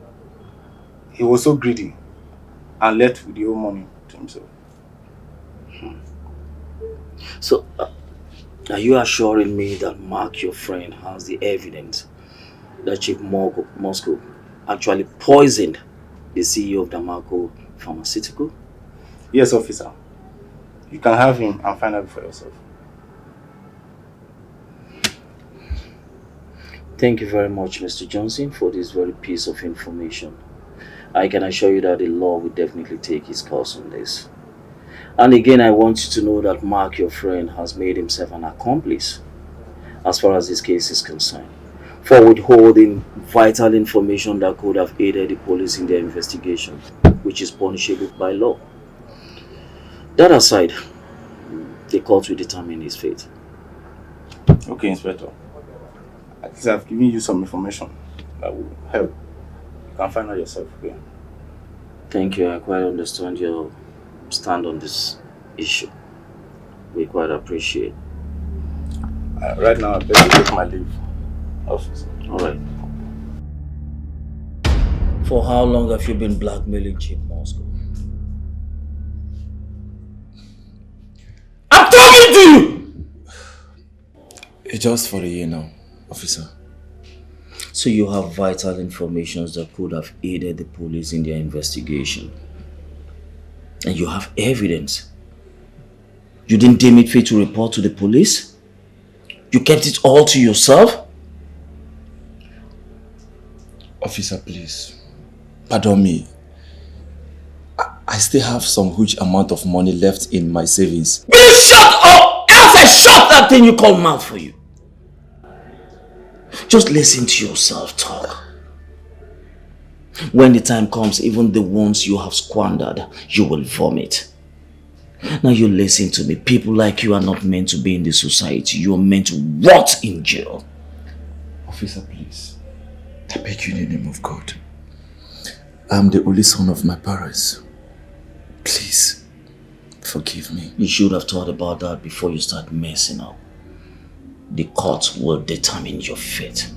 he was so greedy and left with the whole money to himself. So, are you assuring me that Mark, your friend, has the evidence that Chief Moscow actually poisoned the CEO of Damaco Pharmaceutical? Yes, officer. You can have him and find out for yourself. Thank you very much, Mr. Johnson, for this very piece of information. I can assure you that the law will definitely take its course on this. And again, I want you to know that Mark, your friend, has made himself an accomplice as far as this case is concerned, for withholding vital information that could have aided the police in their investigation, which is punishable by law. That aside, the court will determine his fate. Okay, Inspector. At least I've given you some information that will help. You can find out yourself again. Thank you. I quite understand your stand on this issue. We quite appreciate. Right now, I better take my leave. Officer. Alright. For how long have you been blackmailing Chief Moscow? I'm talking to you! It's just for a year now, officer. So you have vital information that could have aided the police in their investigation. And you have evidence. You didn't deem it fit to report to the police? You kept it all to yourself? Officer, please. Pardon me. I still have some huge amount of money left in my savings. Will you shut up? Else I shut that thing you call mouth for you. Just listen to yourself talk. When the time comes, even the ones you have squandered, you will vomit. Now you listen to me. People like you are not meant to be in this society. You are meant to rot in jail. Officer, please. I beg you in the name of God. I'm the only son of my parents. Please, forgive me. You should have thought about that before you start messing up. The court will determine your fate.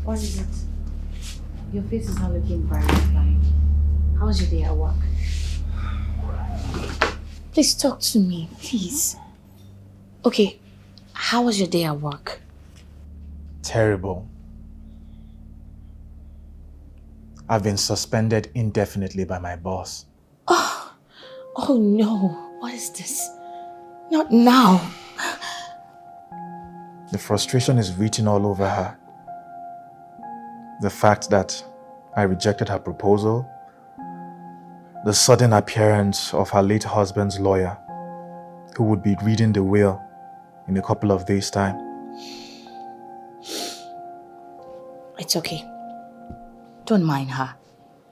What is it? Your face is not looking very fine. How's your day at work? Please talk to me, please. Okay, how was your day at work? Terrible. I've been suspended indefinitely by my boss. Oh no, what is this? Not now. The frustration is written all over her. The fact that I rejected her proposal, the sudden appearance of her late husband's lawyer, who would be reading the will in a couple of days' time. It's okay. Don't mind her.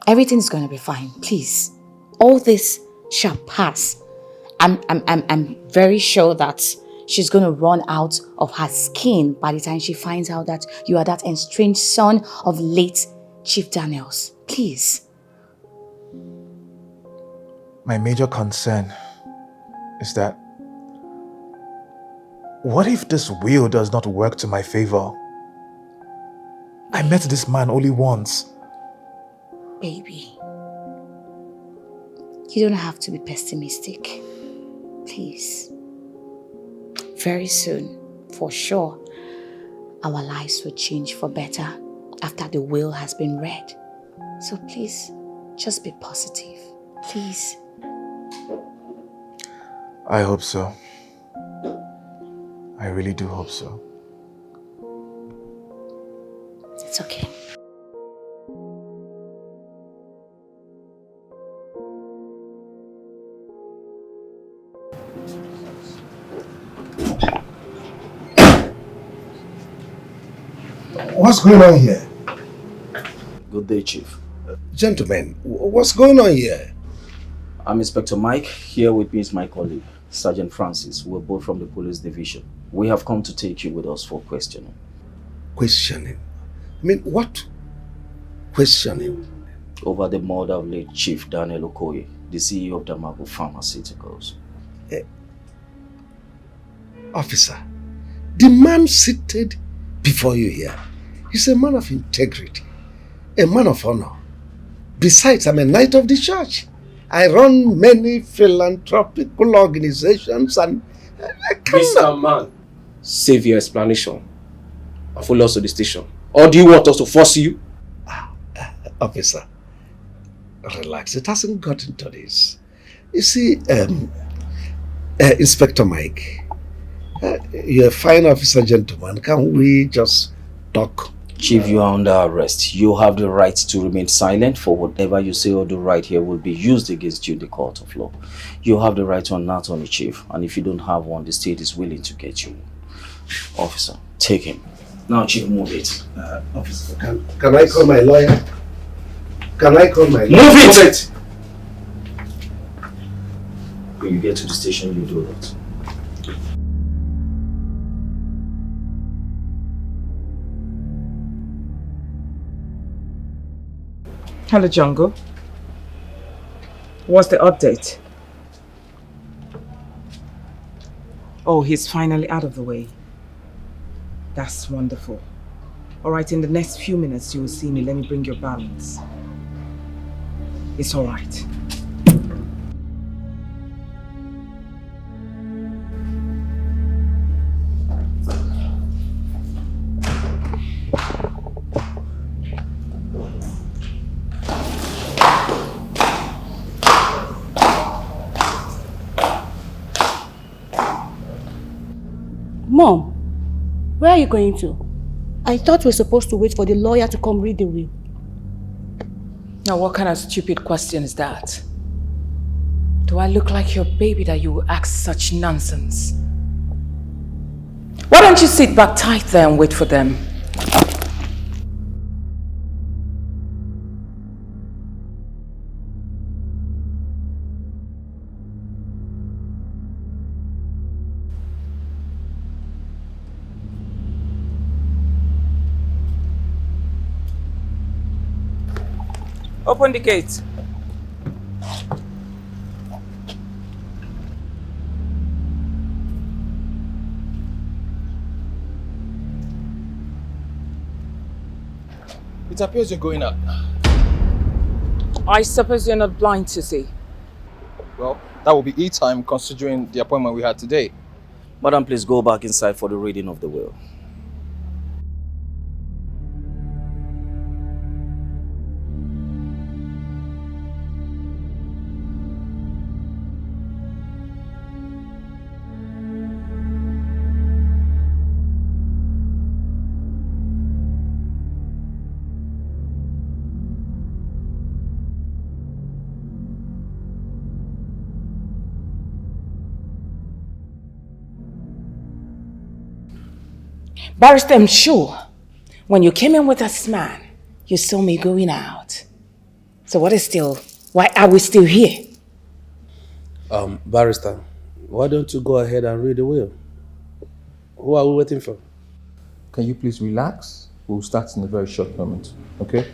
Everything's gonna be fine, please. All this shall pass. I'm very sure that she's going to run out of her skin by the time she finds out that you are that estranged son of late Chief Daniels. Please. My major concern is that what if this will does not work to my favor? I met this man only once. Baby, you don't have to be pessimistic. Please. Very soon, for sure, our lives will change for better after the will has been read. So please, just be positive. Please. I hope so. I really do hope so. It's okay. What's going on here? Good day, Chief. Gentlemen, what's going on here? I'm Inspector Mike. Here with me is my colleague, Sergeant Francis. We're both from the police division. We have come to take you with us for questioning. Questioning? I mean, what questioning? Over the murder of late Chief Daniel Okoye, the CEO of Damaco Pharmaceuticals. Officer, the man seated before you here is a man of integrity, a man of honor. Besides, I'm a knight of the church. I run many philanthropical organizations and I cannot... Mr. Man, save your explanation and follow us to the station. Or do you want us to force you? Officer, relax. It hasn't gotten to this. You see, Inspector Mike, you're a fine officer, gentleman. Can we just talk? Chief, you are under arrest. You have the right to remain silent, for whatever you say or do right here will be used against you in the court of law. You have the right to an attorney, Chief, and if you don't have one, the state is willing to get you one. Officer, take him. Now, Chief, move it. Officer, can I call my lawyer? Can I call my lawyer? Move it! When you get to the station, you do that. Hello, Jungle. What's the update? Oh, he's finally out of the way. That's wonderful. All right, in the next few minutes, you will see me. Let me bring your balance. It's all right. Mom, where are you going to? I thought we were supposed to wait for the lawyer to come read the will. Now, what kind of stupid question is that? Do I look like your baby that you will ask such nonsense? Why don't you sit back tight there and wait for them? Open the gate. It appears you're going out. I suppose you're not blind to see. Well, that will be E-time considering the appointment we had today. Madam, please go back inside for the reading of the will. Barrister, I'm sure when you came in with this man, you saw me going out. So why are we still here? Barrister, why don't you go ahead and read the will? Who are we waiting for? Can you please relax? We'll start in a very short moment, okay?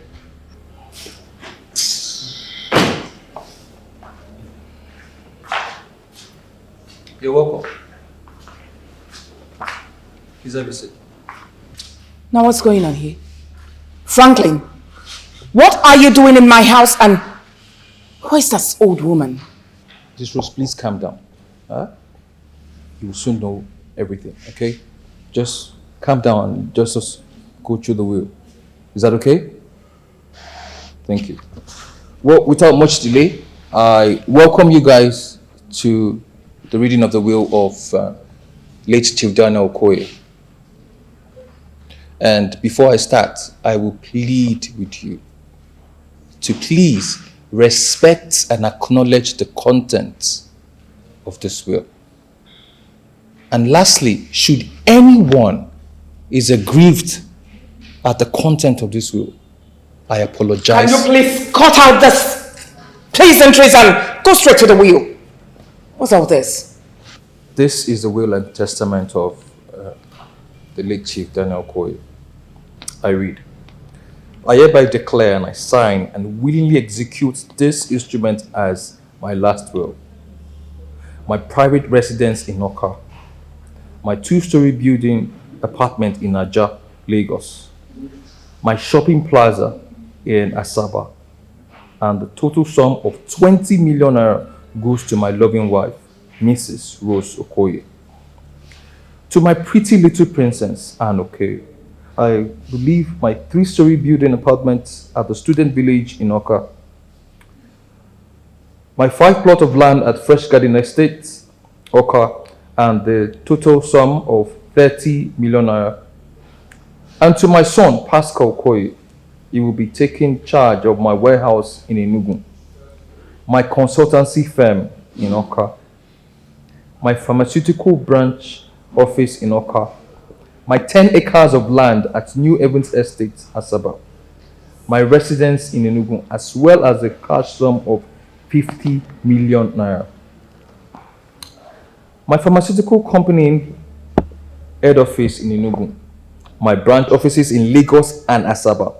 You're welcome. Please have a seat. Now what's going on here? Franklin, what are you doing in my house and who is this old woman? This Rose, please calm down. Huh? You will soon know everything, okay? Just calm down and just go through the will. Is that okay? Thank you. Well, without much delay, I welcome you guys to the reading of the will of late Chief Daniel Okoye. And before I start, I will plead with you to please respect and acknowledge the content of this will. And lastly, should anyone is aggrieved at the content of this will, I apologize. Can you please cut out this pleasantries and go straight to the will? What's all this? This is the will and testament of the late Chief Daniel Okoye. I read, I hereby declare and I sign and willingly execute this instrument as my last will. My private residence in Oka, my 2-story building apartment in Aja, Lagos, my shopping plaza in Asaba, and the total sum of 20 million naira goes to my loving wife, Mrs. Rose Okoye. To my pretty little princess, Anne Okoye, I believe my 3-story building apartment at the student village in Oka, my 5 plot of land at Fresh Garden Estate, Oka, and the total sum of 30 million naira. And to my son, Pascal Okoye, he will be taking charge of my warehouse in Enugu, my consultancy firm in Oka, my pharmaceutical branch office in Oka, my 10 acres of land at New Evans Estate, Asaba, my residence in Enugu, as well as a cash sum of 50 million naira. My pharmaceutical company head office in Enugu, my branch offices in Lagos and Asaba,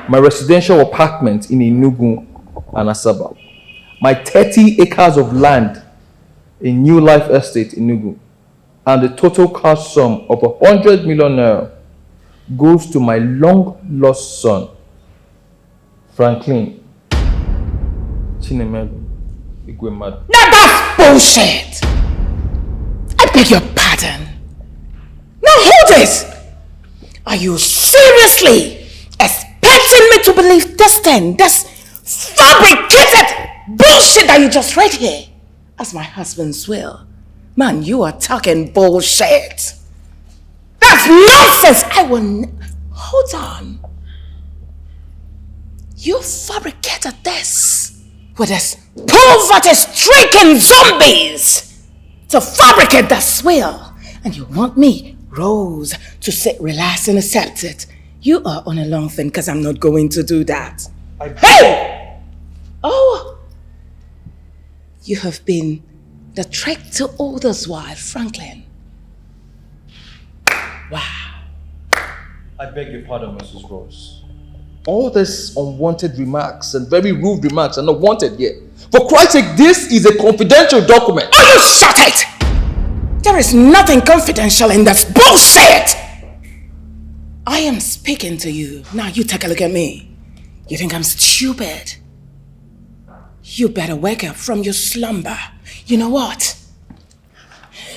my residential apartment in Enugu and Asaba, my 30 acres of land in New Life Estate in Enugu, and the total cash sum of 100 million naira goes to my long lost son, Franklin Chinemelu Igwemadu. Now that's bullshit! I beg your pardon. Now hold it! Are you seriously expecting me to believe this thing, this fabricated bullshit that you just read here as my husband's will? Man, you are talking bullshit. That's nonsense. Hold on. You fabricated this with this poverty-stricken zombies to fabricate this will. And you want me, Rose, to sit, relax, and accept it. You are on a long thing because I'm not going to do that. Hey! Oh! You have been the trick to others' wife, Franklin. Wow. I beg your pardon, Mrs. Rose. All these unwanted remarks and very rude remarks are not wanted here. For Christ's sake, this is a confidential document. Oh, you shut it! There is nothing confidential in this bullshit! I am speaking to you. Now you take a look at me. You think I'm stupid? You better wake up from your slumber. You know what?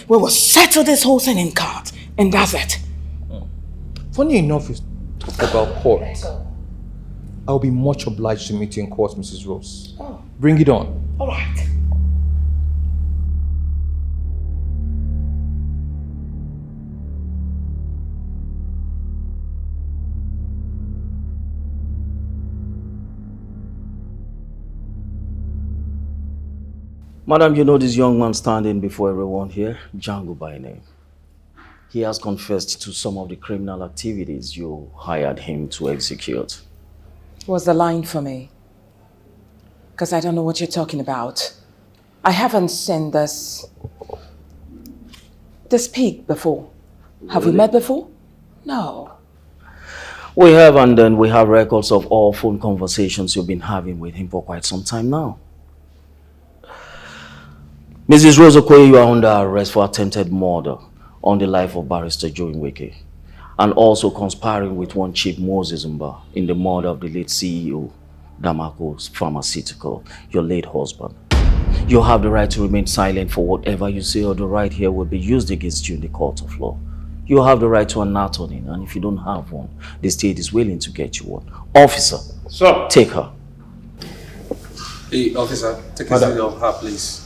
We will settle this whole thing in court, and that's it. Funny enough, you talk about court. I'll be much obliged to meet you in court, Mrs. Rose. Oh. Bring it on. All right. Madam, you know this young man standing before everyone here, Django by name. He has confessed to some of the criminal activities you hired him to execute. What's the line for me? Because I don't know what you're talking about. I haven't seen this pig before. Have we met before? No. We have, and then we have records of all phone conversations you've been having with him for quite some time now. Mrs. Rose Okoye, you are under arrest for attempted murder on the life of Barrister Joe Nweke, and also conspiring with one Chief Moses Mba in the murder of the late CEO, Damaco's pharmaceutical, your late husband. You have the right to remain silent for whatever you say, or the right here will be used against you in the court of law. You have the right to an attorney, and if you don't have one, the state is willing to get you one. Officer, sir, take her. Hey, officer, take a seat of her, please.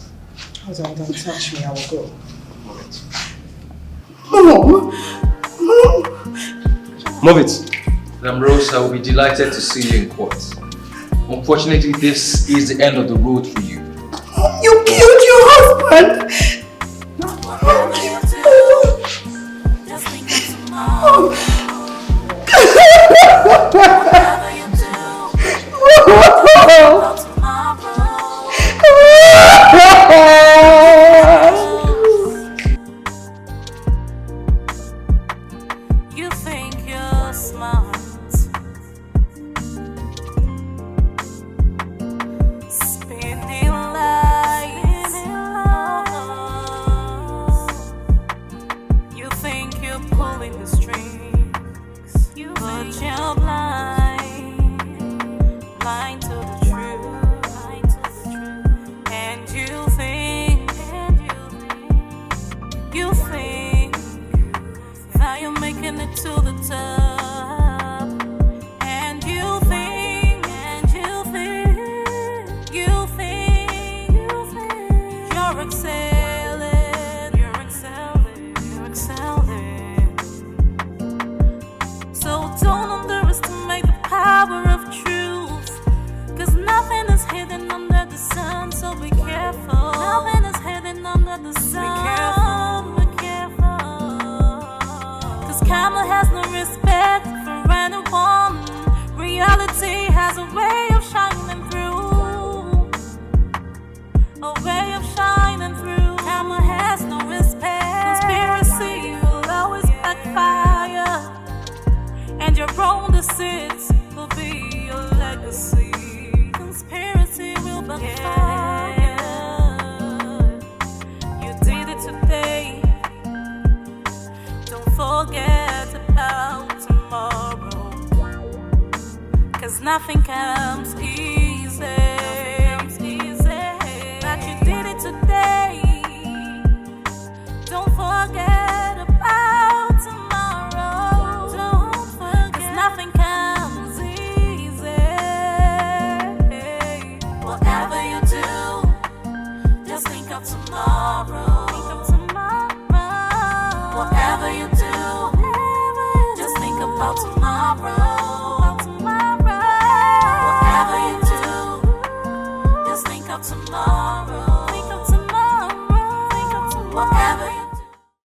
Hold on, don't touch me, I will go. Mom! Move it. Madam Rose, I will be delighted to see you in court. Unfortunately, this is the end of the road for you. You killed your husband! You think you're smart, spinning lies. You think you're pulling the strings, but you're blind to the truth, and you think that you're making it to the top, and you think you're excelling. So don't underestimate the power of truth, 'cause nothing is hidden under the sun, so be careful. Nothing is hidden under the sun, be careful. 'Cause karma has no respect for anyone. Reality has a way of shining through, a way of shining through. Karma has no respect. Conspiracy will always backfire, and your own deceit will be your legacy. Conspiracy will backfire. You did it today. Don't forget about tomorrow, 'cause nothing comes easy. That you did it today. Don't forget about tomorrow. Don't forget, 'cause nothing comes easy. Whatever you do, just think of tomorrow. Whatever you do, just think about tomorrow.